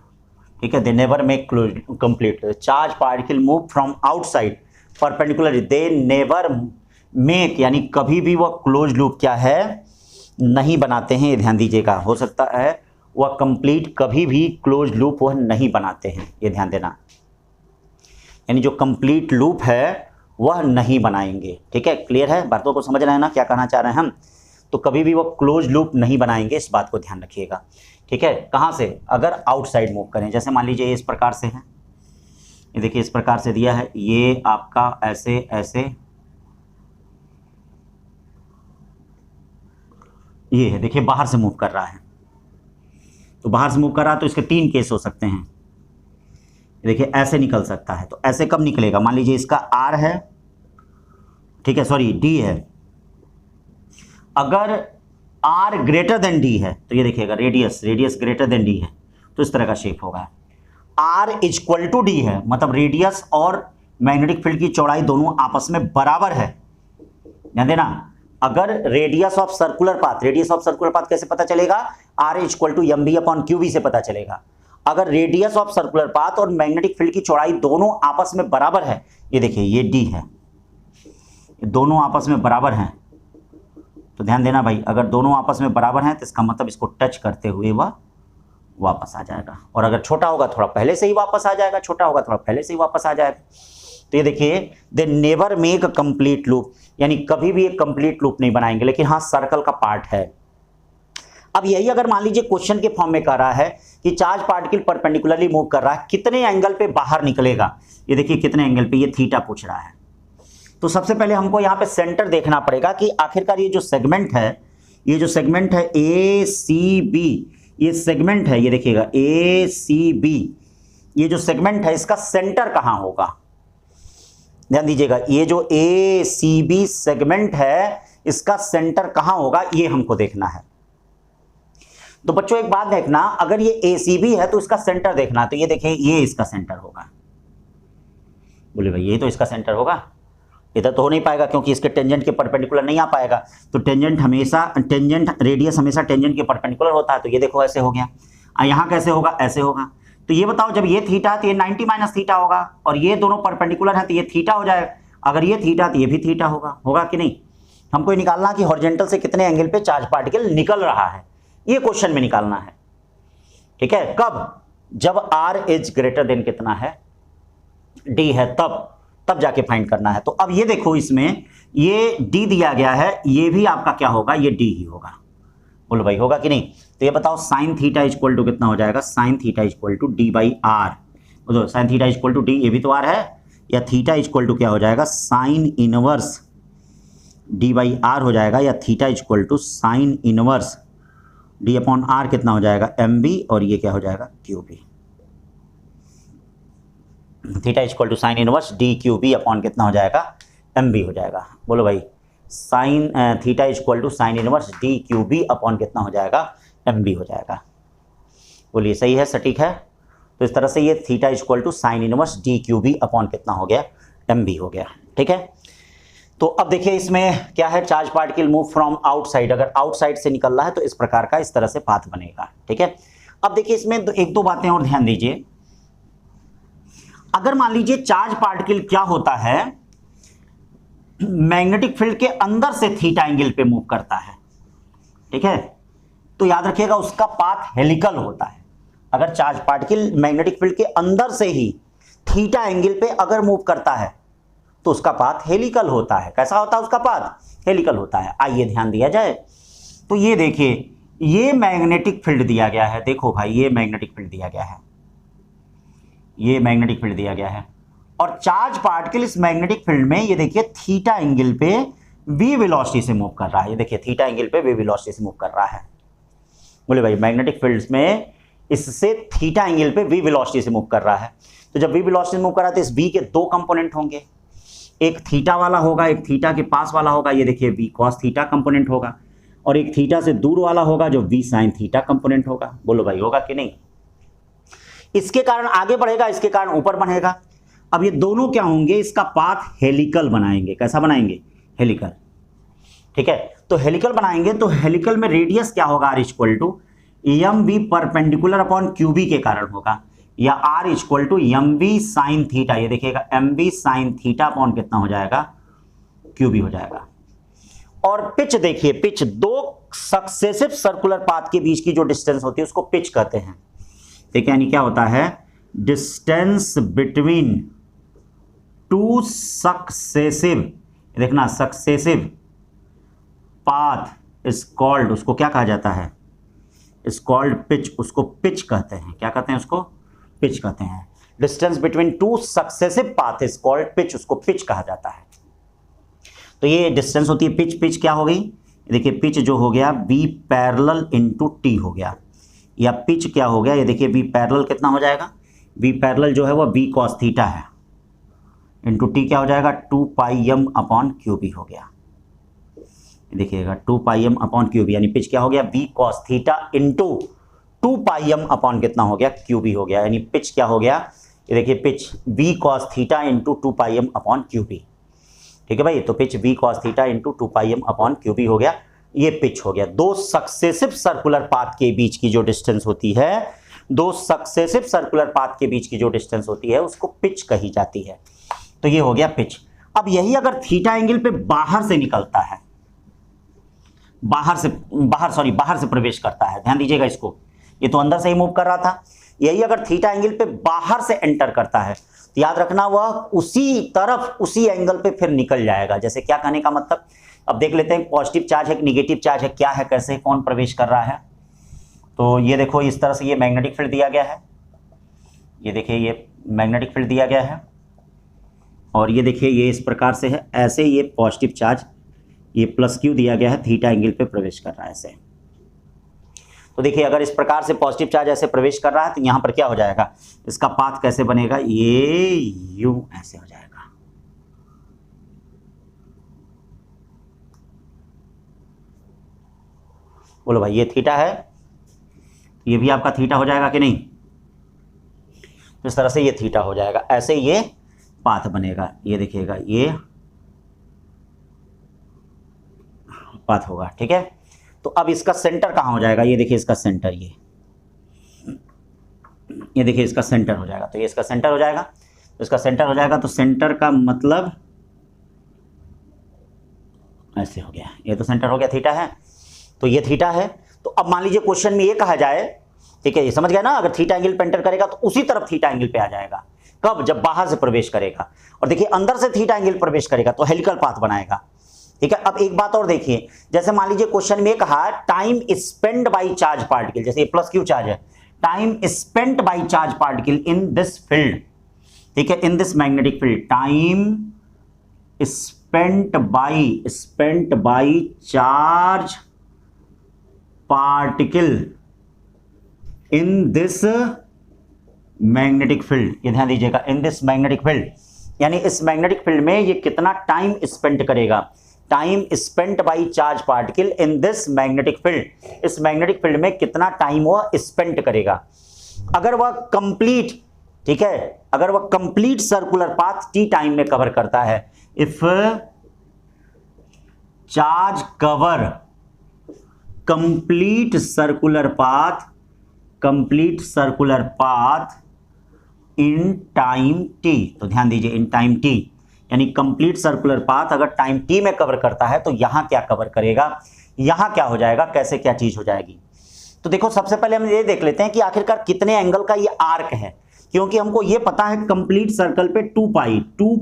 ठीक है, they never make close complete. Charge particle move from outside perpendicularly they never make, यानी कभी भी वह close loop क्या है, नहीं बनाते हैं। ये ध्यान दीजिएगा, हो सकता है वह कंप्लीट कभी भी क्लोज लूप वह नहीं बनाते हैं, ये ध्यान देना। यानी जो कंप्लीट लूप है वह नहीं बनाएंगे। ठीक है, क्लियर है, बातों को समझ रहे हैं ना, क्या कहना चाह रहे हैं हम? तो कभी भी वह क्लोज लूप नहीं बनाएंगे, इस बात को ध्यान रखिएगा। ठीक है, कहाँ से? अगर आउटसाइड मूव करें, जैसे मान लीजिए इस प्रकार से है, ये देखिए इस प्रकार से दिया है, ये आपका ऐसे ये है, देखिए बाहर से मूव कर रहा है, तो बाहर से मूव कर रहा है तो इसके 3 केस हो सकते हैं। देखिए ऐसे निकल सकता है, तो ऐसे कब निकलेगा? मान लीजिए इसका R है, ठीक है, सॉरी D है। अगर R ग्रेटर देन D है तो ये देखिएगा रेडियस ग्रेटर देन D है, तो इस तरह का शेप होगा। R = D है, मतलब रेडियस और मैग्नेटिक फील्ड की चौड़ाई दोनों आपस में बराबर है। ध्यान देना, अगर रेडियस ऑफ सर्कुलर पाथ कैसे पता चलेगा? R = mv/qv से पता चलेगा। अगर रेडियस ऑफ सर्कुलर पाथ और मैग्नेटिक फील्ड की चौड़ाई दोनों आपस में बराबर है, ये देखिए ये D है, ये दोनों आपस में बराबर हैं, तो ध्यान देना भाई, अगर दोनों आपस में बराबर हैं तो इसका मतलब इसको टच करते हुए वह वापस आ जाएगा। और अगर छोटा होगा थोड़ा पहले से ही वापस आ जाएगा, तो ये देखिए they never make complete loop, यानी कभी भी एक कंप्लीट लूप नहीं बनाएंगे। लेकिन हाँ, सर्कल का पार्ट है। अब यही अगर मान लीजिए क्वेश्चन के फॉर्म में कह रहा है कि चार्ज पार्टिकल परपेंडिकुलरली मूव कर रहा है, कितने एंगल पे बाहर निकलेगा, ये देखिए कितने एंगल पे, ये थीटा पूछ रहा है। तो सबसे पहले हमको यहाँ पे सेंटर देखना पड़ेगा कि आखिरकार ये जो सेगमेंट है ACB, ये सेगमेंट है, ये देखिएगा ACB, ये जो सेगमेंट है इसका सेंटर कहाँ होगा? ध्यान दीजिएगा, ये जो ACB सेगमेंट है इसका सेंटर कहाँ होगा, ये हमको देखना है। तो बच्चों एक बात देखना, अगर ये ACB है तो इसका सेंटर देखना, तो ये देखिए ये इसका सेंटर होगा। बोले भाई ये तो इसका सेंटर होगा, इधर तो हो नहीं पाएगा क्योंकि इसके टेंजेंट के परपेंडिकुलर नहीं आ पाएगा। तो टेंजेंट रेडियस हमेशा टेंजेंट के परपेंडिकुलर होता है, तो ये देखो ऐसे हो गया। यहाँ कैसे होगा? ऐसे होगा। तो ये बताओ, जब ये थीटा है तो ये 90 - थीटा होगा, और ये दोनों परपेंडिकुलर है तो ये थीटा हो जाएगा। अगर ये थीटा तो ये भी थीटा होगा कि नहीं? हमको ये निकालना कि हॉरिजॉन्टल से कितने एंगल पे चार्ज पार्टिकल निकल रहा है, ये क्वेश्चन में निकालना है। ठीक है, कब? जब R > कितना है, D है, तब जाके फाइंड करना है। तो अब ये देखो, इसमें ये D दिया गया है, ये भी आपका क्या होगा? ये D ही होगा। बोलो भाई होगा कि नहीं? तो ये बताओ sin थीटा इक्वल टू कितना हो जाएगा? sin theta equal to D/R। बोलो sin theta equal to D, ये भी तो R है, या थीटा इक्वल टू क्या हो जाएगा? sin इनवर्स D/R हो जाएगा, या theta equal to sin inverse D/R कितना हो जाएगा? MV, और ये क्या हो जाएगा? QB। Theta equal to sine inverse DQB upon कितना हो जाएगा? MB हो जाएगा। बोलो भाई, sine theta equal to sine inverse DQB upon कितना हो जाएगा? MB हो जाएगा। बोलिए सही है, सटीक है? तो इस तरह से ये theta equal to sine inverse DQB upon कितना हो गया? mv हो गया, ठीक है। तो अब देखिए इसमें क्या है, charge particle move from outside, अगर आउटसाइड से निकल रहा है तो इस प्रकार का इस तरह से पाथ बनेगा, ठीक है। अब देखिए इसमें एक दो बातें और ध्यान दीजिए। अगर मान लीजिए चार्ज पार्टिकल क्या होता है, मैग्नेटिक फील्ड के अंदर से थीटा एंगल पे मूव करता है, ठीक है, तो याद रखिएगा उसका पाथ हेलिकल होता है। अगर चार्ज पार्टिकल मैग्नेटिक फील्ड के अंदर से ही थीटा एंगल पे अगर मूव करता है तो उसका पाथ हेलिकल होता है। कैसा होता है उसका पाथ? हेलिकल होता है। आइए ध्यान दिया जाए, तो ये देखिए ये मैग्नेटिक फील्ड दिया गया है, देखो भाई ये मैग्नेटिक फील्ड दिया गया है, ये मैग्नेटिक फील्ड दिया गया है, और चार्ज पार्टिकल इस मैग्नेटिक फील्ड में ये देखिए थीटा एंगल पे v वेलोसिटी से मूव कर रहा है। ये देखिए थीटा एंगल पे v वेलोसिटी से मूव कर रहा है। बोले भाई मैग्नेटिक फील्ड्स में इससे थीटा एंगल पे v वेलोसिटी से मूव कर रहा है। तो जब v वेलोसिटी से मूव कर रहा है तो इस v के दो कंपोनेंट होंगे, एक थीटा वाला होगा, एक थीटा के पास वाला होगा, ये देखिए v cos थीटा कंपोनेंट होगा, और एक थीटा से दूर वाला होगा जो v sin थीटा कंपोनेंट होगा। बोलो भाई होगा कि नहीं? इसके कारण आगे बढ़ेगा, इसके कारण ऊपर बढ़ेगा। अब ये दोनों क्या होंगे, इसका पाथ हेलिकल बनाएंगे। कैसा बनाएंगे? हेलिकल, ठीक है। तो हेलिकल बनाएंगे तो हेलिकल में रेडियस क्या होगा? r equal to M V perpendicular upon Q B के कारण होगा, या r equal to M V sine theta, ये देखिएगा M V sine theta upon कितना हो जाएगा? क्यू बी हो जाएगा। और पिच देखिए, पिच दो सक्सेसिव सर्कुलर पाथ के बीच की जो डिस्टेंस होती है उसको पिच कहते हैं, ठीक है। यानी क्या होता है? डिस्टेंस बिटवीन टू सक्सेसिव, देखना सक्सेसिव पाथ इज कॉल्ड, उसको क्या कहा जाता है? इज कॉल्ड पिच, उसको पिच कहते हैं। क्या कहते हैं उसको? पिच कहते हैं। Distance between two successive path is called pitch, उसको पिच कहा जाता है। तो ये डिस्टेंस होती है पिच। पिच क्या हो गई? देखिए पिच जो हो गया बी पैरेलल इंटू टी हो गया, या पिच क्या हो गया? ये देखिए बी पैरेलल कितना हो जाएगा? बी पैरेलल जो है वो बी कॉस थीटा है, इंटू टी क्या हो जाएगा? 2 pi M upon Q B हो गया। देखिएगा 2 pi M upon Q B, यानी पिच क्या हो गया? B cos theta into 2 pi M upon कितना हो गया? क्यू बी हो गया। यानी पिच क्या हो गया? ये देखिए pitch B cos theta into 2 pi M upon Q B, ठीक है भाई। तो pitch B cos theta into 2 pi M upon Q B हो गया, ये पिच हो गया। दो सक्सेसिव सर्कुलर पाथ के बीच की जो डिस्टेंस होती है, दो सक्सेसिव सर्कुलर पाथ के बीच की जो डिस्टेंस होती है उसको पिच कही जाती है। तो ये हो गया पिच। अब यही अगर थीटा एंगल पे बाहर से निकलता है, बाहर से प्रवेश करता है, ध्यान दीजिएगा इसको, ये तो अंदर से ही मूव कर रहा था, यही अगर थीटा एंगल पे बाहर से एंटर करता है तो याद रखना वह उसी तरफ उसी एंगल पे फिर निकल जाएगा। जैसे क्या कहने का मतलब, अब देख लेते हैं पॉजिटिव चार्ज है कि निगेटिव चार्ज है, क्या है, कैसे कौन प्रवेश कर रहा है। तो ये देखो इस तरह से ये मैग्नेटिक फील्ड दिया गया है, ये देखिए ये मैग्नेटिक फील्ड दिया गया है, और ये देखिए ये इस प्रकार से है, ऐसे ये पॉजिटिव चार्ज ये प्लस क्यू दिया गया है, थीटा एंगल पे प्रवेश कर रहा है ऐसे। तो देखिए अगर इस प्रकार से पॉजिटिव चार्ज ऐसे प्रवेश कर रहा है तो यहाँ पर क्या हो जाएगा? इसका पाथ कैसे बनेगा? ये यूं ऐसे हो जाएगा, बोलो भाई ये थीटा है, ये भी आपका थीटा हो जाएगा कि नहीं? तो इस तरह से ये थीटा हो जाएगा, ऐसे ये पाथ बनेगा। ये देखिएगा ये पाथ होगा, ठीक है। तो अब इसका सेंटर कहाँ हो जाएगा? ये देखिए इसका सेंटर, ये देखिए इसका सेंटर हो जाएगा। तो ये इसका सेंटर हो जाएगा, तो इसका सेंटर हो जाएगा, तो सेंटर का मतलब ऐसे हो गया, ये तो सेंटर हो गया, थीटा है, तो ये थीटा है। तो अब मान लीजिए क्वेश्चन में ये कहा जाए, ठीक है, ये समझ गया ना, अगर थीटा एंगल पे एंटर करेगा तो उसी तरफ थीटा एंगल पे आ जाएगा। कब? जब बाहर से प्रवेश करेगा। और देखिए अंदर से थीटा एंगल प्रवेश करेगा तो हेलिकल पाथ बनाएगा, ठीक है। अब एक बात और देखिए, जैसे मान लीजिए क्वेश्चन में कहा time spend by charge particle, जैसे ये प्लस क्यू चार्ज है, time spent by charge particle in this field, ठीक है, in this magnetic field, time spent by charge particle in this magnetic field. ये ध्यान दीजिएगा, इन दिस मैग्नेटिक फील्ड, यानी इस मैग्नेटिक फील्ड में ये कितना टाइम स्पेंड करेगा? Time spent by charge particle in this magnetic field, इस मैग्नेटिक फील्ड में कितना टाइम वह स्पेंड करेगा। अगर वह कंप्लीट ठीक है, अगर वह complete circular path T time में कवर करता है, if charge cover complete circular path in time T, तो ध्यान दीजिए इन टाइम टी, यानी कंप्लीट सर्कुलर पाथ अगर टाइम टी में कवर करता है तो यहां क्या कवर करेगा, यहां क्या हो जाएगा, कैसे क्या चीज हो जाएगी। तो देखो सबसे पहले हम ये देख लेते हैं कि आखिरकार कितने एंगल का ये आर्क है, क्योंकि हमको ये पता है कंप्लीट सर्कल पे 2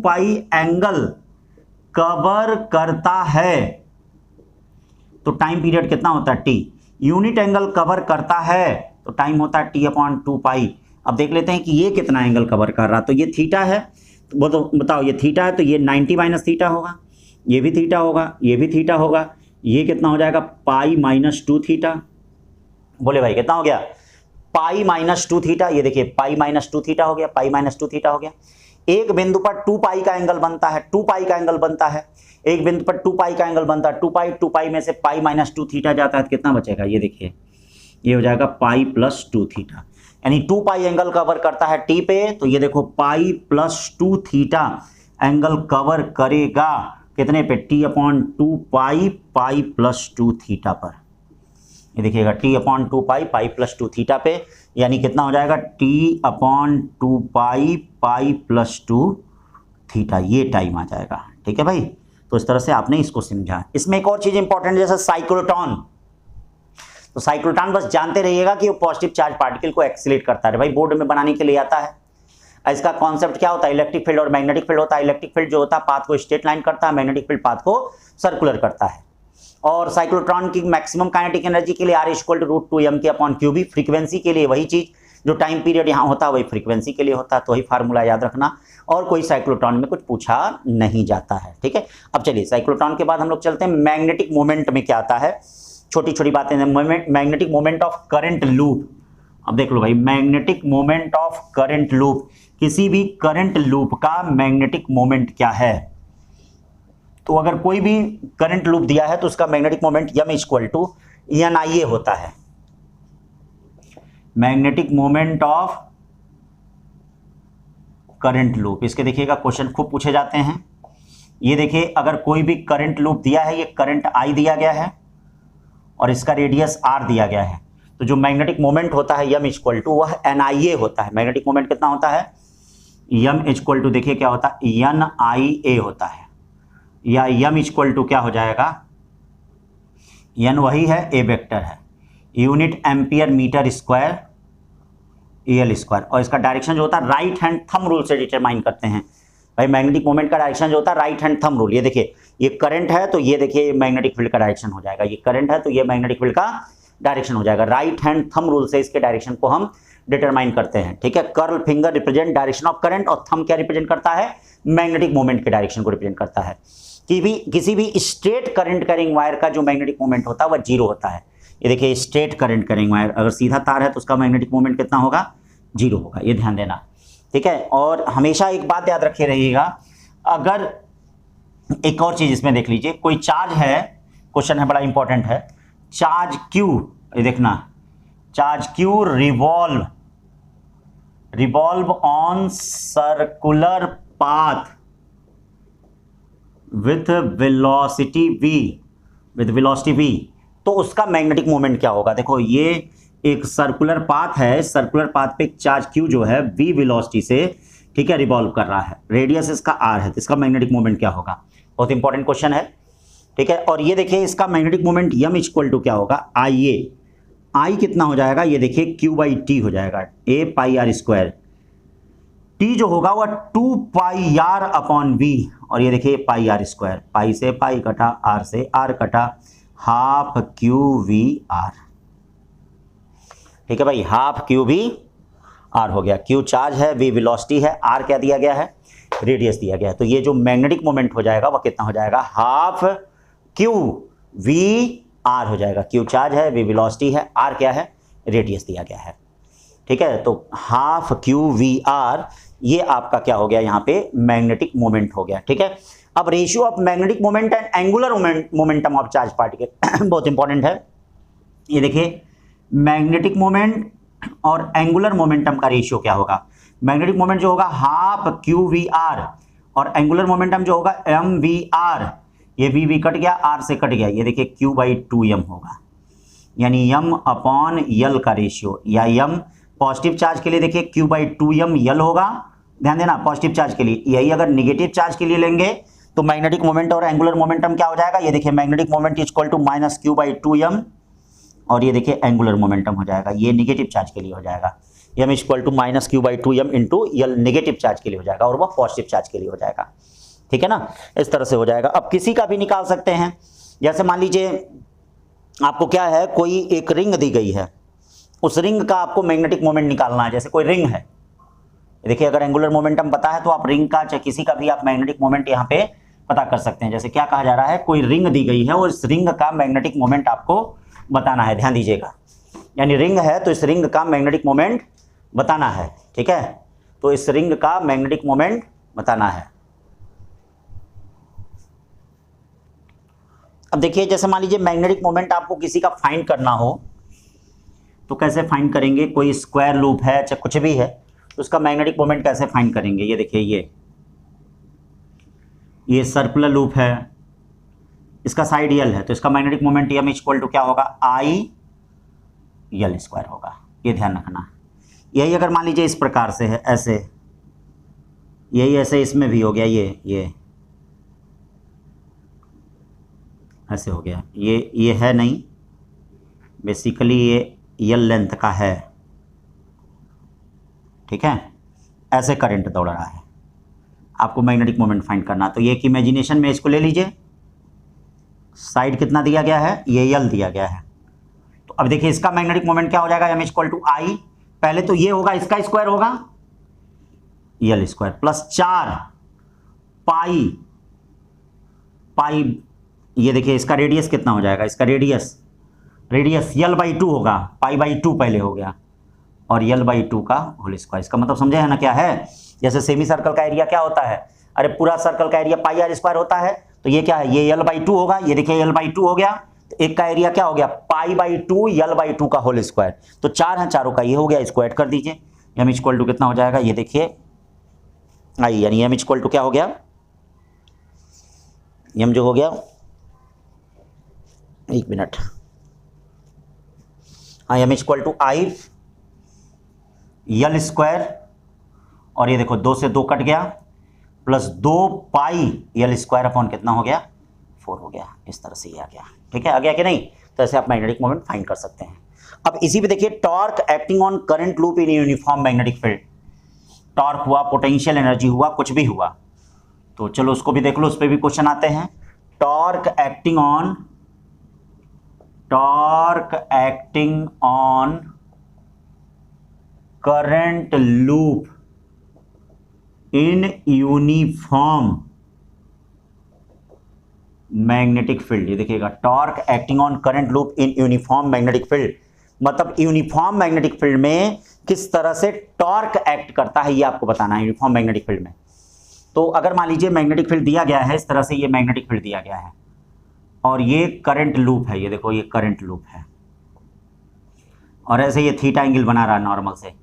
पाई एंगल कवर करता है, तो टाइम पीरियड कितना होता है टी। यूनिट एंगल कवर करता है तो टाइम होता है t/2 पाई। अब देख लेते हैं कि ये कितना एंगल कवर कर रहा, तो ये थीटा है, तो बताओ ये थीटा है तो ये 90 माइनस थीटा होगा, ये भी थीटा होगा, ये भी थीटा होगा, ये कितना हो जाएगा π-2 थीटा। बोले भाई कितना हो गया, π-2 थीटा, ये देखिए π-2 थीटा हो गया, π-2 थीटा हो गया। एक बिंदु पर 2 पाई का एंगल बनता है, 2 पाई का एंगल बनता है, एक बिंदु पर 2 पाई का एंगल बनता है, 2 पाई में से π-2 थीटा जाता है तो कितना बचेगा, ये देखिए ये हो जाएगा π+2 थीटा, यानी 2 पाई एंगल कवर करता है टी पे, तो ये देखो π+2 थीटा एंगल कवर करेगा कितने पे, t/2 पाई π+2 थीटा पर। ये देखिएगा t/2 पाई π+2 थीटा पे, यानी कितना हो जाएगा t/2 पाई π+2 थीटा, ये टाइम आ जाएगा। ठीक है भाई, तो इस तरह से आपने इसको समझा। इसमें एक और चीज इंपॉर्टेंट जैसे साइक्लोट्रॉन, तो साइक्लोट्रॉन बस जानते रहिएगा कि वो पॉजिटिव चार्ज पार्टिकल को एक्सीलरेट करता है, भाई बोर्ड में बनाने के लिए आता है। इसका कॉन्सेप्ट क्या होता है, इलेक्ट्रिक फील्ड और मैग्नेटिक फील्ड होता है। इलेक्ट्रिक फील्ड जो होता है पाथ को स्ट्रेट लाइन करता है, मैग्नेटिक फील्ड पाथ को सर्कुलर करता है। और साइक्लोट्रॉन की मैक्सिमम काइनेटिक एनर्जी के लिए R=√2m/क्यूबी, फ्रीक्वेंसी के लिए वही चीज जो टाइम पीरियड यहाँ होता है वही फ्रीक्वेंसी के लिए होता है, तो वही फार्मूला याद रखना, और कोई साइक्लोट्रॉन में कुछ पूछा नहीं जाता है। ठीक है, अब चलिए साइक्लोट्रॉन के बाद हम लोग चलते हैं मैग्नेटिक मोमेंट में क्या आता है, छोटी छोटी बातें। Magnetic moment of current loop, अब देख लो भाई magnetic moment of current loop, किसी भी करंट लूप का मैग्नेटिक मोमेंट क्या है। तो अगर कोई भी करंट लूप दिया है तो उसका मैग्नेटिक मोमेंट M=NIA होता है। Magnetic moment of current loop, इसके देखिएगा क्वेश्चन खूब पूछे जाते हैं। ये देखिए अगर कोई भी करंट लूप दिया है, ये करंट I दिया गया है और इसका रेडियस R दिया गया है, तो जो मैग्नेटिक मोमेंट होता है M= वह NIA होता है। मैग्नेटिक मोमेंट कितना होता है, M= देखिए क्या होता है NIA होता है, या M= क्या हो जाएगा, N वही है, A वेक्टर है, unit ampere metre square EL square, और इसका डायरेक्शन जो होता है राइट हैंड थंब रूल से डिटरमाइन करते हैं। भाई मैग्नेटिक मोमेंट का डायरेक्शन जो होता है राइट हैंड थंब रूल, ये देखिए ये करंट है तो ये देखिए मैग्नेटिक फील्ड का डायरेक्शन हो जाएगा, ये करंट है तो ये मैग्नेटिक फील्ड का डायरेक्शन हो जाएगा। राइट हैंड थंब रूल से इसके डायरेक्शन को हम डिटरमाइन करते हैं। ठीक है, curl finger represent direction of current और थंब क्या रिप्रेजेंट करता है, मैग्नेटिक मोमेंट के डायरेक्शन को रिप्रेजेंट करता है। किसी भी स्ट्रेट करंट कैरिंग वायर का जो मैग्नेटिक मोमेंट होता है वह 0 होता है। ये देखिए स्ट्रेट करंट कैरिंग वायर, अगर सीधा तार है तो उसका मैग्नेटिक मोमेंट कितना होगा, 0 होगा, ये ध्यान देना। ठीक है, और हमेशा एक बात याद रखे रहिएगा, अगर एक और चीज इसमें देख लीजिए, कोई चार्ज है, क्वेश्चन है बड़ा इंपॉर्टेंट है, चार्ज Q, ये देखना charge Q revolve on circular path with velocity v, तो उसका मैग्नेटिक मोमेंट क्या होगा। देखो ये एक सर्कुलर पाथ है, सर्कुलर पाथ पे एक चार्ज Q जो है v वेलोसिटी से, ठीक है, रिवॉल्व कर रहा है, रेडियस इसका R है, तो इसका मैग्नेटिक मोमेंट क्या होगा, बहुत इंपॉर्टेंट क्वेश्चन है। ठीक है, और ये देखिए इसका मैग्नेटिक मोमेंट M= क्या होगा, I कितना हो जाएगा, ये देखिए Q/T हो जाएगा, A πr², T जो होगा वह 2πr/v, और ये देखिए πr², पाई से पाई कटा, R से R कटा, हाफ QVR। ठीक है भाई, हाफ QVR हो गया। Q चार्ज है, V वेलोसिटी है, R क्या दिया गया है, रेडियस दिया गया है, तो ये जो मैग्नेटिक मोमेंट हो जाएगा वह कितना हो जाएगा, हाफ QVR हो जाएगा। Q चार्ज है, V वेलोसिटी है, R क्या है, रेडियस दिया गया है। ठीक है, तो हाफ QVR ये आपका क्या हो गया, यहाँ पे मैग्नेटिक मोमेंट हो गया। ठीक है, अब ratio of magnetic moment and angular momentum of charge particle बहुत इंपॉर्टेंट है। ये देखिए मैग्नेटिक मोमेंट और एंगुलर मोमेंटम का रेशियो क्या होगा। मैग्नेटिक मोमेंट जो होगा हाफ क्यू वी आर, और एंगुलर मोमेंटम जो होगा एम वी आर, ये वी वी कट गया, आर से कट गया, ये देखिए क्यू बाई टू एम होगा, यानी एम अपॉन यल का रेशियो, या एम पॉजिटिव चार्ज के लिए देखिए क्यू बाई टू एम यल होगा, ध्यान देना पॉजिटिव चार्ज के लिए। यही अगर निगेटिव चार्ज के लिए लेंगे तो मैग्नेटिक मोमेंट और एंगुलर मोमेंटम क्या हो जाएगा, ये देखिए magnetic moment is equal to minus Q by two M, और ये देखिए एंगुलर मोमेंटम हो जाएगा, ये निगेटिव चार्ज के लिए हो जाएगा, M is equal to minus Q by two M into L negative charge के लिए हो जाएगा, और वह पॉजिटिव चार्ज के लिए हो जाएगा, ठीक है ना, इस तरह से हो जाएगा। अब किसी का भी निकाल सकते हैं, जैसे मान लीजिए आपको क्या है, कोई एक रिंग दी गई है, उस रिंग का आपको मैग्नेटिक मोमेंट निकालना है, जैसे कोई रिंग है, देखिए अगर एंगुलर मोमेंटम पता है तो आप रिंग का चाहे किसी का भी आप मैग्नेटिक मोमेंट यहाँ पे पता कर सकते हैं। जैसे क्या कहा जा रहा है, कोई रिंग दी गई है और इस रिंग का मैग्नेटिक मोमेंट आपको बताना है, ध्यान दीजिएगा, यानी रिंग है तो इस रिंग का मैग्नेटिक मोमेंट बताना है, ठीक है, तो इस रिंग का मैग्नेटिक मोमेंट बताना है। अब देखिए जैसे मान लीजिए मैग्नेटिक मोमेंट आपको किसी का फाइंड करना हो तो कैसे फाइंड करेंगे, कोई स्क्वायर लूप है चाहे कुछ भी है तो उसका मैग्नेटिक मोमेंट कैसे फाइंड करेंगे, ये देखिए ये सर्कुलर लूप है, इसका साइड यल है तो इसका magnetic moment M equal to क्या होगा, आई यल स्क्वायर होगा, ये ध्यान रखना। यही अगर मान लीजिए इस प्रकार से है, ऐसे, यही ऐसे इसमें भी हो गया, ये ऐसे हो गया, ये है नहीं, बेसिकली ये यल लेंथ का है, ठीक है, ऐसे करंट दौड़ रहा है, आपको मैग्नेटिक मोमेंट फाइंड करना, तो ये एक इमेजिनेशन में इसको ले लीजिए, साइड कितना दिया गया है, ये यल दिया गया है, तो अब देखिए इसका मैग्नेटिक मोमेंट क्या हो जाएगा, एम इक्वल टू आई, पहले तो ये होगा, इसका स्क्वायर होगा यल स्क्वायर प्लस 4 पाई, ये देखिए इसका रेडियस कितना हो जाएगा, इसका रेडियस यल बाई टू होगा, पाई बाई टू पहले हो गया, और यल बाई टू का होल स्क्वायर, इसका मतलब समझे है ना क्या है, जैसे सेमी सर्कल का एरिया क्या होता है, अरे पूरा सर्कल का एरिया पाई आर स्क्वायर होता है, तो ये क्या है, ये यल बाई टू होगा, ये देखिए यल बाई टू हो गया, तो एक का एरिया क्या हो गया, pi by two L by two का होल स्क्वायर, तो 4 है, चारों का ये हो गया, स्क्वायर कर दीजिए, एम इक्वल टू कितना हो जाएगा, ये देखिए आई, यानी एम इक्वल टू क्या हो गया, एम जो हो गया, एक मिनट, हाँ, M equal to I L square, और ये देखो 2 से 2 कट गया, plus 2 pi L square upon कितना हो गया, 4 हो गया, इस तरह से ये आ गया, ठीक है, आ गया कि नहीं, तो ऐसे आप मैग्नेटिक मोमेंट फाइंड कर सकते हैं। अब इसी पे देखिए torque acting on current loop in uniform magnetic field, torque हुआ, पोटेंशियल एनर्जी हुआ, कुछ भी हुआ, तो चलो उसको भी देख लो, उस पर भी क्वेश्चन आते हैं। Torque acting on current loop in uniform magnetic field, ये देखिएगा torque acting on current loop in uniform magnetic field, मतलब यूनिफॉर्म मैग्नेटिक फील्ड में किस तरह से टॉर्क एक्ट करता है ये आपको बताना है यूनिफॉर्म मैग्नेटिक फील्ड में। तो अगर मान लीजिए मैग्नेटिक फील्ड दिया गया है, इस तरह से ये मैग्नेटिक फील्ड दिया गया है और ये करंट लूप है, ये देखो ये करंट लूप है, और ऐसे ये थीटा एंगल बना रहा है नॉर्मल से,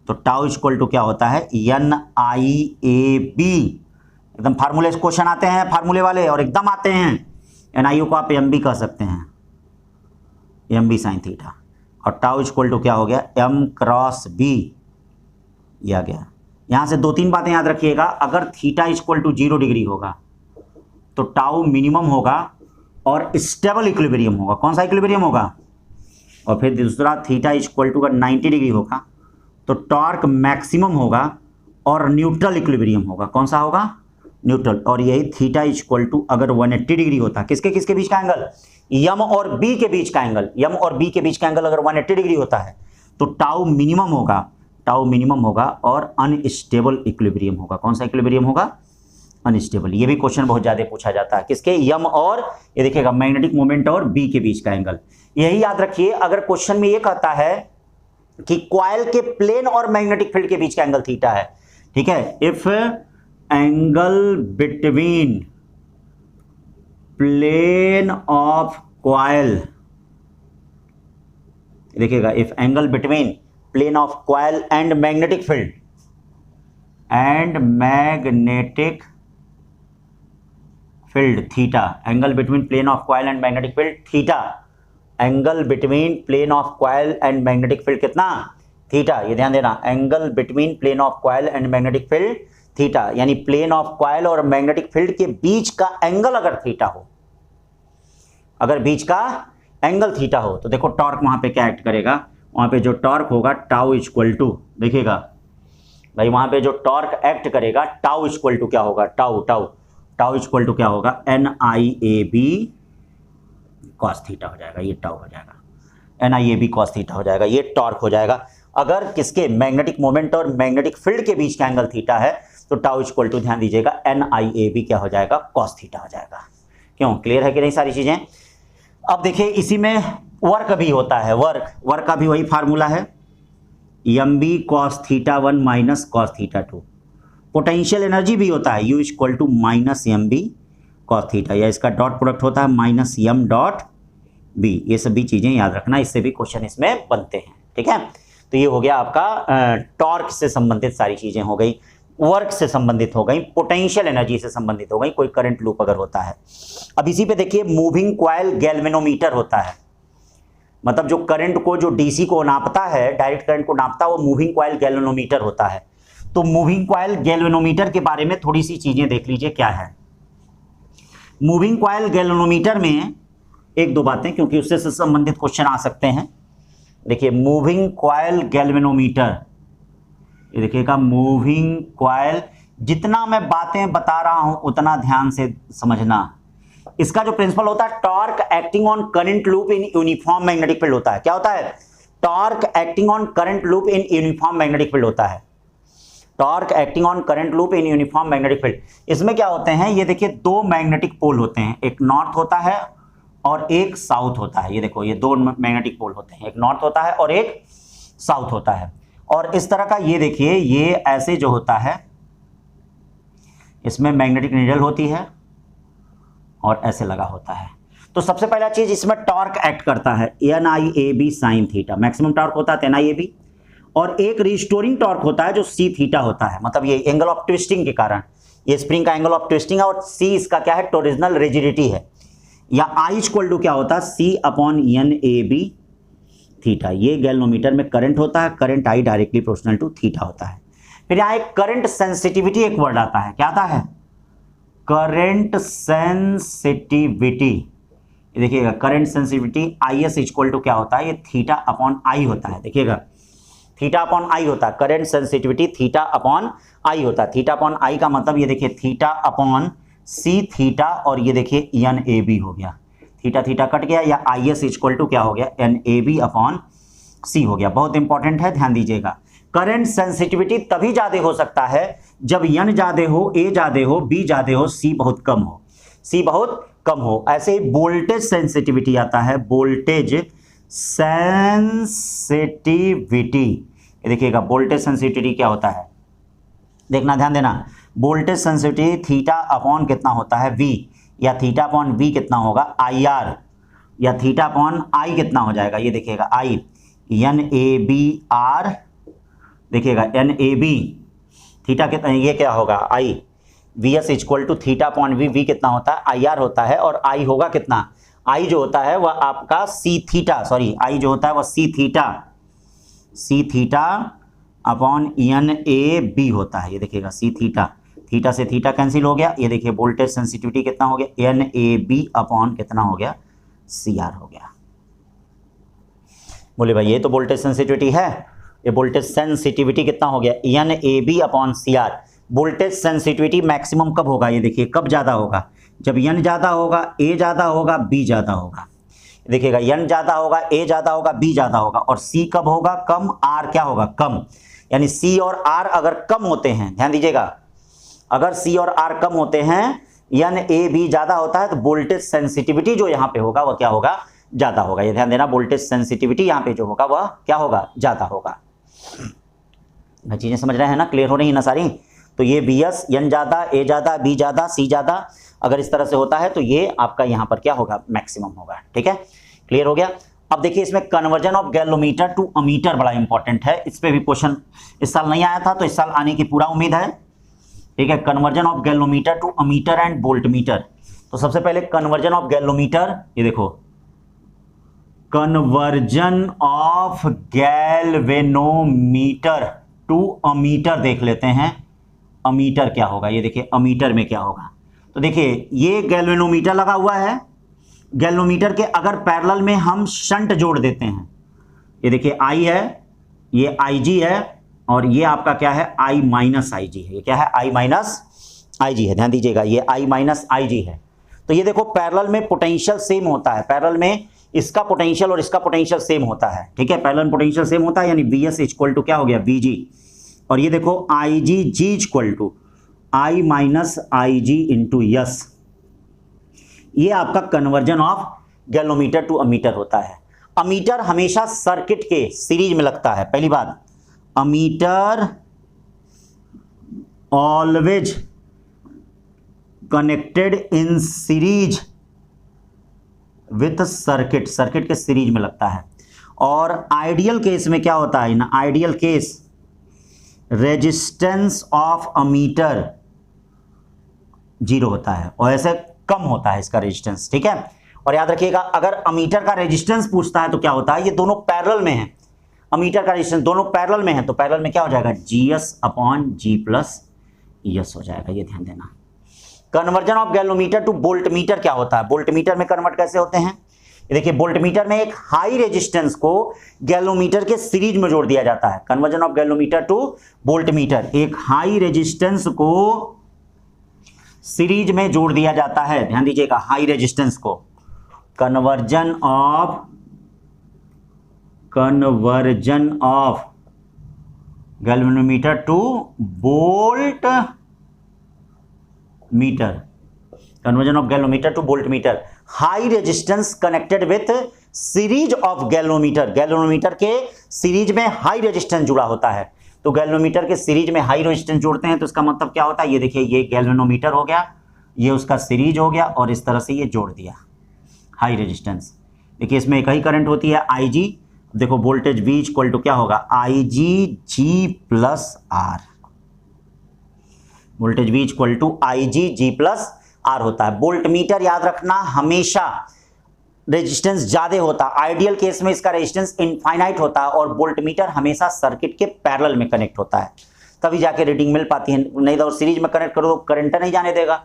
तो टाउ इक्वल टू क्या होता है, एन आई ए बी, एकदम फार्मूले क्वेश्चन आते हैं फार्मूले वाले और एकदम आते हैं, एन आई को आप एम बी कह सकते हैं, एम बी साइन थीटा, और टाउ इक्वल टू क्या हो गया, एम क्रॉस बी, ये आ गया। यहाँ से 2-3 बातें याद रखिएगा, अगर थीटा इक्वल टू 0 डिग्री होगा तो टाउ मिनिमम होगा और स्टेबल इक्विलिब्रियम होगा, कौन सा इक्विलिब्रियम होगा, और फिर दूसरा थीटा इक्वल टू अगर 90 डिग्री होगा तो टॉर्क मैक्सिमम होगा और न्यूट्रल इक्विलिब्रियम होगा, कौन सा होगा, न्यूट्रल, और यही थीटा इक्वल टू अगर 180 डिग्री होता, किसके किसके बीच का एंगल, यम और बी के बीच का एंगल, यम और बी के बीच का एंगल अगर 180 डिग्री होता है तो टाउ मिनिमम होगा और अनस्टेबल इक्विलिब्रियम होगा, कौन सा इक्विलिब्रियम होगा, अनस्टेबल। ये भी क्वेश्चन बहुत ज्यादा पूछा जाता है, किसके, यम और, ये देखिएगा मैग्नेटिक मोमेंट और बी के बीच का एंगल, यही याद रखिए। अगर क्वेश्चन में ये कहता है कि कॉइल के प्लेन और मैग्नेटिक फील्ड के बीच का एंगल थीटा है, ठीक है, if angle between plane of coil, देखिएगा if angle between plane of coil and magnetic field and magnetic field theta, angle between plane of coil and magnetic field theta, angle between plane of coil and magnetic field कितना, theta. ये ध्यान देना, angle between plane of coil and magnetic field theta, यानी plane of coil और magnetic field के बीच का angle अगर थीटा हो, अगर बीच का एंगल थीटा हो, तो देखो टॉर्क वहां पे क्या एक्ट करेगा, वहां पे जो टॉर्क होगा टाउ इक्वल टू, देखिएगा भाई वहां पे जो टॉर्क एक्ट करेगा टाउ इक्वल टू क्या होगा, टाउ इक्वल टू क्या होगा, NIAB cos थीटा हो जाएगा, ये टाउ हो जाएगा, NIAB cos थीटा हो जाएगा, ये टॉर्क हो जाएगा। अगर किसके, मैग्नेटिक मोमेंट और मैग्नेटिक फील्ड के बीच का एंगल थीटा है तो टाउ इक्वल टू, ध्यान दीजिएगा, NIAB क्या हो जाएगा, cos थीटा हो जाएगा। क्यों, क्लियर है कि नहीं सारी चीजें। अब देखिए इसी में वर्क भी होता है, वर्क का भी वही फार्मूला है, MB cos theta 1 minus cos theta 2। Potential energy भी होता है, U equal to minus MB cos theta, या इसका डॉट प्रोडक्ट होता है माइनस M डॉट B। ये सभी चीजें याद रखना, इससे भी क्वेश्चन इसमें बनते हैं, ठीक है। तो ये हो गया आपका टॉर्क से संबंधित सारी चीजें हो गई, वर्क से संबंधित हो गई, पोटेंशियल एनर्जी से संबंधित हो गई, कोई करंट लूप अगर होता है। अब इसी पे देखिए मूविंग कॉइल गैल्वेनोमीटर होता है, मतलब जो करंट को, जो डीसी को नापता है, डायरेक्ट करंट को नापता है, वो मूविंग कॉइल गैल्वेनोमीटर होता है। तो मूविंग कॉइल गैल्वेनोमीटर के बारे में थोड़ी सी चीजें देख लीजिए क्या है। मूविंग कॉइल गैल्वेनोमीटर में एक दो बातें, क्योंकि उससे संबंधित क्वेश्चन आ सकते हैं। देखिए मूविंग कॉइल गैल्वेनोमीटर, ये देखिएगा मूविंग कॉइल, जितना मैं बातें बता रहा हूं उतना ध्यान से समझना। इसका जो प्रिंसिपल होता है, torque acting on current loop in uniform magnetic field होता है। क्या होता है, torque acting on current loop in uniform magnetic field होता है, torque acting on current loop in uniform magnetic field. इसमें क्या होते हैं, ये देखिए दो मैग्नेटिक पोल होते हैं, एक नॉर्थ होता है और एक साउथ होता है। ये देखो ये दो मैग्नेटिक पोल होते हैं, एक नॉर्थ होता है और एक साउथ होता है। और इस तरह का ये देखिए, ये ऐसे जो होता है, इसमें मैग्नेटिक नीडल होती है और ऐसे लगा होता है। तो सबसे पहला चीज, इसमें टॉर्क एक्ट करता है NIAB sin theta, maximum torque होता है NIAB, और एक रिस्टोरिंग टॉर्क होता है जो C थीटा होता है, मतलब ये एंगल ऑफ ट्विस्टिंग के कारण, ये स्प्रिंग का एंगल ऑफ ट्विस्टिंग है, और C इसका क्या है, टोरिजिनल रिजिडिटी है। या I इक्वल टू क्या होता है, C/NAB थीटा। ये गैल्वेनोमीटर में करंट होता है, current I directly proportional to theta होता है। फिर यहाँ एक करंट सेंसिटिविटी एक वर्ड आता है, क्या आता है, करंट सेंसिटिविटी। देखिएगा current sensitivity IS equal to क्या होता है, ये θ/I होता है। देखिएगा θ/I होता है, करंट सेंसिटिविटी θ/I होता है। θ/I का मतलब ये देखिए θ/C थीटा, और ये देखिए NAB हो गया, थीटा थीटा कट गया, या IS इक्वल टू क्या हो गया, NAB/C हो गया। बहुत इंपॉर्टेंट है, ध्यान दीजिएगा। करंट सेंसिटिविटी तभी ज्यादा हो सकता है जब N ज्यादा हो, A ज्यादा हो, B ज्यादा हो, C बहुत कम हो, C बहुत कम हो। ऐसे ही वोल्टेज सेंसिटिविटी आता है, वोल्टेज सेंसिटिविटी। देखिएगा वोल्टेज सेंसिटिविटी क्या होता है, देखना ध्यान देना। वोल्टेज सेंसिटिविटी θ/ कितना होता है, V, या θ/V कितना होगा, IR, या θ/I कितना हो जाएगा, ये देखिएगा I, NABR, देखिएगा NAB, थीटा कितना, ये क्या होगा I, VS equal to θ/V, V कितना होता है, IR होता है, और I होगा कितना, I जो होता है वह आपका C थीटा, सॉरी I जो होता है वह C θ/NAB होता है। ये देखिएगा C थीटा, थीटा से थीटा कैंसिल हो गया, ये देखिए वोल्टेज सेंसिटिविटी कितना हो गया, NAB/ कितना हो गया, CR हो गया। बोले भाई ये तो वोल्टेज सेंसिटिविटी है, ये वोल्टेज सेंसिटिविटी कितना हो गया, NAB/CR। वोल्टेज सेंसिटिविटी मैक्सिमम कब होगा, ये देखिए कब ज़्यादा होगा, जब N ज़्यादा होगा, A ज़्यादा होगा, B ज़्यादा होगा। देखिएगा N ज़्यादा होगा, A ज़्यादा होगा, B ज़्यादा होगा, और C कब होगा, कम, R क्या होगा, कम। यानी C और R अगर कम होते हैं, ध्यान दीजिएगा, अगर C और R कम होते हैं, NAB ज़्यादा होता है, तो वोल्टेज सेंसिटिविटी जो यहाँ पे होगा वह क्या होगा, ज़्यादा होगा। ये ध्यान देना, वोल्टेज सेंसिटिविटी यहाँ पे जो होगा वह क्या होगा, ज़्यादा होगा। चीज़ें समझ रहे हैं ना, क्लियर हो रही है ना सारी। तो ये VS, N ज़्यादा, A ज़्यादा, B ज़्यादा, C ज़्यादा, अगर इस तरह से होता है तो ये आपका यहाँ पर क्या होगा, मैक्सिमम होगा। ठीक है, क्लियर हो गया। अब देखिए इसमें conversion of galvanometer to ammeter बड़ा इंपॉर्टेंट है, इस पे भी क्वेश्चन इस साल नहीं आया था, तो इस साल आने की पूरा उम्मीद है। ठीक है, conversion of galvanometer to ammeter and voltmeter. तो सबसे पहले कन्वर्जन ऑफ गैलोमीटर, ये देखो conversion of galvanometer to ammeter देख लेते हैं, अमीटर क्या होगा। ये देखिए अमीटर में क्या होगा, तो देखिए ये गैल्वेनोमीटर लगा हुआ है, गैल्वेनोमीटर के अगर पैरेलल में हम शंट जोड़ देते हैं, ये देखिए आई है, ये आई जी है, और ये आपका क्या है आई माइनस आई जी है। ये क्या है आई माइनस आई जी है, ध्यान दीजिएगा ये आई माइनस आई जी है। तो ये देखो पैरेलल में पोटेंशियल सेम होता है, पैरेलल में इसका पोटेंशियल और इसका पोटेंशियल सेम होता है। ठीक है, पैरेलल पोटेंशियल सेम होता है, यानी वी एस इक्वल टू क्या हो गया वी जी, और ये देखो I G G equal to I minus I G into S. ये आपका conversion of galvanometer to ammeter होता है। अमीटर हमेशा सर्किट के सीरीज में लगता है, पहली बात, ammeter always connected in series with circuit, circuit के सीरीज में लगता है। और आइडियल केस में क्या होता है, in ideal case resistance of ammeter zero होता है, और ऐसे कम होता है इसका रेजिस्टेंस। ठीक है, और याद रखिएगा अगर अमीटर का रेजिस्टेंस पूछता है तो क्या होता है, ये दोनों पैरेलल में हैं, अमीटर का रेजिस्टेंस दोनों पैरेलल में है, तो पैरेलल में क्या हो जाएगा GS upon G plus S हो जाएगा, ये ध्यान देना। Conversion of galvanometer to voltmeter क्या होता है, वोल्टमीटर में कन्वर्ट कैसे होते हैं, ये देखिए वोल्टमीटर में एक हाई रेजिस्टेंस को गैलोमीटर के सीरीज में जोड़ दिया जाता है। Conversion of galvanometer to voltmeter, एक हाई रेजिस्टेंस को सीरीज में जोड़ दिया जाता है, ध्यान दीजिएगा हाई रेजिस्टेंस को। Conversion of galvanometer to voltmeter, conversion of galvanometer to voltmeter, high resistance connected with series of galvanometer, galvanometer के सीरीज में हाई रेजिस्टेंस जुड़ा होता है। तो गैल्वेनोमीटर के सीरीज में हाई रेजिस्टेंस जोड़ते हैं तो इसका मतलब क्या होता है, ये देखिए ये गैल्वेनोमीटर हो गया, ये उसका सीरीज हो गया, और इस तरह से ये जोड़ दिया हाई रेजिस्टेंस। देखिए इसमें एक ही करंट होती है आई जी, देखो वोल्टेज V इक्वल टू क्या होगा I G G plus R, voltage V equal to I G G plus R होता है। वोल्ट मीटर याद रखना हमेशा रेजिस्टेंस ज्यादा होता है, आइडियल केस में इसका रेजिस्टेंस इनफाइनाइट होता है, और वोल्ट मीटर हमेशा सर्किट के पैरेलल में कनेक्ट होता है, तभी जाके रीडिंग मिल पाती है, नहीं तो सीरीज में कनेक्ट करो तो करंट नहीं जाने देगा,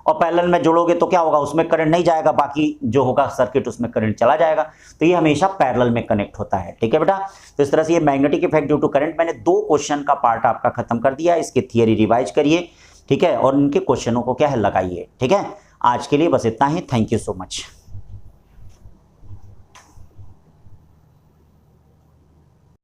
और पैरेलल में जोड़ोगे तो क्या होगा उसमें करंट नहीं जाएगा, बाकी जो होगा सर्किट उसमें करंट चला जाएगा। तो ये हमेशा पैरेलल में कनेक्ट होता है। ठीक है बेटा, तो इस तरह से ये magnetic effect due to current, मैंने 2 क्वेश्चन का पार्ट आपका खत्म कर दिया, इसकी थियरी रिवाइज करिए, ठीक है, और इनके क्वेश्चनों को क्या है लगाइए। ठीक है, आज के लिए बस इतना ही, थैंक यू सो मच।